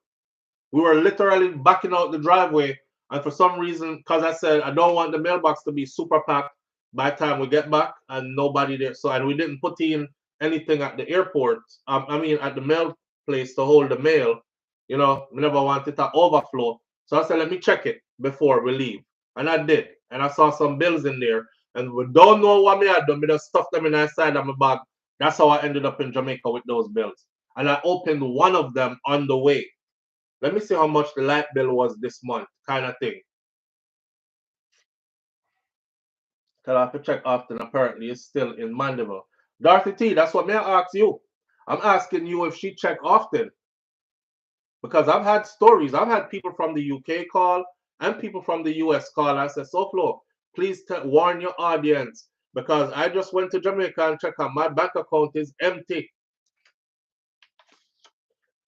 We were literally backing out the driveway, and for some reason, because I said I don't want the mailbox to be super packed by the time we get back and nobody there. So, and we didn't put in anything at the airport. I mean, at the mail place to hold the mail. You know, we never wanted to overflow. So I said, let me check it before we leave, and I did. And I saw some bills in there, and we don't know what me had done. Me just stuffed them in the side of my bag. That's how I ended up in Jamaica with those bills. And I opened one of them on the way. Let me see how much the light bill was this month, kind of thing. Tell her to check often. Apparently, it's still in Mandeville. Dorothy T, that's what may I ask you. I'm asking you if she check often. Because I've had stories. I've had people from the UK call and people from the US call. I said, SouFLo, please warn your audience. Because I just went to Jamaica and checked out. My bank account is empty.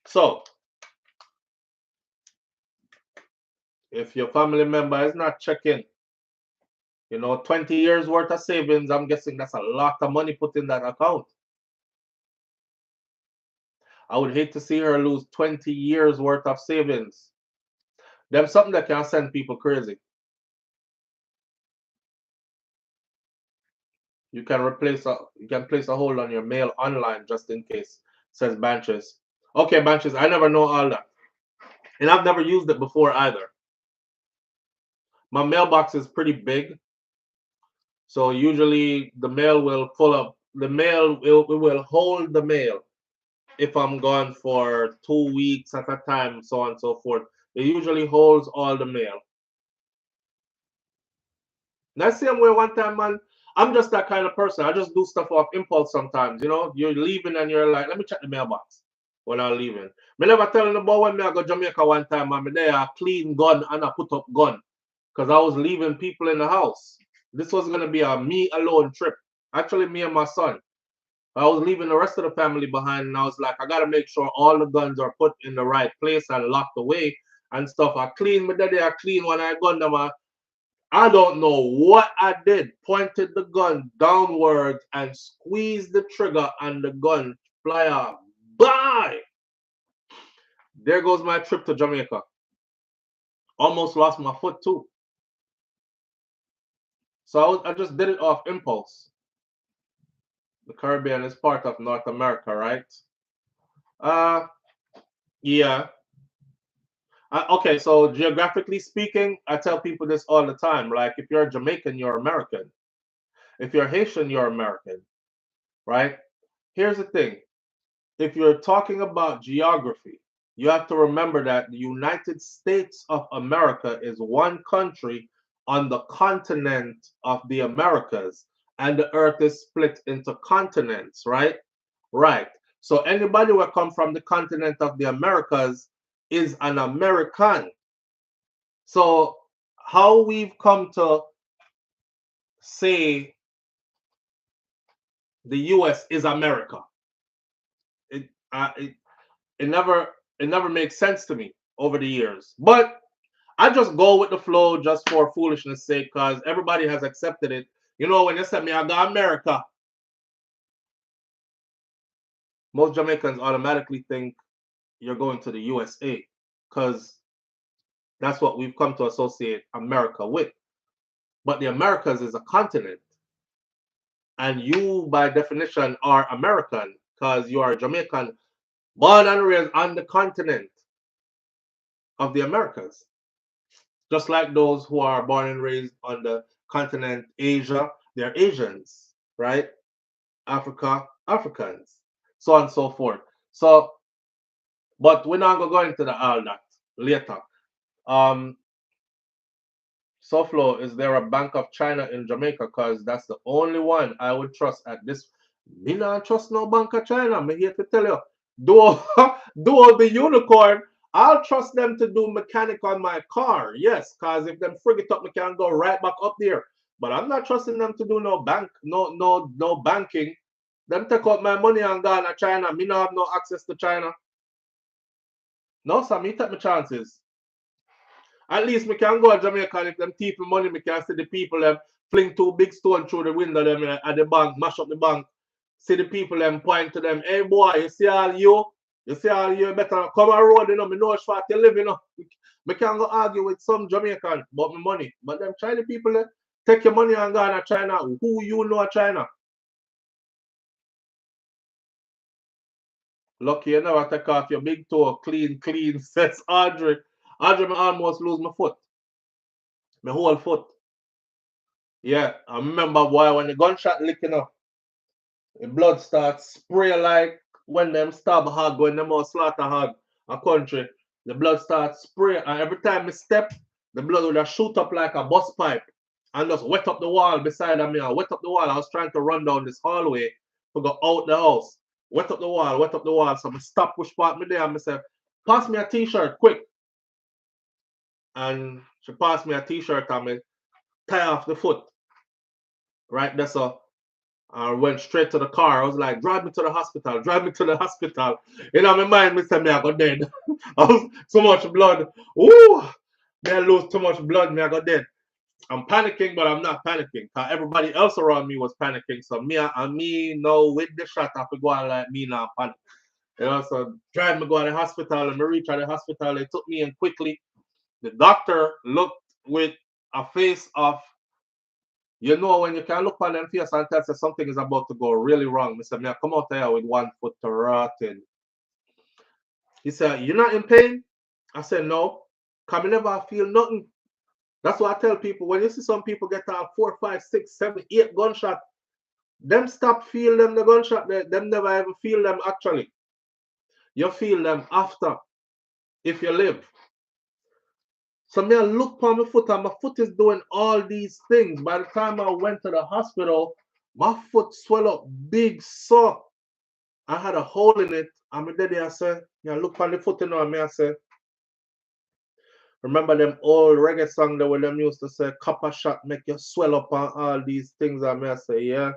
So, if your family member is not checking, 20 years worth of savings, I'm guessing that's a lot of money put in that account. I would hate to see her lose 20 years worth of savings. There's something that can send people crazy. You can place a hold on your mail online just in case, says Banches. Okay, Banches, I never know all that. And I've never used it before either. My mailbox is pretty big. So usually the mail will fill up. The mail will hold the mail if I'm gone for 2 weeks at a time, so on and so forth. It usually holds all the mail. That same way one time, man, I'm just that kind of person. I just do stuff off impulse sometimes, You're leaving and you're like, let me check the mailbox when I'm leaving. Me never telling about when I go Jamaica one time, and me there a clean gun and I put up gun. Because I was leaving people in the house. This was going to be a me alone trip. Actually, me and my son. I was leaving the rest of the family behind, and I was like, I got to make sure all the guns are put in the right place and locked away and stuff. I clean my daddy, I clean when I gun them. I don't know what I did. Pointed the gun downwards and squeezed the trigger, and the gun fly off. Bye! There goes my trip to Jamaica. Almost lost my foot too. So I just did it off impulse. The Caribbean is part of North America, right? Yeah. Okay, so geographically speaking, I tell people this all the time. Like, if you're Jamaican, you're American. If you're Haitian, you're American, right? Here's the thing. If you're talking about geography, you have to remember that the United States of America is one country on the continent of the Americas, and the earth is split into continents, right? Right. So anybody who come from the continent of the Americas is an American. So how we've come to say the US is America, it never makes sense to me over the years. But I just go with the flow just for foolishness sake, because everybody has accepted it. When they said me, I got America, most Jamaicans automatically think you're going to the USA, because that's what we've come to associate America with. But the Americas is a continent. And you, by definition, are American because you are Jamaican, born and raised on the continent of the Americas. Just like those who are born and raised on the continent Asia, they're Asians, right? Africa, Africans, so on and so forth. So, but we're not going to go into all that later. SouFLo, is there a Bank of China in Jamaica? Because that's the only one I would trust at this. Me not trust no Bank of China. I'm here to tell you. Do the unicorn, I'll trust them to do mechanic on my car. Yes, because if them frig it up, me can go right back up there. But I'm not trusting them to do no banking. Them take out my money and go to China. Me not have no access to China. No, sir, me take my chances. At least me can go to Jamaica, and if them people money, me can see the people them fling 2 big stones through the window them at the bank, mash up the bank. See the people them point to them, hey boy, you see all you better come on road, me know it's what you live, Me can go argue with some Jamaican about my money. But them China people take your money and go to China. Who you know China? Lucky you never take off your big toe clean, says Audrey. Audrey, me almost lose my foot. My whole foot. Yeah, I remember, boy, when the gunshot licking up, the blood starts spray like when them stab hog, when them all slaughter hog a country. The blood starts spray, and every time I step, the blood would shoot up like a bus pipe. and just wet up the wall beside me. I wet up the wall. I was trying to run down this hallway to go out the house. Wet up the wall, wet up the wall. So I stop push part me there and I said, pass me a t-shirt quick. And she passed me a t-shirt and I tie off the foot. Right there, so I went straight to the car. I was like, drive me to the hospital, drive me to the hospital. You know, my mind, me said, me I got dead. I was so much blood. Ooh, me I lose too much blood, me I got dead. I'm panicking, but I'm not panicking. Cause everybody else around me was panicking. So me know with the shot, I could go on like me now panic. You know, so drive me go to the hospital and me reach at the hospital. They took me in quickly. The doctor looked with a face of, you know, when you can look on them face and tell something is about to go really wrong. Mr. Me, I come out there with 1 foot to rotting. He said, you're not in pain? I said, no. Cause I never feel nothing. That's why I tell people, when you see some people get 4, 5, 6, 7, 8 gunshot, them stop feel them the gunshot, them never ever feel them actually. You feel them after, if you live. So me I look on my foot and my foot is doing all these things. By the time I went to the hospital, my foot swelled up big, so I had a hole in it. And my daddy I said, yeah, look on the foot, you know, and me I said, remember them old reggae song that when them used to say, copper shot make you swell up on all these things. And me I say, yeah,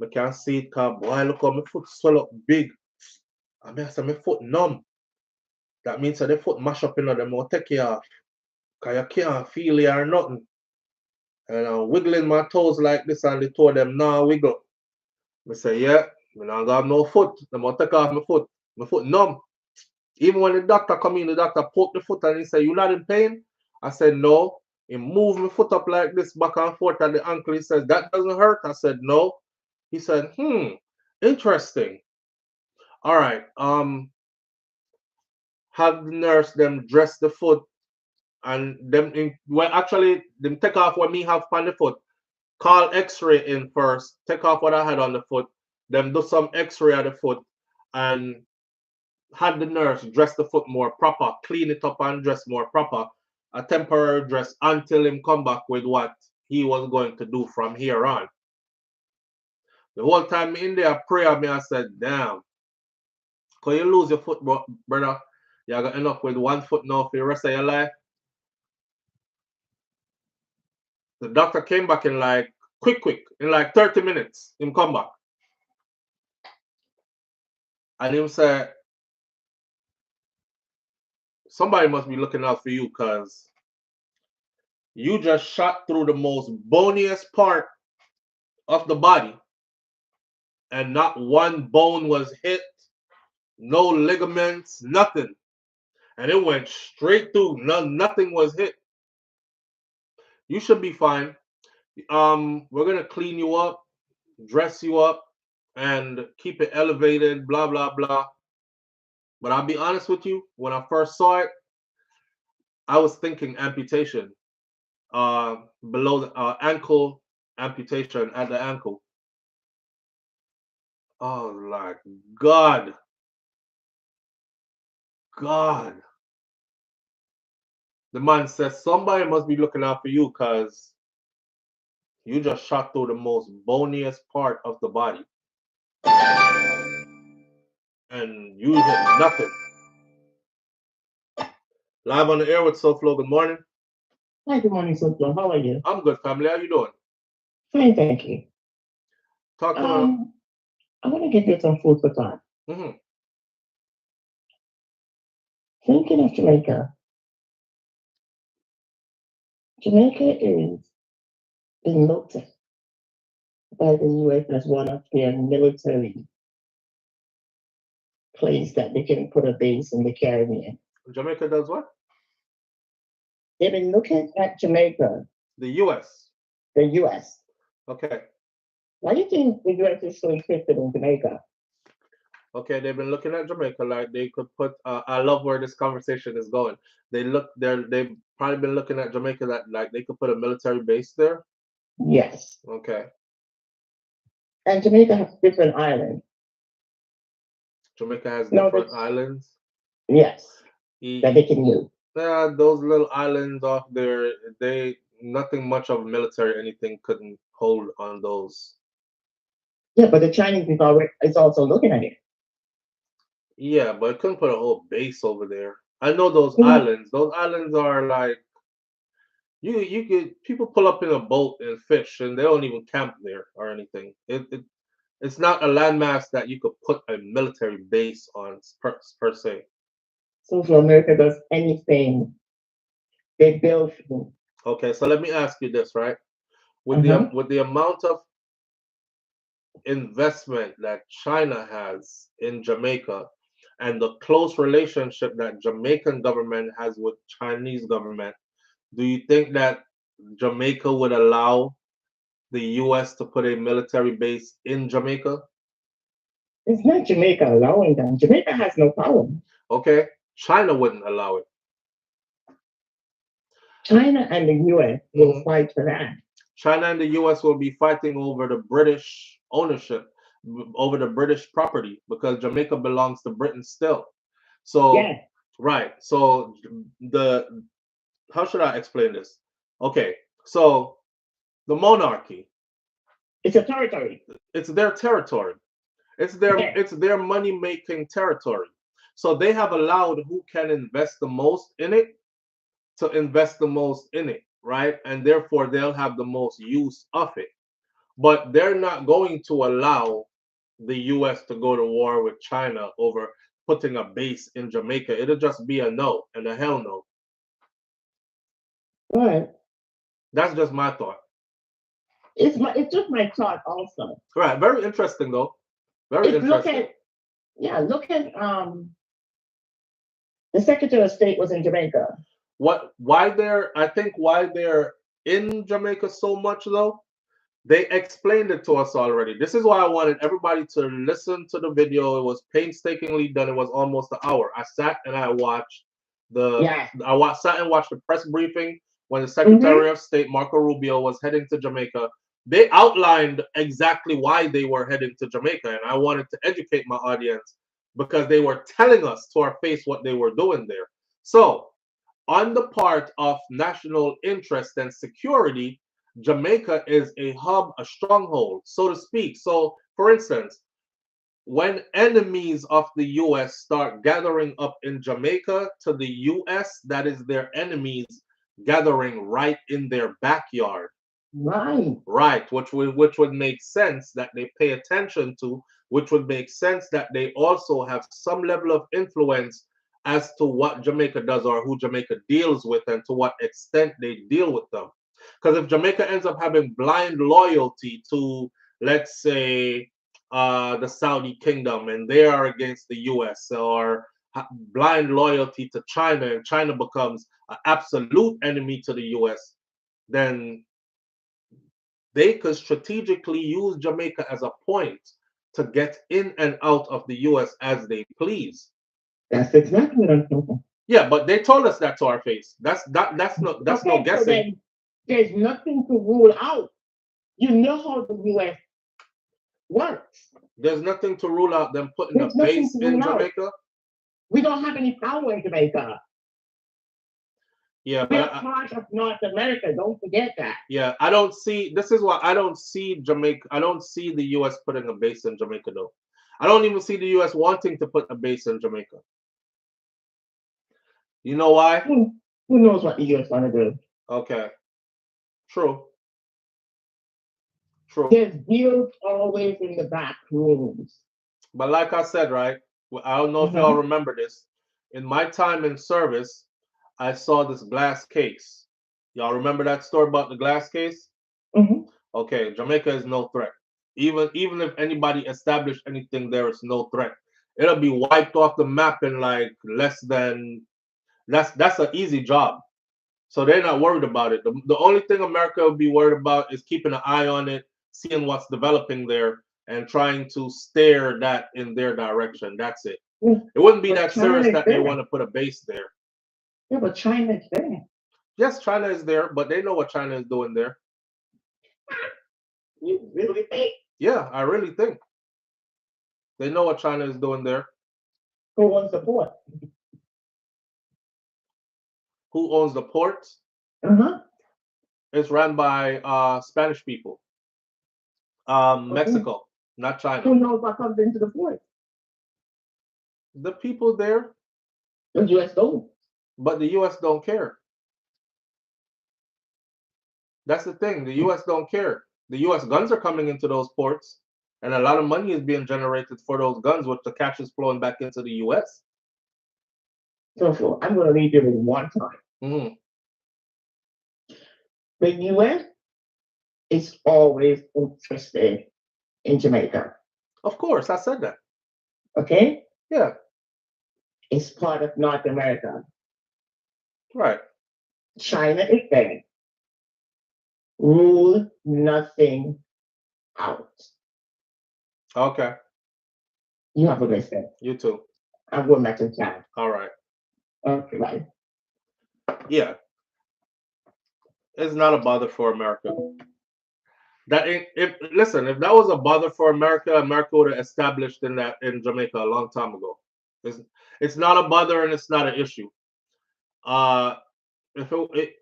I can't see it, cause boy, look how my foot swell up big. And me I say, my foot numb. That means that the foot mash up, you know, them will take you off. Cause you can't feel it or nothing. And I'm wiggling my toes like this, and they told them, nah, wiggle. I say, yeah, I don't got no foot. I'm gonna take off my foot. My foot numb. Even when the doctor come in, the doctor poked the foot and he said, you not in pain? I said, no. He moved my foot up like this, back and forth at the ankle. He says, that doesn't hurt? I said, no. He said, interesting. All right. Have the nurse them dress the foot and them well actually them take off what me have on the foot. Call X-ray in first, take off what I had on the foot, then do some X-ray of the foot, and had the nurse dress the foot more proper, clean it up and dress more proper, a temporary dress until him come back with what he was going to do from here on. The whole time in there, prayer me, I said, damn, because you lose your foot, brother, you're going to end up with 1 foot now for the rest of your life. The doctor came back in like, quick, in like 30 minutes, him come back. And him say, somebody must be looking out for you because you just shot through the most boniest part of the body and not one bone was hit, no ligaments, nothing. And it went straight through, nothing was hit. You should be fine. We're going to clean you up, dress you up, and keep it elevated, blah, blah, blah. But I'll be honest with you, when I first saw it, I was thinking amputation, below the ankle, amputation at the ankle. Oh, like God. The man says somebody must be looking out for you because you just shot through the most boniest part of the body. And you hit nothing. Live on the air with SouFLo. Good morning. Hi, good morning, SouFLo. How are you? I'm good, family. How you doing? Fine, thank you. Talk to me. I want to give you some food for thought. Thinking of Jamaica. Jamaica is being looked at by the US as one of their military place that they can put a base in the Caribbean. Jamaica does what? They've been looking at Jamaica. The US. The US. Okay. Why do you think the US is so interested in Jamaica? Okay, they've been looking at Jamaica like they could put. I love where this conversation is going. They've probably been looking at Jamaica that like they could put a military base there. Yes. Okay. And Jamaica has different islands. Jamaica has different islands. Yes. That they can use. Yeah, those little islands off there, they nothing much of military anything couldn't hold on those. Yeah, but the Chinese is also looking at it. Yeah, but it couldn't put a whole base over there. I know those Mhm. islands. Those islands are like you could people pull up in a boat and fish, and they don't even camp there or anything. It's not a landmass that you could put a military base on per se. So if America does anything, they build. Okay, so let me ask you this, right? Uh-huh. With the amount of investment that China has in Jamaica and the close relationship that Jamaican government has with Chinese government, do you think that Jamaica would allow the US to put a military base in Jamaica? It's not Jamaica allowing them. Jamaica has no power. Okay, China wouldn't allow it. China and the US will Mhm. fight for that. China and the US will be fighting over the British ownership, over the British property, because Jamaica belongs to Britain still. So, Yes. right. So the how should I explain this? Okay. So the monarchy, It's a territory. it's their territory. Yes. It's their money making territory. So they have allowed who can invest the most in it to invest the most in it, right? And therefore they'll have the most use of it. But they're not going to allow the US to go to war with China over putting a base in Jamaica. It'll just be a no and a hell no. Right. That's just my thought. It's just my thought also. Right. Very interesting though. Very If look interesting. look at the Secretary of State was in Jamaica. I think why they're in Jamaica so much though, they explained it to us already. This is why I wanted everybody to listen to the video. It was painstakingly done. It was almost an hour. I sat and I watched Yes. sat and watched the press briefing when the Mm-hmm. Secretary of State Marco Rubio was heading to Jamaica. They outlined exactly why they were heading to Jamaica, and I wanted to educate my audience because they were telling us to our face what they were doing there. So, on the part of national interest and security, Jamaica is a hub, a stronghold, so to speak. So, for instance, when enemies of the US start gathering up in Jamaica to the US, that is their enemies gathering right in their backyard. Right. Right, which would make sense that they pay attention to, which would make sense that they also have some level of influence as to what Jamaica does or who Jamaica deals with and to what extent they deal with them. Because if Jamaica ends up having blind loyalty to, let's say, the Saudi kingdom and they are against the US, or blind loyalty to China and China becomes an absolute enemy to the US, then they could strategically use Jamaica as a point to get in and out of the US as they please. That's exactly what I'm thinking. Yeah, but they told us that to our face. That's no Okay, so guessing. then there's nothing to rule out. You know how the US works. There's nothing to rule out them putting a There's nothing base to in rule out. Jamaica. We don't have any power in Jamaica. Yeah, We are but part of North America. Don't forget that. yeah, I don't see. This is why I don't see Jamaica. I don't see the U.S. putting a base in Jamaica though. I don't even see the U.S. wanting to put a base in Jamaica. You know why? Who knows what the US want to do? Okay, true. True. There's deals always in the back rooms. But like I said, right? I don't know if y'all remember this. In my time in service, I saw this glass case. Y'all remember that story about the glass case? Mhm. Okay, Jamaica is no threat. Even if anybody established anything, there is no threat. It'll be wiped off the map in like less than that's an easy job. So they're not worried about it. The only thing America will be worried about is keeping an eye on it, seeing what's developing there, and trying to steer that in their direction. That's it. It wouldn't be But that China serious is that they there. want to put a base there. Yeah, but China's there. Yes, China is there, but they know what China is doing there. You really think? Yeah, I really think. They know what China is doing there. Who owns the port? Who owns the ports? Uh-huh. It's run by Spanish people. Mexico, not China. Who knows what comes into the port? The people there, The U.S. don't. but the U.S. don't care. That's the thing. The U.S. don't care. The U.S. guns are coming into those ports, and a lot of money is being generated for those guns, which the cash is flowing back into the U.S. So I'm going to leave you with one time. Hmm. The U.S. is always interested in Jamaica. Of course, I said that. Okay? Yeah, It's part of North America. right. China is saying, rule nothing out. Okay. You have a great day. You too. I'm going back to town. All right. Okay, bye. Yeah. It's not a bother for America. That ain't, listen, if that was a bother for America, America would have established in Jamaica a long time ago. It's not a bother and it's not an issue. If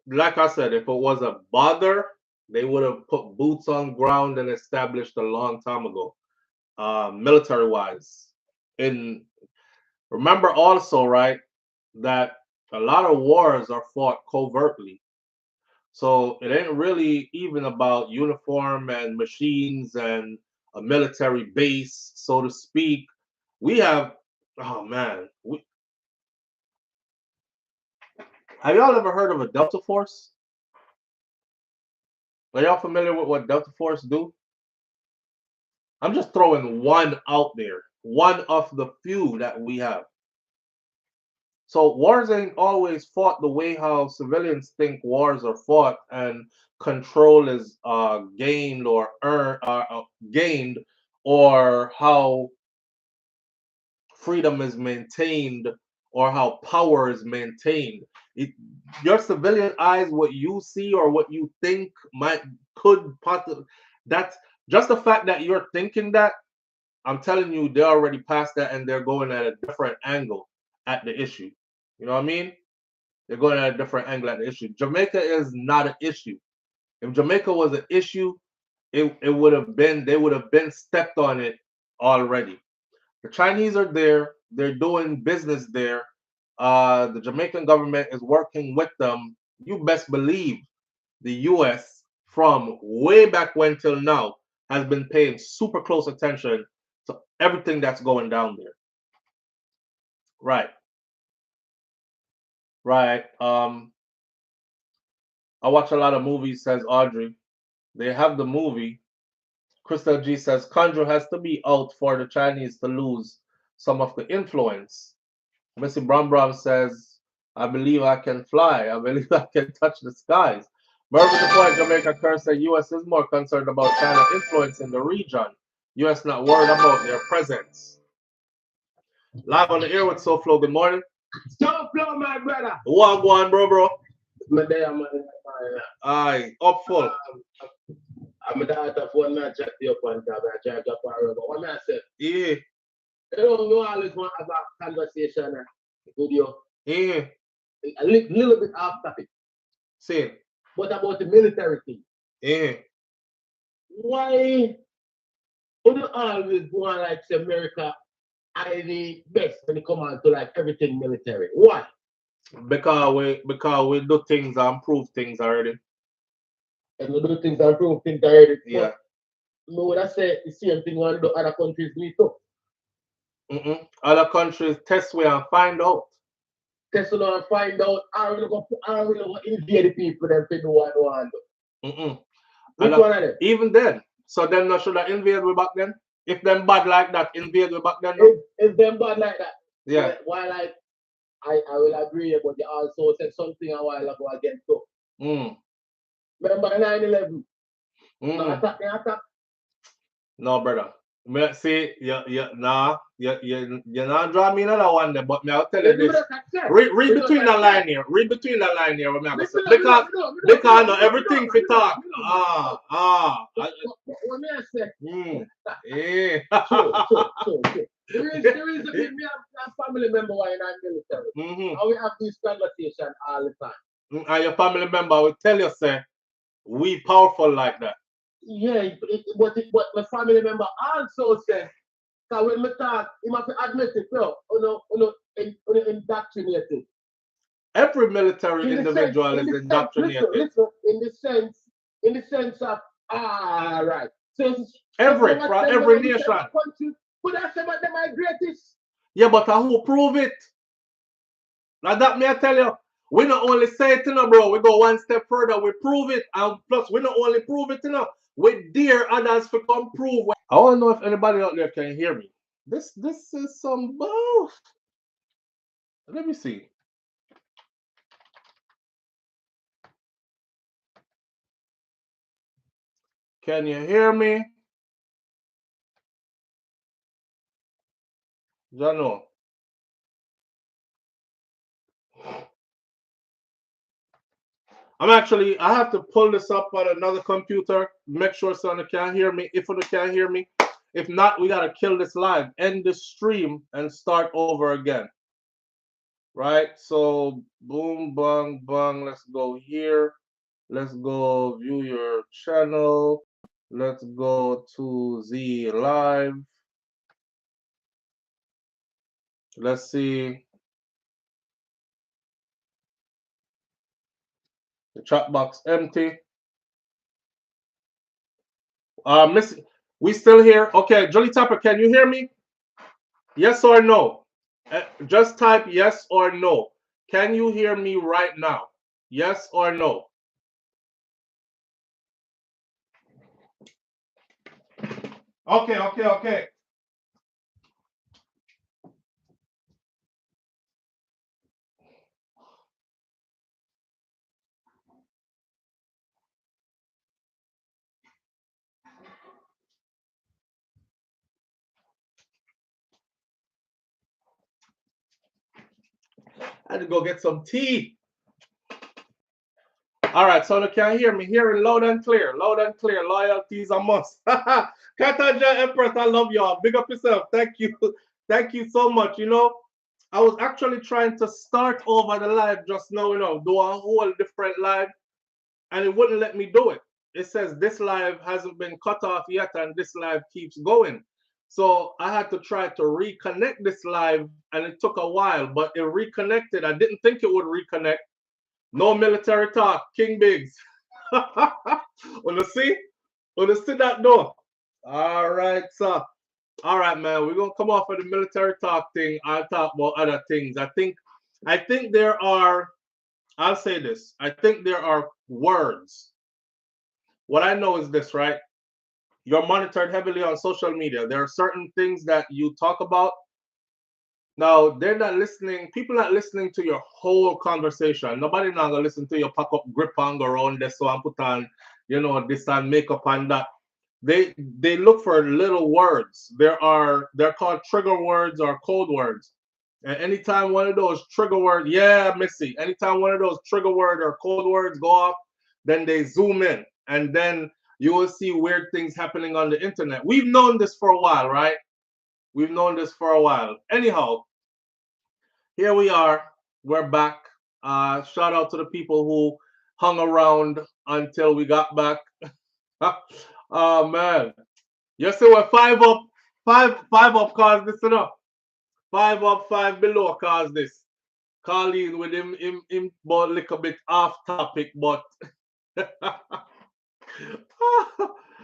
like I said, if it was a bother, they would have put boots on ground and established a long time ago, military wise. And remember also, right, that a lot of wars are fought covertly. So it ain't really even about uniform and machines and a military base, so to speak. We have, oh man, have y'all ever heard of a Delta Force? Are y'all familiar with what Delta Force do? I'm just throwing one out there, one of the few that we have. So wars ain't always fought the way how civilians think wars are fought, and control is gained or gained, or how freedom is maintained, or how power is maintained. Your civilian eyes, what you see or what you think could possibly, that's just the fact that you're thinking that. I'm telling you, they're already past that and they're going at a different angle at the issue. You know what I mean? They're going at a different angle at the issue. Jamaica is not an issue. If Jamaica was an issue, it would have been, they would have been stepped on it already. The Chinese are there. They're doing business there. The Jamaican government is working with them. You best believe the U.S. from way back when till now has been paying super close attention to everything that's going down there. Right. Right. I watch a lot of movies, says Audrey. They have the movie. Crystal G says Conjure has to be out for the Chinese to lose some of the influence. Missy Brom says, I believe I can fly. I believe I can touch the skies. Mervyn the Point, Jamaica Curse said U.S. is more concerned about China influence in the region. U.S. not worried about their presence. Live on the air with SouFLo. Good morning. SouFLo, my brother. What go on, bro? My day, I'm aye, up full. I'm a daughter of one man chat the up on top. I try to go for but what man said? Yeah. You know, we always want to have a conversation with you. Yeah. A little bit off topic. See. But about the military thing. Yeah. Why would you always want like America are the best when it comes on to like everything military? Why? Because we do things and prove things already. And we do things and prove things already. Yeah. No, would I say the same thing when the other countries need to. Other countries test we and find out. Test we and find out. I really go invade the people them to do what they want to do. Which one of them? Even then. So them not should have invade we back then? If them bad like that, invade we back then? If them bad like that. Yeah. Why like I will agree, but you also said something a while ago against too. Remember 9/11? No attack, No, brother. See, you're not draw me another one there, but I'll tell you this. Read between the line here. Read between the line here. Because not everything for talk. What may I say? Yeah. True. There is a bit, me have family member who are in our military. And we have this conversation all the time. And your family member will tell you, say, we powerful like that. Yeah, but my family member also said, because when we talk, he must admit it, yo, indoctrinated. Every military In the sense, individual is indoctrinated. listen, in the sense of, right. So Every nation. Country, but I say about them are greatest. Yeah, but who prove it? Now that me I tell you, we not only say it, bro. We go one step further. We prove it, and plus we not only prove it, we dare others to come prove. I want to know if anybody out there can hear me. This is some bull. Let me see. Can you hear me? Jano. I have to pull this up on another computer, make sure someone can hear me. If you can't hear me, if not, we gotta kill this live, end the stream, and start over again. Right? So boom, bang, bang. Let's go here. Let's go view your channel. Let's go to the live. Let's see. The chat box empty. Miss, we still here? Okay, Jolly Tapper, can you hear me? Yes or no? Just type yes or no. Can you hear me right now? Yes or no? Okay. I had to go get some tea. All right, so you can hear me. Hearing loud and clear. Loud and clear. Loyalty is a must. Kataja Empress, I love y'all. Big up yourself. Thank you. Thank you so much. I was actually trying to start over the live just now, do a whole different live, and it wouldn't let me do it. It says this live hasn't been cut off yet, and this live keeps going. So I had to try to reconnect this live, and it took a while, but it reconnected. I didn't think it would reconnect. No military talk, King Biggs. Wanna see? Wanna see that door? All right, sir. All right, man. We're gonna come off of the military talk thing. I'll talk about other things. I think there are. I'll say this. I think there are words. What I know is this, right? You're monitored heavily on social media. There are certain things that you talk about. Now they're not listening. People not listening to your whole conversation. Nobody not gonna listen to your pack up grip and go around this one, put on, this and makeup and that. They look for little words. They're called trigger words or code words. And anytime one of those trigger words, yeah, Missy. Anytime one of those trigger word or code words go off, then they zoom in, and then you will see weird things happening on the internet. We've known this for a while, right? We've known this for a while. Anyhow, here we are. We're back. Shout out to the people who hung around until we got back. Oh man. You see what five up caused this enough. 5 up, 5 below caused this. Colleen with him but a little bit off topic, but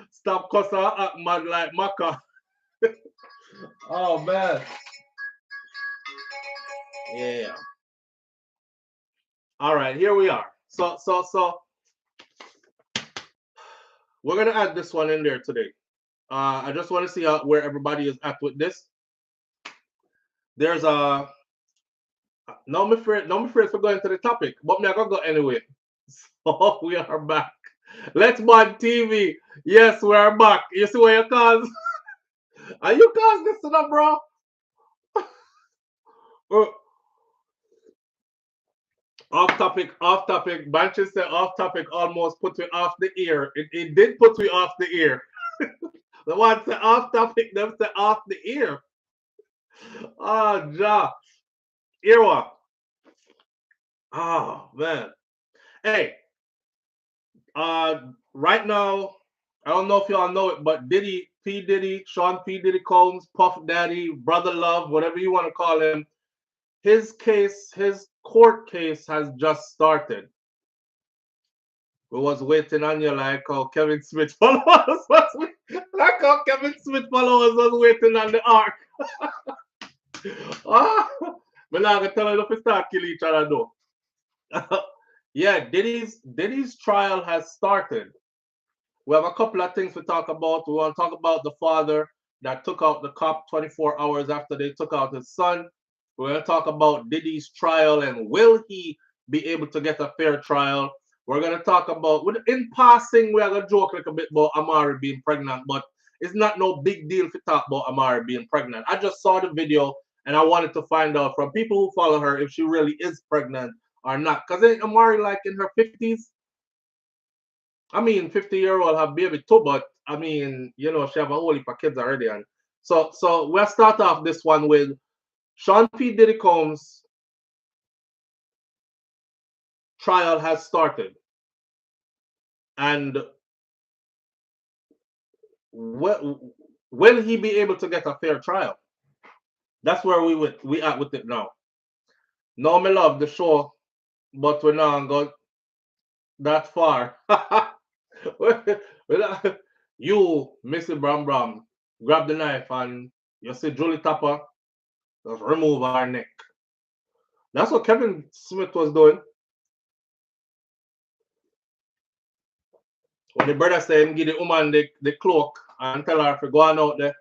stop cussing act mad like Maka. Oh man. Yeah. All right, here we are. So we're gonna add this one in there today. I just want to see where everybody is at with this. There's a no me afraid for going to the topic, but me I gonna go anyway. So we are back. Let's Bond TV. Yes, we are back. You see what you cause? Are you cause this enough, bro? Off topic. Banches said off topic almost put me off the ear. It did put me off the ear. The one said off topic, them said off the ear. Oh, ja. Earwa. Oh, man. Hey, right now, I don't know if y'all know it, but Diddy, P. Diddy, Sean P. Diddy Combs, Puff Daddy, Brother Love, whatever you want to call him, his case, his court case has just started. We was waiting on you like how Kevin Smith followers was like how Kevin Smith followers was waiting on the ark. But now I'm gonna tell you if we start killing each other though. Yeah, Diddy's trial has started. We have a couple of things to talk about. We want to talk about the father that took out the cop 24 hours after they took out his son. We're going to talk about Diddy's trial and will he be able to get a fair trial. We're going to talk about, in passing, we are going to joke a little bit about Amari being pregnant, but it's not no big deal to talk about Amari being pregnant. I just saw the video and I wanted to find out from people who follow her if she really is pregnant or not. Because ain't Amari like in her 50s? I mean, 50-year-old have baby too, but I mean, you know, she have a whole heap of kids already. And so we'll start off this one with Sean P. Diddy Combs' trial has started. And will he be able to get a fair trial? That's where we at with it now. No, me love the show, but we're not going that far. You, Missy Bram Bram, grab the knife and you see Julie Tapper, just remove her neck. That's what Kevin Smith was doing. When the brother said him give the woman the cloak and tell her to go on out there.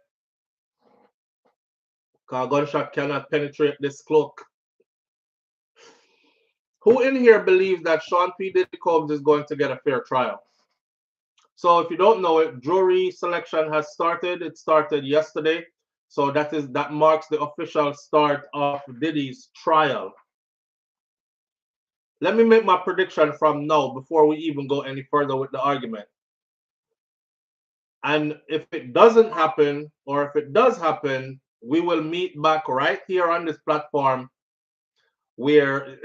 Because a gunshot cannot penetrate this cloak. Who in here believes that Sean P. Diddy Combs is going to get a fair trial? So if you don't know it, jury selection has started. It started yesterday. So that marks the official start of Diddy's trial. Let me make my prediction from now before we even go any further with the argument. And if it doesn't happen, or if it does happen, we will meet back right here on this platform where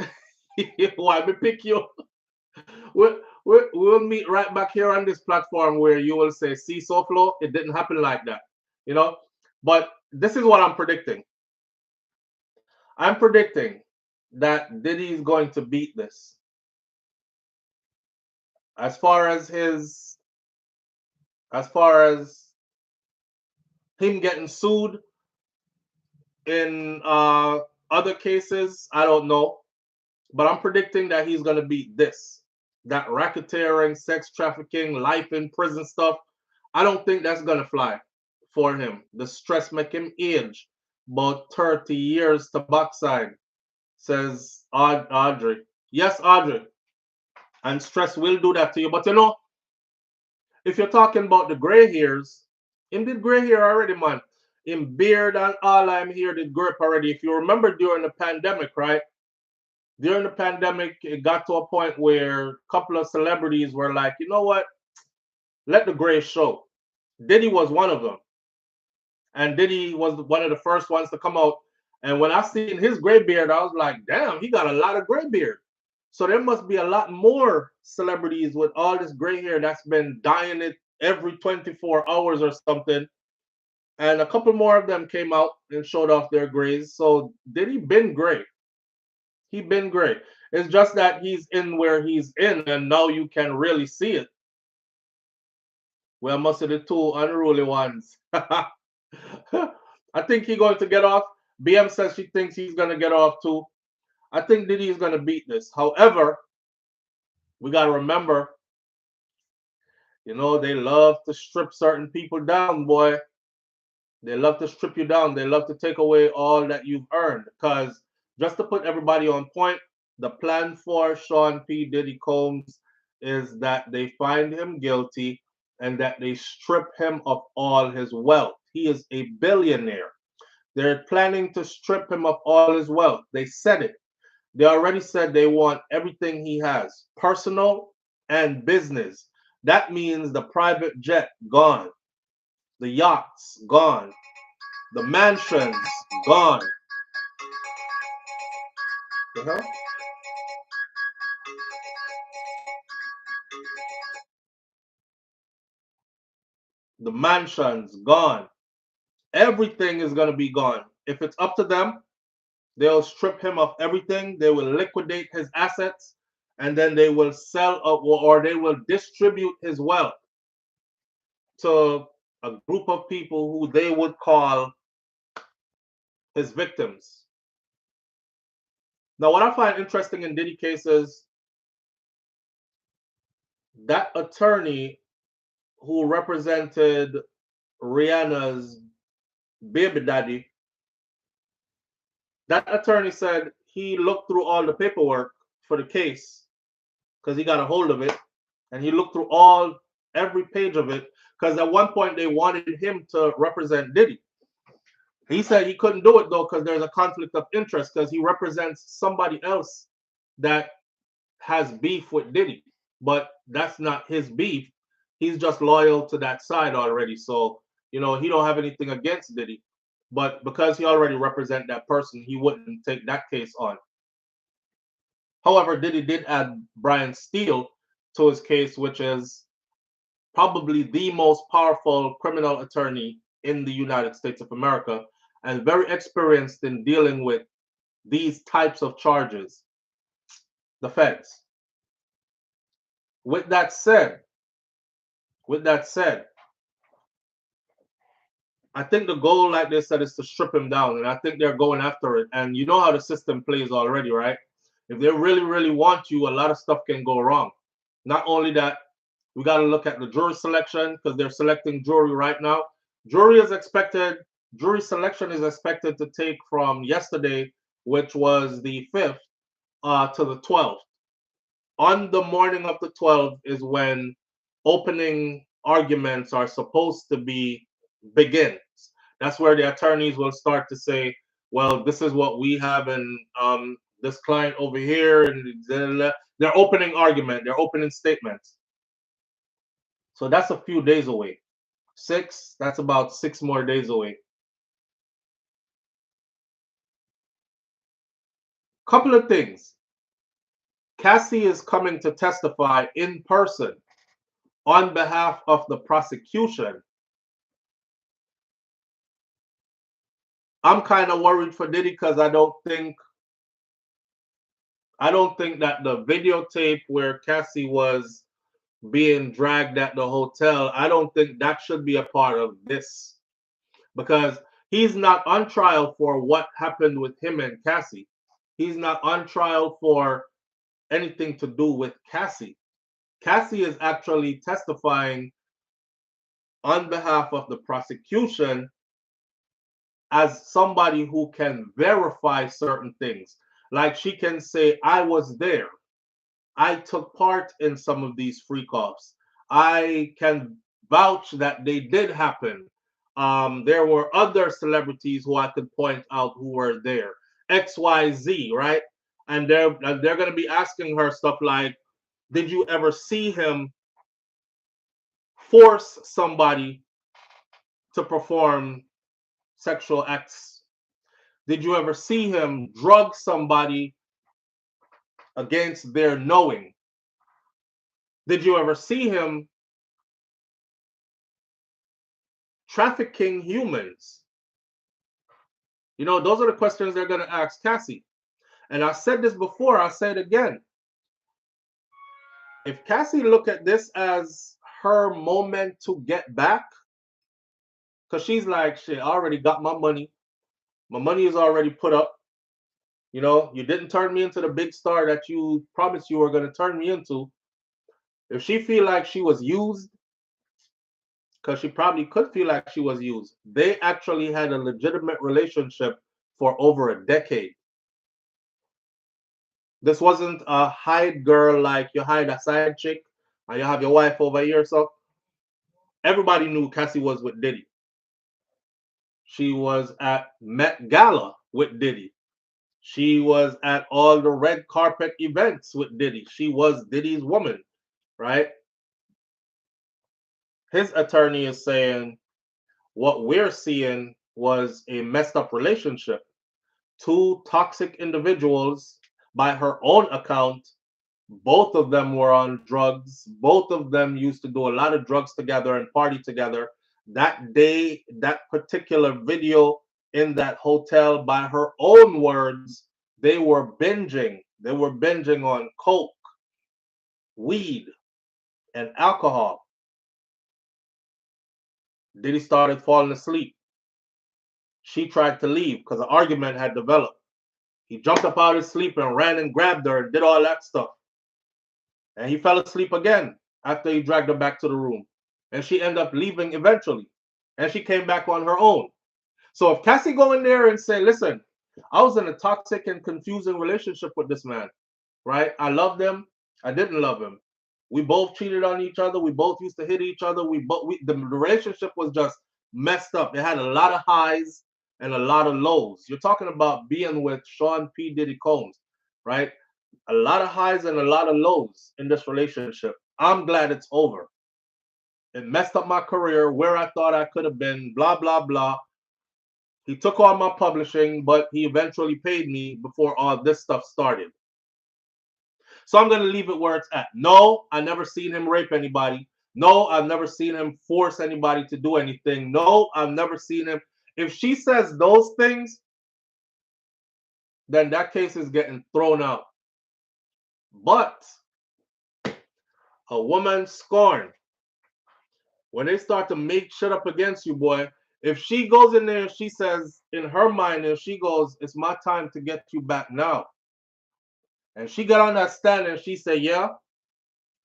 why me pick you? We'll meet right back here on this platform where you will say, see, SouFLo, it didn't happen like that. You know? But this is what I'm predicting. I'm predicting that Diddy is going to beat this. As far as him getting sued in other cases, I don't know. But I'm predicting that he's going to beat this. That racketeering, sex trafficking, life in prison stuff, I don't think that's going to fly for him. The stress make him age about 30 years to backside, says Audrey. Yes, Audrey. And stress will do that to you. But you know, if you're talking about the gray hairs, him did gray hair already, man. In beard and all I'm here did grip already. If you remember during the pandemic, right? During the pandemic, it got to a point where a couple of celebrities were like, you know what? Let the gray show. Diddy was one of them. And Diddy was one of the first ones to come out. And when I seen his gray beard, I was like, damn, he got a lot of gray beard. So there must be a lot more celebrities with all this gray hair that's been dyeing it every 24 hours or something. And a couple more of them came out and showed off their grays. So Diddy been gray. He been great. It's just that he's in where he's in, and now you can really see it. Well, most of the two unruly ones. I think he's going to get off. BM says she thinks he's going to get off too. I think Diddy is going to beat this. However, we got to remember, you know, they love to strip certain people down, boy. They love to strip you down. They love to take away all that you've earned. Because just to put everybody on point, the plan for Sean P. Diddy Combs is that they find him guilty and that they strip him of all his wealth. He is a billionaire. They're planning to strip him of all his wealth. They said it. They already said they want everything he has, personal and business. That means the private jet gone, the yachts gone, the mansions gone. The hell? the mansions, gone. Everything is going to be gone. If it's up to them, they'll strip him of everything. They will liquidate his assets, and then they will sell or they will distribute his wealth to a group of people who they would call his victims. Now, what I find interesting in Diddy case is that attorney who represented Rihanna's baby daddy, that attorney said he looked through all the paperwork for the case because he got a hold of it, and he looked through every page of it because at one point they wanted him to represent Diddy. He said he couldn't do it though because there's a conflict of interest because he represents somebody else that has beef with Diddy, but that's not his beef. He's just loyal to that side already. So, he don't have anything against Diddy, but because he already represents that person, he wouldn't take that case on. However, Diddy did add Brian Steele to his case, which is probably the most powerful criminal attorney in the United States of America and very experienced in dealing with these types of charges, the feds. With that said, I think the goal, like they said, is to strip him down, and I think they're going after it. And you know how the system plays already, right? If they really, really want you, a lot of stuff can go wrong. Not only that, we got to look at the jury selection because they're selecting jury right now. Jury selection is expected to take from yesterday, which was the 5th, to the 12th. On the morning of the 12th is when opening arguments are supposed to begin. That's where the attorneys will start to say, well, this is what we have and this client over here, and they're opening argument, they're opening statements. So that's a few days away. That's about 6 more days away. Couple of things. Cassie is coming to testify in person on behalf of the prosecution. I'm kind of worried for Diddy because I don't think that the videotape where Cassie was being dragged at the hotel, I don't think that should be a part of this, because he's not on trial for what happened with him and Cassie. He's not on trial for anything to do with Cassie. Cassie is actually testifying on behalf of the prosecution as somebody who can verify certain things. Like she can say, I was there. I took part in some of these freak-offs. I can vouch that they did happen. There were other celebrities who I could point out who were there. XYZ, right? And they're going to be asking her stuff like, did you ever see him force somebody to perform sexual acts? Did you ever see him drug somebody against their knowing? Did you ever see him trafficking humans? Those are the questions they're going to ask Cassie. And I said this before, I'll say it again. If Cassie look at this as her moment to get back, because she's like, shit, I already got my money. My money is already put up. You didn't turn me into the big star that you promised you were going to turn me into. If she feel like she was used, because she probably could feel like she was used, they actually had a legitimate relationship for over a decade. This wasn't a hide girl like you hide a side chick and you have your wife over here. So everybody knew Cassie was with Diddy. She was at Met Gala with Diddy. She was at all the red carpet events with Diddy. She was Diddy's woman, right? His attorney is saying what we're seeing was a messed up relationship. 2 toxic individuals, by her own account, both of them were on drugs. Both of them used to do a lot of drugs together and party together. that day, that particular video in that hotel, by her own words, they were binging. They were binging on coke, weed, and alcohol. Diddy started falling asleep. She tried to leave because an argument had developed. He jumped up out of his sleep and ran and grabbed her and did all that stuff. And he fell asleep again after he dragged her back to the room. And she ended up leaving eventually. And she came back on her own. So if Cassie go in there and say, listen, I was in a toxic and confusing relationship with this man, right? I loved him. I didn't love him. We both cheated on each other. We both used to hit each other. The relationship was just messed up. It had a lot of highs and a lot of lows. You're talking about being with Sean P. Diddy Combs, right? A lot of highs and a lot of lows in this relationship. I'm glad it's over. It messed up my career, where I thought I could have been, blah, blah, blah. He took all my publishing, but he eventually paid me before all this stuff started. So I'm going to leave it where it's at. No, I never seen him rape anybody. No, I've never seen him force anybody to do anything. No, I've never seen him. If she says those things, then that case is getting thrown out. But a woman scorned. When they start to make shit up against you, boy, if she goes in there and she says in her mind, and she goes, it's my time to get you back now. And she got on that stand and she said, yeah,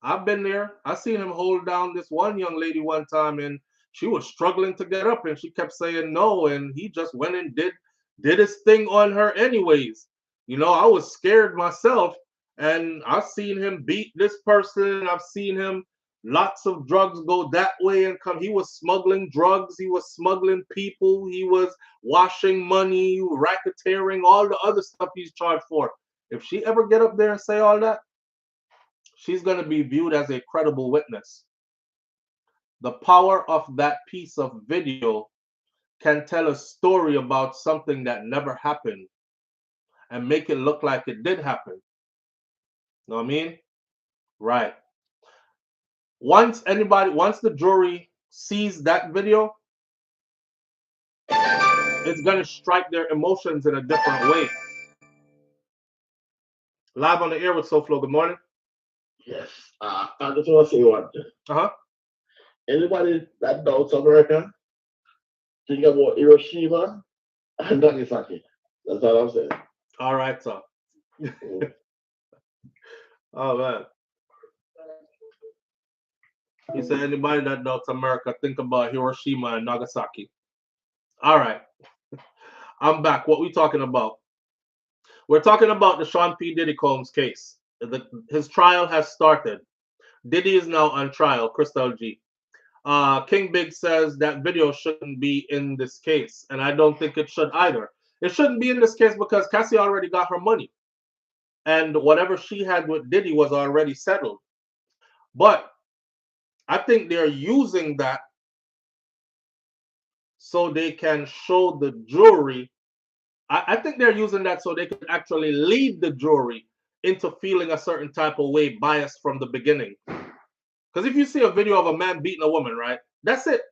I've been there. I seen him hold down this one young lady one time and she was struggling to get up and she kept saying no. And he just went and did his thing on her anyways. You know, I was scared myself and I've seen him beat this person. I've seen him lots of drugs go that way and come. He was smuggling drugs. He was smuggling people. He was washing money, racketeering, all the other stuff he's charged for. If she ever get up there and say all that, she's going to be viewed as a credible witness. The power of that piece of video can tell a story about something that never happened and make it look like it did happen. Know what I mean? Right. Once the jury sees that video, it's going to strike their emotions in a different way. Live on the air with SouFLo. Good morning. Yes. I just want to say one thing. Anybody that doubts America, think about Hiroshima and Nagasaki. That's all I'm saying. All right, sir. Oh, man. He said, anybody that doubts America, think about Hiroshima and Nagasaki. All right. I'm back. What we talking about? We're talking about the Sean P. Diddy Combs case. His trial has started. Diddy is now on trial, Crystal G. King Big says that video shouldn't be in this case, and I don't think it should either. It shouldn't be in this case because Cassie already got her money, and whatever she had with Diddy was already settled. But I think they're using that so they can show the jury. I think they're using that so they can actually lead the jury into feeling a certain type of way, biased from the beginning. Because if you see a video of a man beating a woman, right, that's it.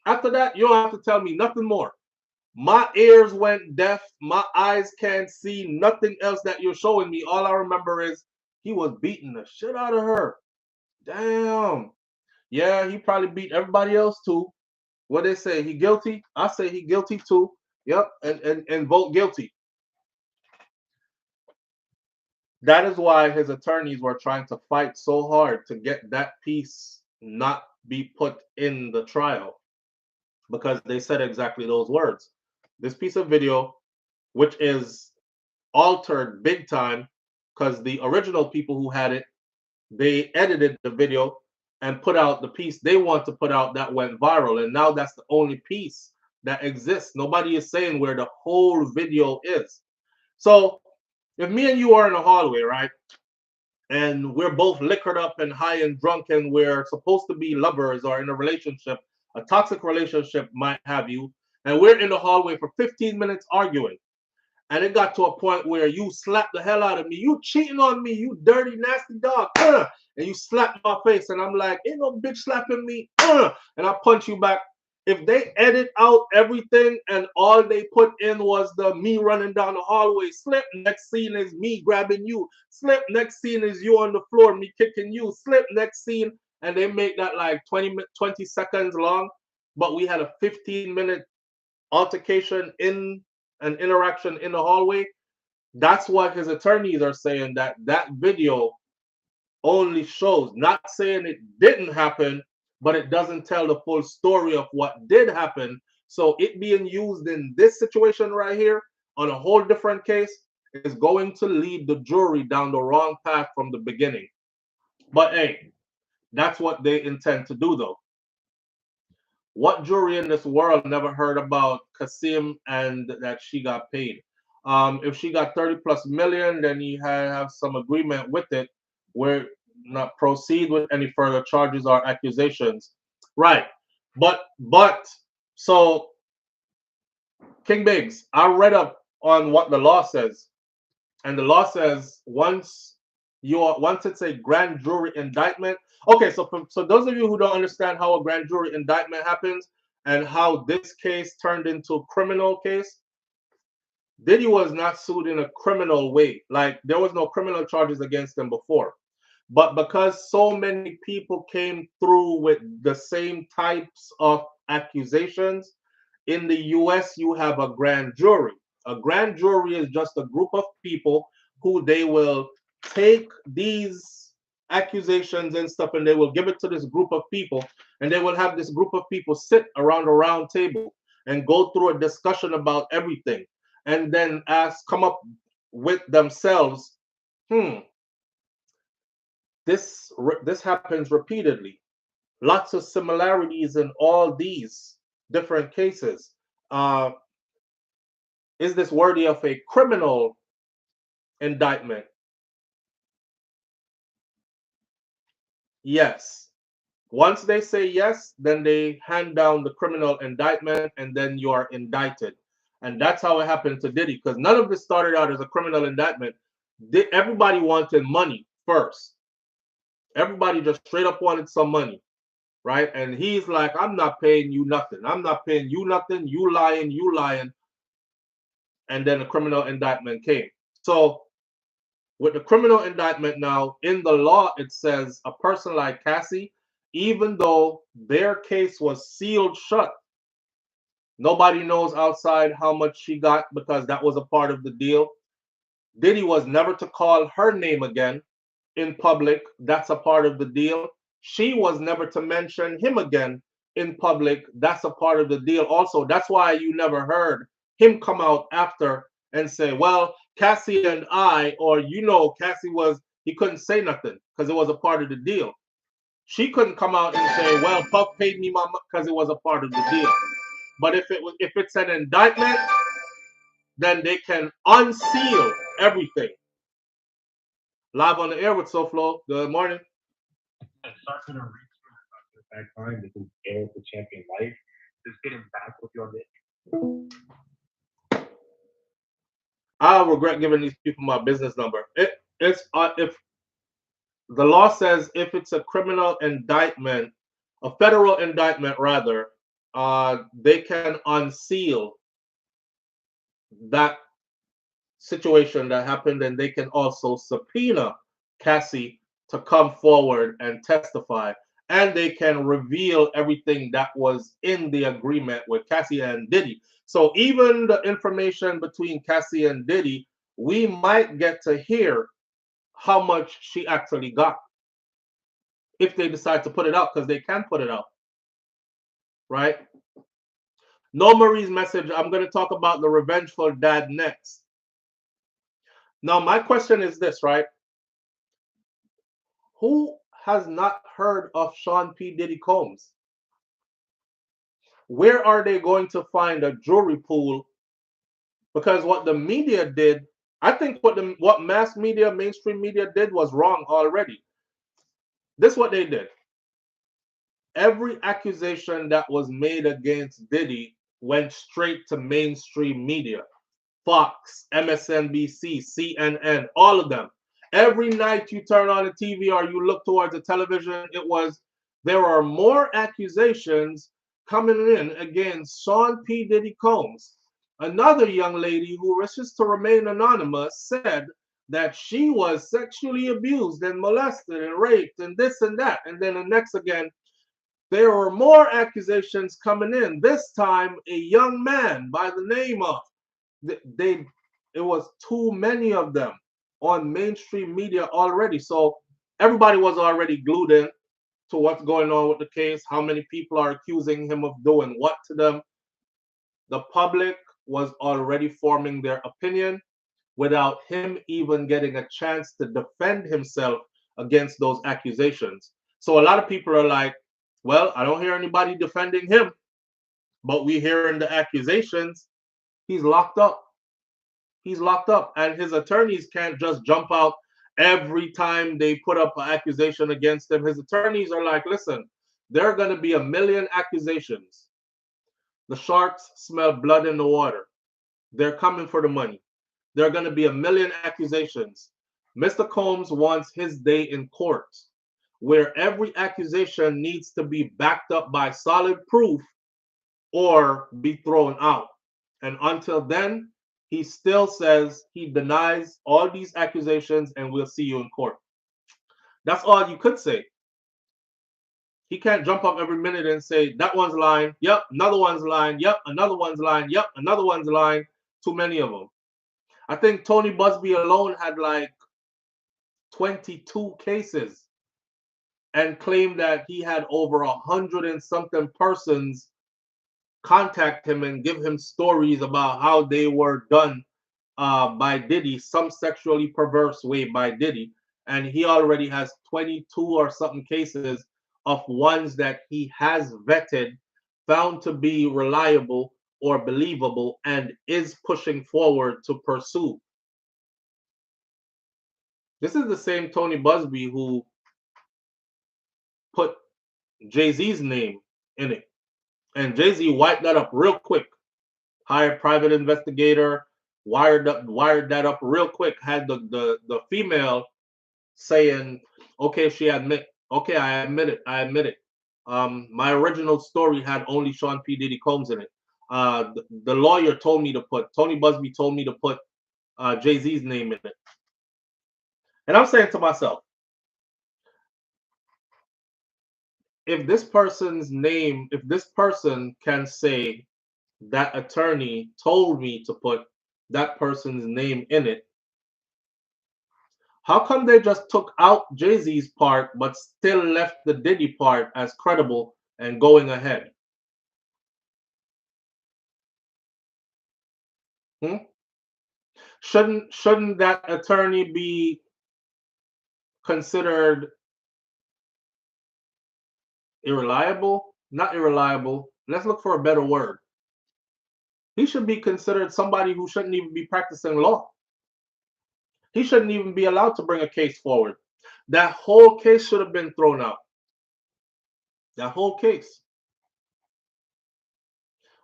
After that, you don't have to tell me nothing more. My ears went deaf. My eyes can't see nothing else that you're showing me. All I remember is he was beating the shit out of her. Damn. Yeah, he probably beat everybody else too. What they say, he guilty? I say he guilty too. Yep, and vote guilty. That is why his attorneys were trying to fight so hard to get that piece not be put in the trial, because they said exactly those words. This piece of video, which is altered big time, because the original people who had it, they edited the video and put out the piece they want to put out that went viral, and now that's the only piece that exists. Nobody is saying where the whole video is. So if me and you are in a hallway, right, and we're both liquored up and high and drunk and we're supposed to be lovers or in a relationship, a toxic relationship might have you, and we're in the hallway for 15 minutes arguing, and it got to a point where you slapped the hell out of me. You cheating on me, you dirty, nasty dog. And you slap my face, and I'm like, ain't no bitch slapping me. And I punch you back. If they edit out everything and all they put in was the me running down the hallway, slip, next scene is me grabbing you, slip, next scene is you on the floor, me kicking you, slip, next scene, and they make that like 20 seconds long, but we had a 15-minute altercation in an interaction in the hallway. That's what his attorneys are saying, that that video only shows, not saying it didn't happen, but it doesn't tell the full story of what did happen. So it being used in this situation right here on a whole different case is going to lead the jury down the wrong path from the beginning. But hey, that's what they intend to do though. What jury in this world never heard about Kasim and that she got paid? If she got 30+ million, then you have some agreement with it where not proceed with any further charges or accusations. Right. But so King Biggs, I read up on what the law says. And the law says once it's a grand jury indictment. Okay, so those of you who don't understand how a grand jury indictment happens and how this case turned into a criminal case, Diddy was not sued in a criminal way. Like there was no criminal charges against him before. But because so many people came through with the same types of accusations, in the US you have a grand jury. A grand jury is just a group of people who they will take these accusations and stuff and they will give it to this group of people, and they will have this group of people sit around a round table and go through a discussion about everything and then come up with themselves, this happens repeatedly. Lots of similarities in all these different cases. Is this worthy of a criminal indictment? Yes. Once they say yes, then they hand down the criminal indictment and then you are indicted. And that's how it happened to Diddy, because none of this started out as a criminal indictment. Everybody wanted money first. Everybody just straight up wanted some money, right? And he's like, I'm not paying you nothing. I'm not paying you nothing. You lying, you lying. And then a criminal indictment came. So with the criminal indictment now, in the law, it says a person like Cassie, even though their case was sealed shut, nobody knows outside how much she got because that was a part of the deal. Diddy was never to call her name again in public. That's a part of the deal. She was never to mention him again in public. That's a part of the deal also. That's why you never heard him come out after and say, well, Cassie and I, or Cassie he couldn't say nothing because it was a part of the deal. She couldn't come out and say, well, Puff paid me my money because it was a part of the deal. But if it's an indictment, then they can unseal everything. Live on the air with SouFLo. Good morning. Starting to reach the back time, this is air for champion life. Just getting back with your bit. I regret giving these people my business number. It's if the law says if it's a criminal indictment, a federal indictment rather, they can unseal that situation that happened, and they can also subpoena Cassie to come forward and testify, and they can reveal everything that was in the agreement with Cassie and Diddy. So even the information between Cassie and Diddy, we might get to hear how much she actually got if they decide to put it out, because they can put it out, right? No Marie's message. I'm going to talk about the Revengeful dad next. Now, my question is this, right? Who has not heard of Sean P. Diddy Combs? Where are they going to find a jury pool? Because what the media did, I think what mass media, mainstream media did was wrong already. This is what they did. Every accusation that was made against Diddy went straight to mainstream media. Fox, MSNBC, CNN, all of them. Every night you turn on the TV or you look towards the television, there are more accusations coming in against Sean P. Diddy Combs. Another young lady who wishes to remain anonymous said that she was sexually abused and molested and raped and this and that. And then the next again, there were more accusations coming in. This time, a young man by the name of, it was too many of them on mainstream media already. So everybody was already glued in to what's going on with the case, how many people are accusing him of doing what to them. The public was already forming their opinion without him even getting a chance to defend himself against those accusations. So a lot of people are like, well, I don't hear anybody defending him, but we hearing the accusations. He's locked up. He's locked up, and his attorneys can't just jump out every time they put up an accusation against him. His attorneys are like, listen, there are going to be a million accusations. The sharks smell blood in the water. They're coming for the money. There are going to be a million accusations. Mr. Combs wants his day in court, where every accusation needs to be backed up by solid proof or be thrown out. And until then, he still says he denies all these accusations and we'll see you in court. That's all you could say. He can't jump up every minute and say, that one's lying. Yep, another one's lying. Yep, another one's lying. Yep, another one's lying. Too many of them. I think Tony Busby alone had like 22 cases and claimed that he had over 100 and something persons contact him and give him stories about how they were done by Diddy, some sexually perverse way by Diddy. And he already has 22 or something cases of ones that he has vetted, found to be reliable or believable, and is pushing forward to pursue. This is the same Tony Busby who put Jay-Z's name in it. And Jay-Z wiped that up real quick. Hired private investigator, wired that up real quick. Had the female saying, okay, I admit it. My original story had only Sean P. Diddy Combs in it. The lawyer told me to put, Tony Busby told me to put Jay-Z's name in it. And I'm saying to myself, if this person's name, if this person can say that attorney told me to put that person's name in it, how come they just took out Jay-Z's part but still left the Diddy part as credible and going ahead? Shouldn't that attorney be considered irreliable? Not irreliable. Let's look for a better word. He should be considered somebody who shouldn't even be practicing law. He shouldn't even be allowed to bring a case forward. That whole case should have been thrown out. That whole case.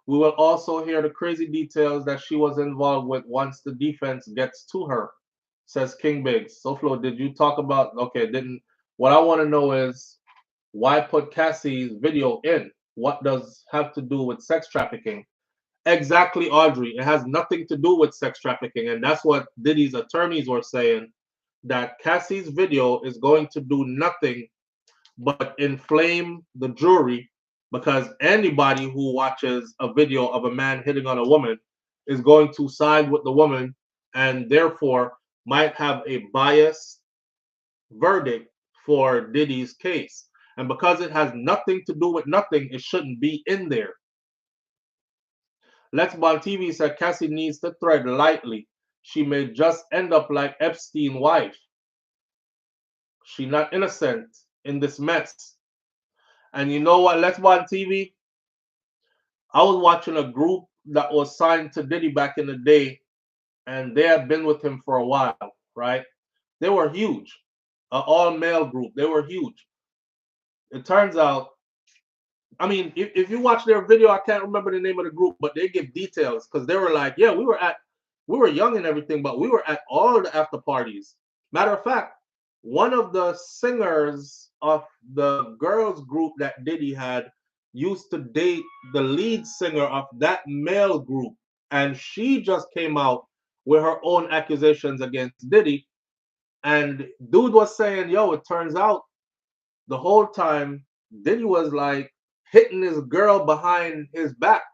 We will also hear the crazy details that she was involved with once the defense gets to her, says King Biggs. SouFlo, did you talk about, okay, didn't, what I want to know is, why put Cassie's video in? What does have to do with sex trafficking? Exactly, Audrey. It has nothing to do with sex trafficking. And that's what Diddy's attorneys were saying, that Cassie's video is going to do nothing but inflame the jury, because anybody who watches a video of a man hitting on a woman is going to side with the woman and therefore might have a biased verdict for Diddy's case. And because it has nothing to do with nothing, it shouldn't be in there. Lex Bon TV said Cassie needs to tread lightly. She may just end up like Epstein's wife. She not innocent in this mess. And you know what, Lex Bon TV? I was watching a group that was signed to Diddy back in the day, and they had been with him for a while, right? They were huge. An all-male group. They were huge. It turns out, I mean, if you watch their video, I can't remember the name of the group, but they give details, because they were like, yeah, we were young and everything, but we were at all the after parties. Matter of fact, one of the singers of the girls group that Diddy had used to date the lead singer of that male group, and she just came out with her own accusations against Diddy. And dude was saying, yo, it turns out the whole time Diddy was like hitting his girl behind his back.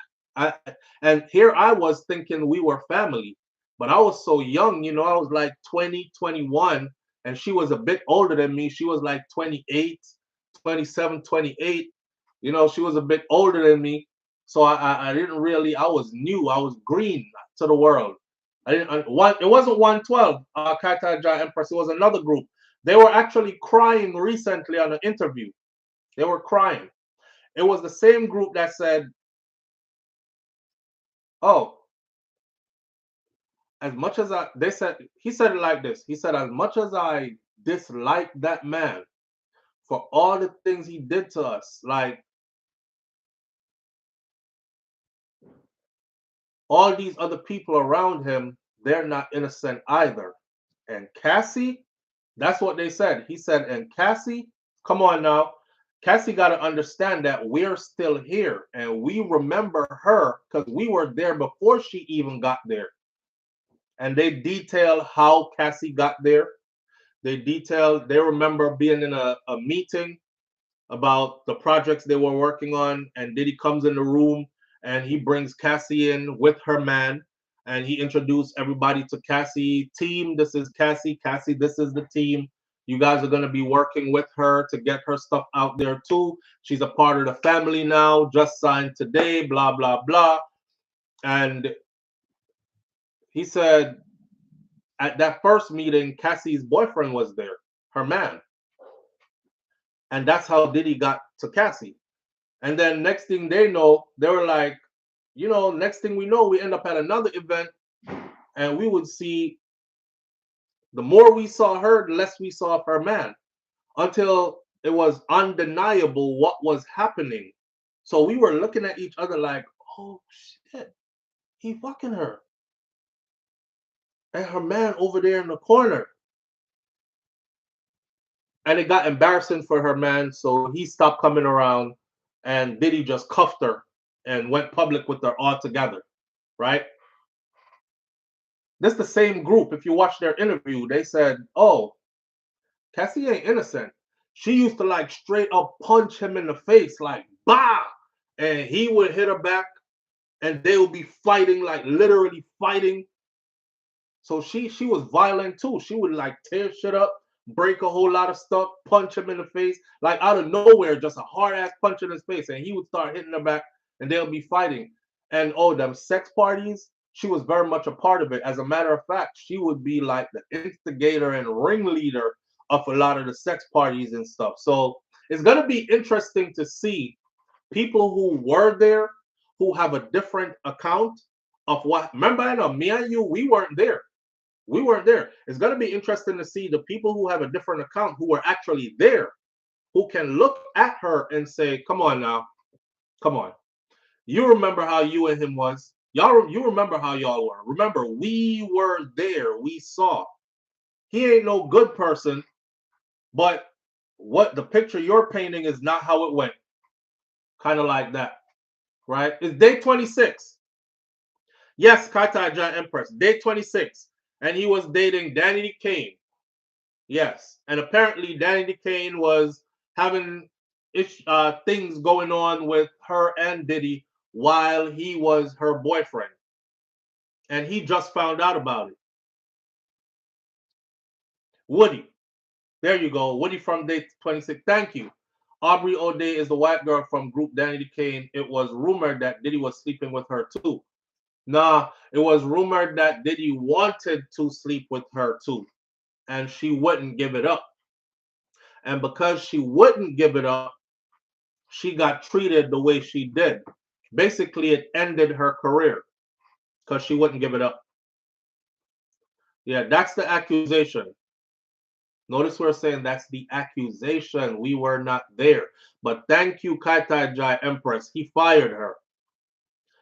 And here I was thinking we were family, but I was so young, you know, I was like 20, 21, and she was a bit older than me. She was like 28, 27, 28. You know, she was a bit older than me. So I didn't really, I was new, I was green to the world. I didn't, it wasn't 112, Kaita Jah Empress, it was another group. They were actually crying recently on an interview. They were crying. It was the same group that said, oh, as much as they said, he said it like this. He said, as much as I dislike that man for all the things he did to us, like all these other people around him, they're not innocent either. And Cassie, that's what they said. He said, and Cassie, come on now. Cassie got to understand that we're still here and we remember her because we were there before she even got there. And they detail how Cassie got there. They remember being in a meeting about the projects they were working on, and Diddy comes in the room and he brings Cassie in with her man, and he introduced everybody to Cassie. Team, this is Cassie. Cassie, this is the team. You guys are going to be working with her to get her stuff out there too. She's a part of the family now, just signed today, blah, blah, blah. And he said at that first meeting, Cassie's boyfriend was there, her man. And that's how Diddy got to Cassie. And then next thing they know, they were like, you know, next thing we know, we end up at another event and we would see, the more we saw her, the less we saw of her man, until it was undeniable what was happening. So we were looking at each other like, oh shit, he fucking her. And her man over there in the corner. And it got embarrassing for her man, so he stopped coming around, and Diddy just cuffed her and went public with her altogether, right? This the same group. If you watch their interview, they said, oh, Cassie ain't innocent. She used to like straight up punch him in the face, like, bah! And he would hit her back, and they would be fighting, like literally fighting. So she was violent too. She would like tear shit up, break a whole lot of stuff, punch him in the face, like out of nowhere, just a hard ass punch in his face, and he would start hitting her back, and they'll be fighting. And oh, them sex parties, she was very much a part of it. As a matter of fact, she would be like the instigator and ringleader of a lot of the sex parties and stuff. So it's gonna be interesting to see people who were there, who have a different account of what. Remember, I know me and you, we weren't there. We weren't there. It's going to be interesting to see the people who have a different account who were actually there, who can look at her and say, come on now, come on. You remember how you and him was. You remember how y'all were. Remember, we were there. We saw. He ain't no good person, but what the picture you're painting is not how it went. Kind of like that, right? It's day 26. Yes, Kaita Jah Empress, day 26. And he was dating Danny Kane. Yes. And apparently Danny Kane was having things going on with her and Diddy while he was her boyfriend. And he just found out about it. Woody. There you go. Woody from day 26. Thank you. Aubrey O'Day is the white girl from group Danny Kane. It was rumored that Diddy was sleeping with her too. Nah, it was rumored that Diddy wanted to sleep with her too, and she wouldn't give it up. And because she wouldn't give it up, she got treated the way she did. Basically, it ended her career because she wouldn't give it up. Yeah, that's the accusation. Notice we're saying that's the accusation. We were not there. But thank you, Kaita Jai Empress. He fired her.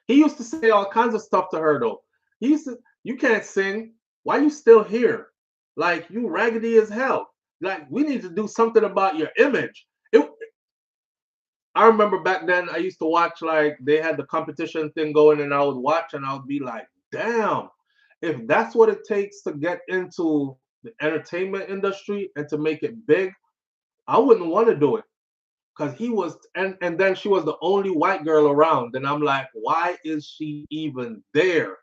He used to say all kinds of stuff to her, though. He used to, you can't sing. Why you still here? Like, you raggedy as hell. Like, we need to do something about your image. I remember back then I used to watch, like, they had the competition thing going, and I would watch and I would be like, damn, if that's what it takes to get into the entertainment industry and to make it big, I wouldn't want to do it. Because he was, and then she was the only white girl around. And I'm like, why is she even there?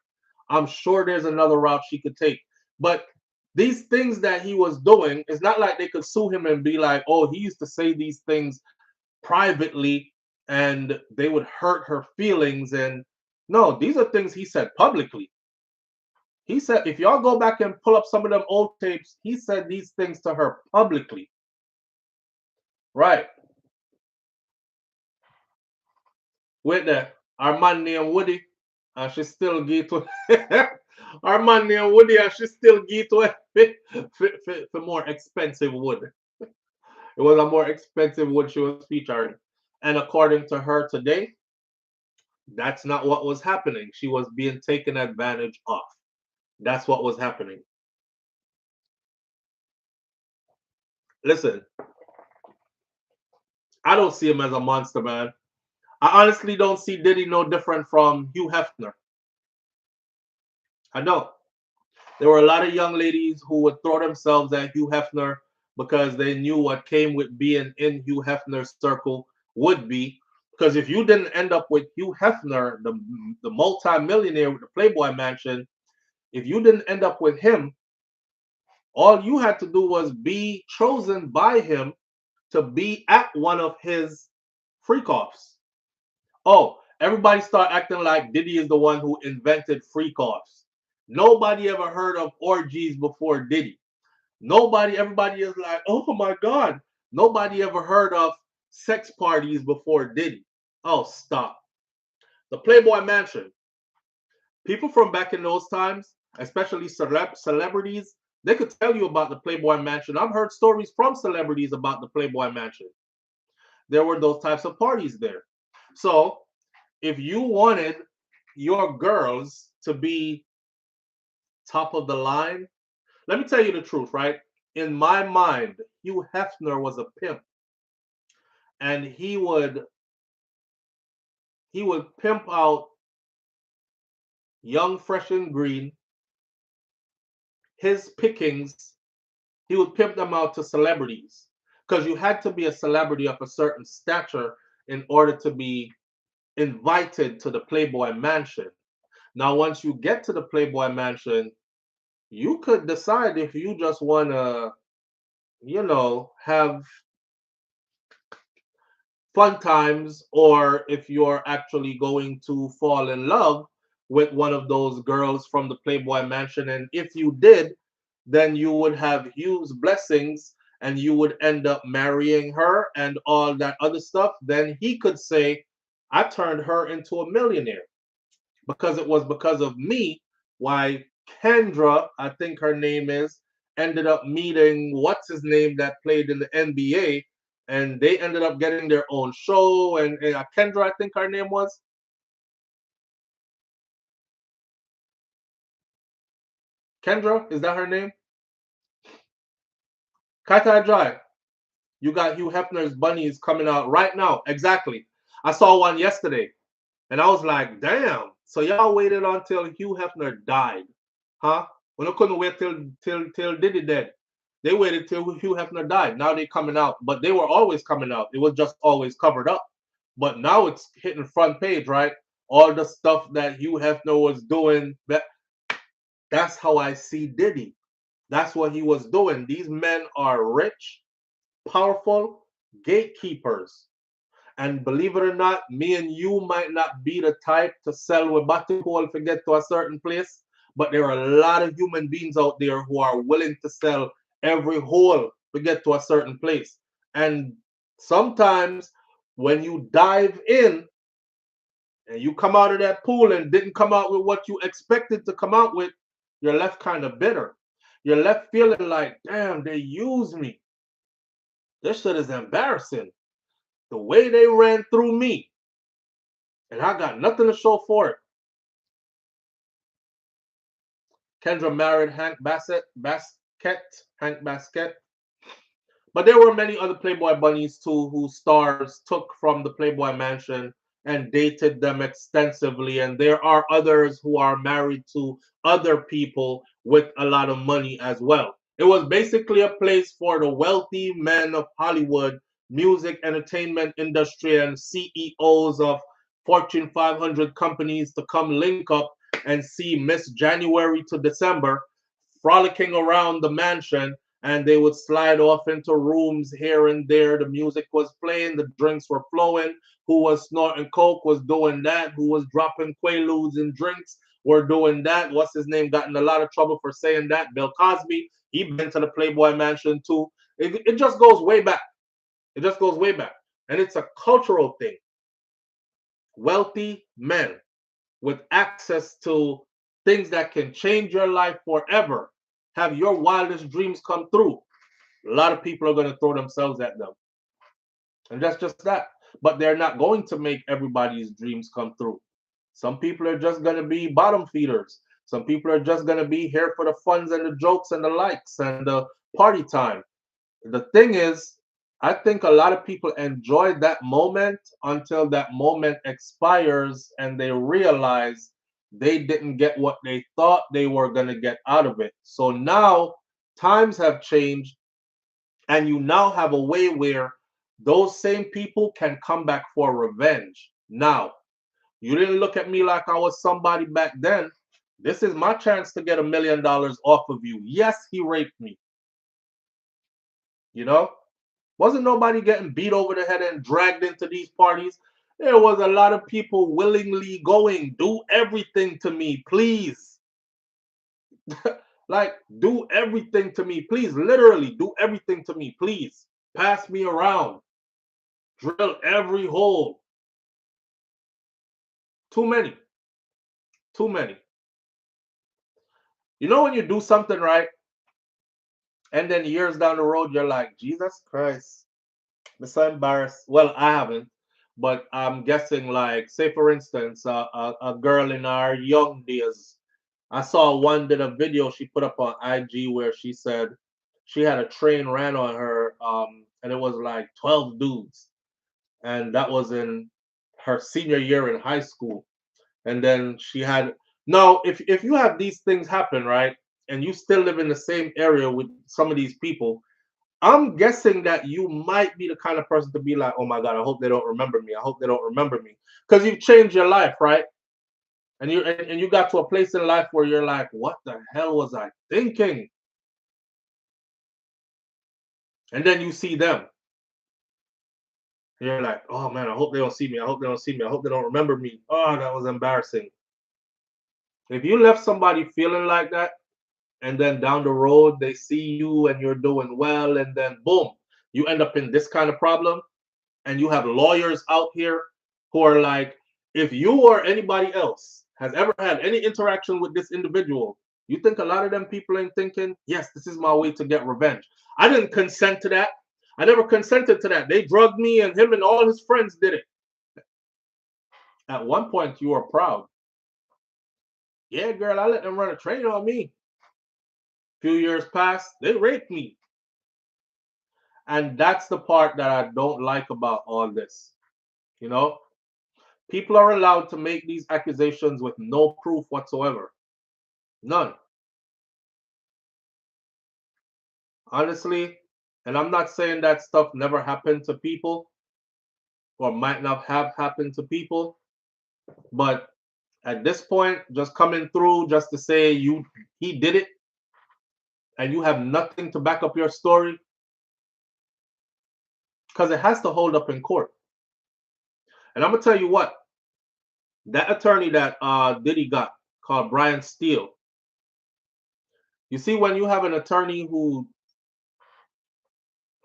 I'm sure there's another route she could take. But these things that he was doing, it's not like they could sue him and be like, oh, he used to say these things privately and they would hurt her feelings. And no, these are things he said publicly. He said, if y'all go back and pull up some of them old tapes, he said these things to her publicly. Right. Wait there. Our man named Woody, and she still get to our man named Woody, and she still get to for more expensive wood. It was a more expensive wood she was featuring. And according to her today, that's not what was happening. She was being taken advantage of. That's what was happening. Listen, I don't see him as a monster, man. I honestly don't see Diddy no different from Hugh Hefner. I don't. There were a lot of young ladies who would throw themselves at Hugh Hefner because they knew what came with being in Hugh Hefner's circle would be. Because if you didn't end up with Hugh Hefner, the multi-millionaire with the Playboy Mansion, if you didn't end up with him, all you had to do was be chosen by him to be at one of his freak-offs. Oh, everybody start acting like Diddy is the one who invented freak-offs. Nobody ever heard of orgies before Diddy. Everybody is like, oh my God. Nobody ever heard of sex parties before Diddy. Oh, stop. The Playboy Mansion. People from back in those times, especially celebrities, they could tell you about the Playboy Mansion. I've heard stories from celebrities about the Playboy Mansion. There were those types of parties there. So if you wanted your girls to be top of the line, let me tell you the truth, right? In my mind, Hugh Hefner was a pimp. And he would pimp out young, fresh, and green. His pickings, he would pimp them out to celebrities. Because you had to be a celebrity of a certain stature in order to be invited to the Playboy Mansion. Now, once you get to the Playboy Mansion, you could decide if you just want to, have fun times, or if you're actually going to fall in love with one of those girls from the Playboy Mansion. And if you did, then you would have Hugh's blessings and you would end up marrying her and all that other stuff. Then he could say, I turned her into a millionaire because it was because of me why Kendra, I think her name is, ended up meeting what's his name that played in the NBA, and they ended up getting their own show. And Kendra, I think her name was. Kendra, is that her name? Kaitai Drive. You got Hugh Hefner's bunnies coming out right now. Exactly. I saw one yesterday, and I was like, damn. So y'all waited until Hugh Hefner died, huh? When I couldn't wait till Diddy dead. They waited till Hugh Hefner died. Now they coming out, but they were always coming out. It was just always covered up. But now it's hitting front page, right? All the stuff that Hugh Hefner was doing. That's how I see Diddy. That's what he was doing. These men are rich, powerful gatekeepers. And believe it or not, me and you might not be the type to sell with body hole to get to a certain place, but there are a lot of human beings out there who are willing to sell every hole to get to a certain place. And sometimes when you dive in and you come out of that pool and didn't come out with what you expected to come out with, you're left kind of bitter. You're left feeling like, damn, they used me. This shit is embarrassing. The way they ran through me, and I got nothing to show for it. Kendra married Hank Basket. But there were many other Playboy bunnies too, whose stars took from the Playboy Mansion and dated them extensively. And there are others who are married to other people with a lot of money as well. It was basically a place for the wealthy men of Hollywood, music, entertainment industry, and CEOs of Fortune 500 companies to come link up and see Miss January to December frolicking around the mansion, and they would slide off into rooms here and there. The music was playing, the drinks were flowing. Who was snorting coke was doing that. Who was dropping quaaludes in drinks were doing that. What's his name? Got in a lot of trouble for saying that. Bill Cosby. He been to the Playboy Mansion too. It just goes way back. It just goes way back, and it's a cultural thing. Wealthy men with access to things that can change your life forever, have your wildest dreams come through. A lot of people are going to throw themselves at them. And that's just that. But they're not going to make everybody's dreams come through. Some people are just going to be bottom feeders. Some people are just going to be here for the funs and the jokes and the likes and the party time. The thing is, I think a lot of people enjoy that moment until that moment expires and they realize they didn't get what they thought they were going to get out of it. So now times have changed, and you now have a way where those same people can come back for revenge. Now, you didn't look at me like I was somebody back then. This is my chance to get $1 million off of you. Yes, he raped me. You know? Wasn't nobody getting beat over the head and dragged into these parties. There was a lot of people willingly going, do everything to me, please. Like, do everything to me, please. Literally, do everything to me, please. Pass me around. Drill every hole. Too many. Too many. You know when you do something right, and then years down the road, you're like, Jesus Christ. I'm so embarrassed. Well, I haven't, but I'm guessing, like, say for instance, a girl in our young days. I saw one did a video she put up on IG where she said she had a train ran on her, and it was like 12 dudes, and that was in her senior year in high school. And then she had now, if you have these things happen, right, and you still live in the same area with some of these people, I'm guessing that you might be the kind of person to be like, oh my God, I hope they don't remember me. I hope they don't remember me. Because you've changed your life, right? And you got to a place in life where you're like, what the hell was I thinking? And then you see them. And you're like, oh man, I hope they don't see me. I hope they don't see me. I hope they don't remember me. Oh, that was embarrassing. If you left somebody feeling like that, and then down the road they see you and you're doing well, and then boom, you end up in this kind of problem. And you have lawyers out here who are like, if you or anybody else has ever had any interaction with this individual, you think a lot of them people ain't thinking, yes, this is my way to get revenge. I didn't consent to that. I never consented to that. They drugged me, and him and all his friends did it. At one point, you were proud. Yeah, girl, I let them run a train on me. Few years passed, they raped me. And that's the part that I don't like about all this. You know, people are allowed to make these accusations with no proof whatsoever. None. Honestly, and I'm not saying that stuff never happened to people or might not have happened to people, but at this point, just coming through just to say he did it and you have nothing to back up your story, because it has to hold up in court. And I'm gonna tell you what, that attorney that Diddy got, called Brian Steele. You see, when you have an attorney who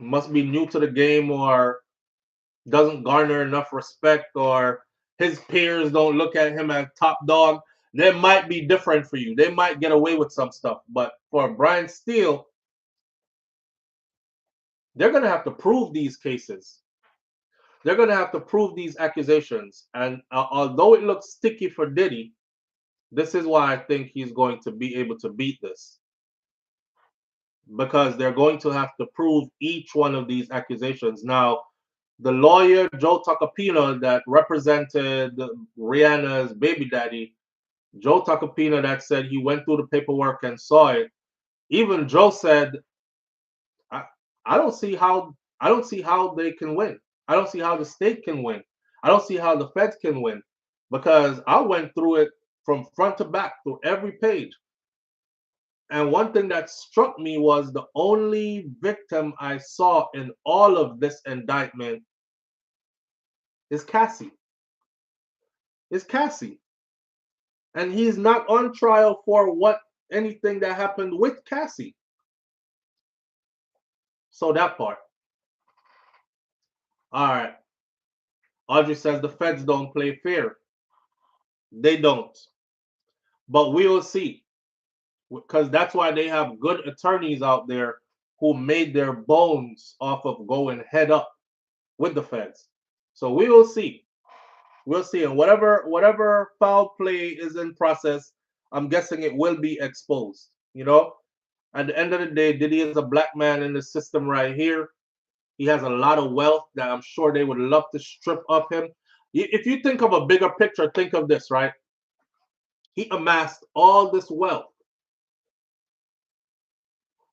must be new to the game or doesn't garner enough respect, or his peers don't look at him as top dog, they might be different for you. They might get away with some stuff. But for Brian Steele, they're going to have to prove these cases. They're going to have to prove these accusations. And although it looks sticky for Diddy, this is why I think he's going to be able to beat this. because they're going to have to prove each one of these accusations. Now, the lawyer, Joe Tacopina, that represented Rihanna's baby daddy, Joe Tacopina, that said he went through the paperwork and saw it. Even Joe said, I don't see how they can win. I don't see how the state can win. I don't see how the feds can win, because I went through it from front to back through every page. And one thing that struck me was the only victim I saw in all of this indictment is Cassie. Is Cassie. And he's not on trial for anything that happened with Cassie. So that part. All right. Audrey says the feds don't play fair. They don't. But we will see. Because that's why they have good attorneys out there who made their bones off of going head up with the feds. So we will see. We'll see. And whatever foul play is in process, I'm guessing it will be exposed. You know? At the end of the day, Diddy is a black man in the system right here. He has a lot of wealth that I'm sure they would love to strip of him. If you think of a bigger picture, think of this, right? He amassed all this wealth.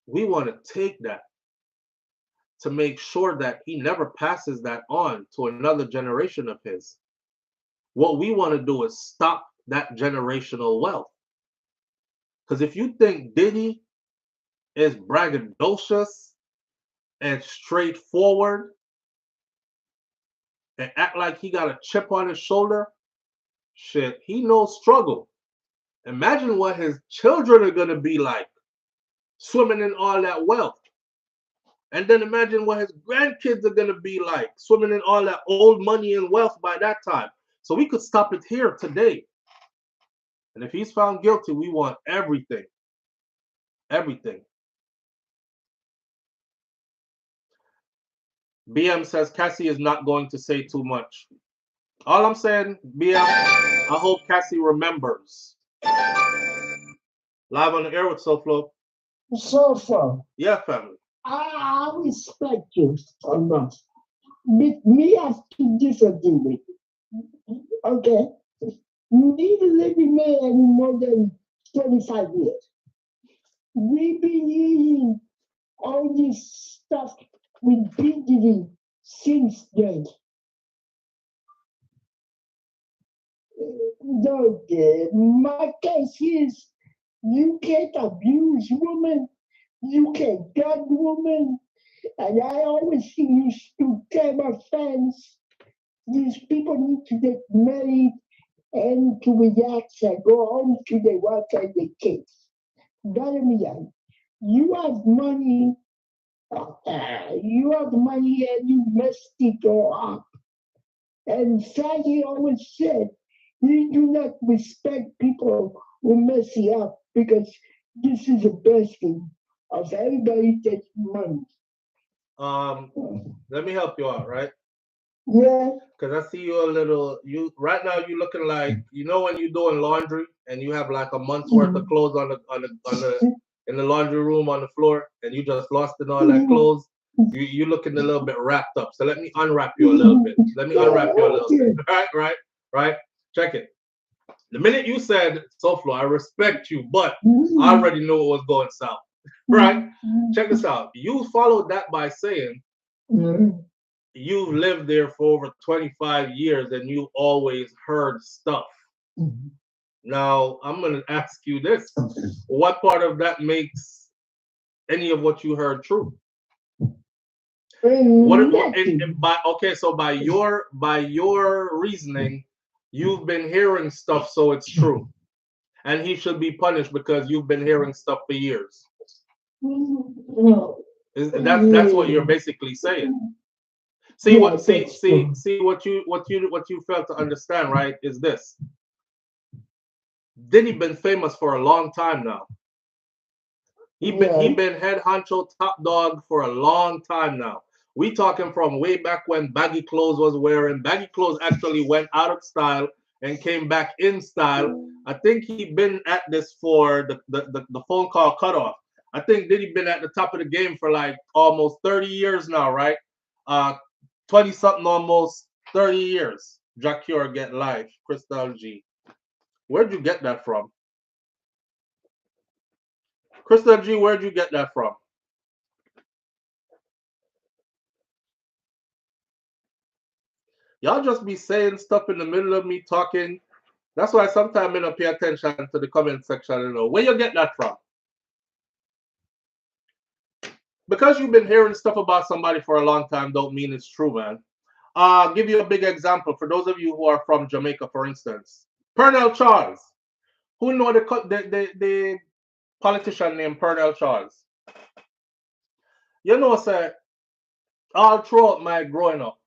We want to take that to make sure that he never passes that on to another generation of his. What we want to do is stop that generational wealth. Because if you think Diddy is braggadocious and straightforward and act like he got a chip on his shoulder, shit, he knows struggle. Imagine what his children are going to be like, swimming in all that wealth. And then imagine what his grandkids are going to be like, swimming in all that old money and wealth by that time. So we could stop it here today. And if he's found guilty, we want everything. Everything. BM says Cassie is not going to say too much. All I'm saying, BM, I hope Cassie remembers. Live on the air with SouFLo. SouFLo. Yeah, family. I respect you so much. Me have to disagree with you. Okay? Me living there more than 25 years. We've been hearing all this stuff with Diddy since then. My case is you can't abuse women, you can't judge women, and I always used to tell my friends, these people need to get married and to relax and go home to their wife and their kids. You have money, and you messed it all up. And Sadie always said, we do not respect people who mess it up because this is a blessing of everybody gets money. Let me help you out, right? Yeah. Because I see you a little, right now you're looking like, you know when you're doing laundry and you have like a month's worth of clothes in the laundry room on the floor and you just lost in all that clothes, you're looking a little bit wrapped up. So let me unwrap you a little bit. Right? Check it. The minute you said, SouFLo, I respect you, but I already knew it was going south. Right? Check this out. You followed that by saying, you've lived there for over 25 years and you always heard stuff. Now, I'm going to ask you this. What part of that makes any of what you heard true? So by your reasoning, you've been hearing stuff, so it's true. And he should be punished because you've been hearing stuff for years. That's what you're basically saying. What you fail to understand, right, is this. Diddy been famous for a long time now. He been head honcho top dog for a long time now. We talking from way back when baggy clothes was wearing. Baggy clothes actually went out of style and came back in style. I think he been at this for the phone call cutoff. I think Diddy been at the top of the game for like almost 30 years now, right? 20 something, almost 30 years. Jacure get life, Crystal G. Where'd you get that from? Crystal G, where'd you get that from? Y'all just be saying stuff in the middle of me talking. That's why sometimes I don't pay attention to the comment section. You know, where you get that from? Because you've been hearing stuff about somebody for a long time don't mean it's true, man. I'll give you a big example. For those of you who are from Jamaica, for instance. Pernell Charles. Who know the politician named Pernell Charles? You know, sir, all throughout my growing up,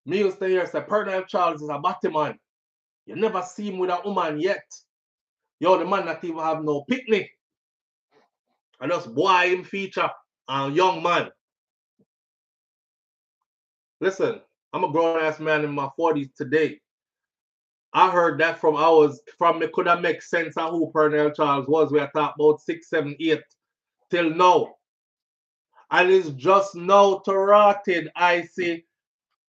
me used to hear say Pernell Charles is a batty man. You never see him with a woman yet. Yo, the man that even have no picnic. And just boy him feature a young man. Listen, I'm a grown ass man in my 40s today. I heard that from me could have make sense of who Pernell Charles was. We are talking about 6, 7, 8 till now. And it's just now to rotted. I see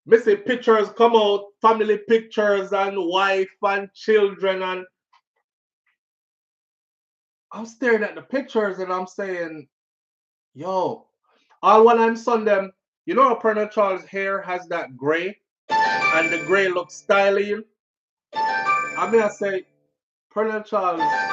pictures come out, family pictures and wife and children, and I'm staring at the pictures and I'm saying, yo, all when I'm son them, you know how Pernell Charles' hair has that gray and the gray looks styling? I mean, I say, Pernell Charles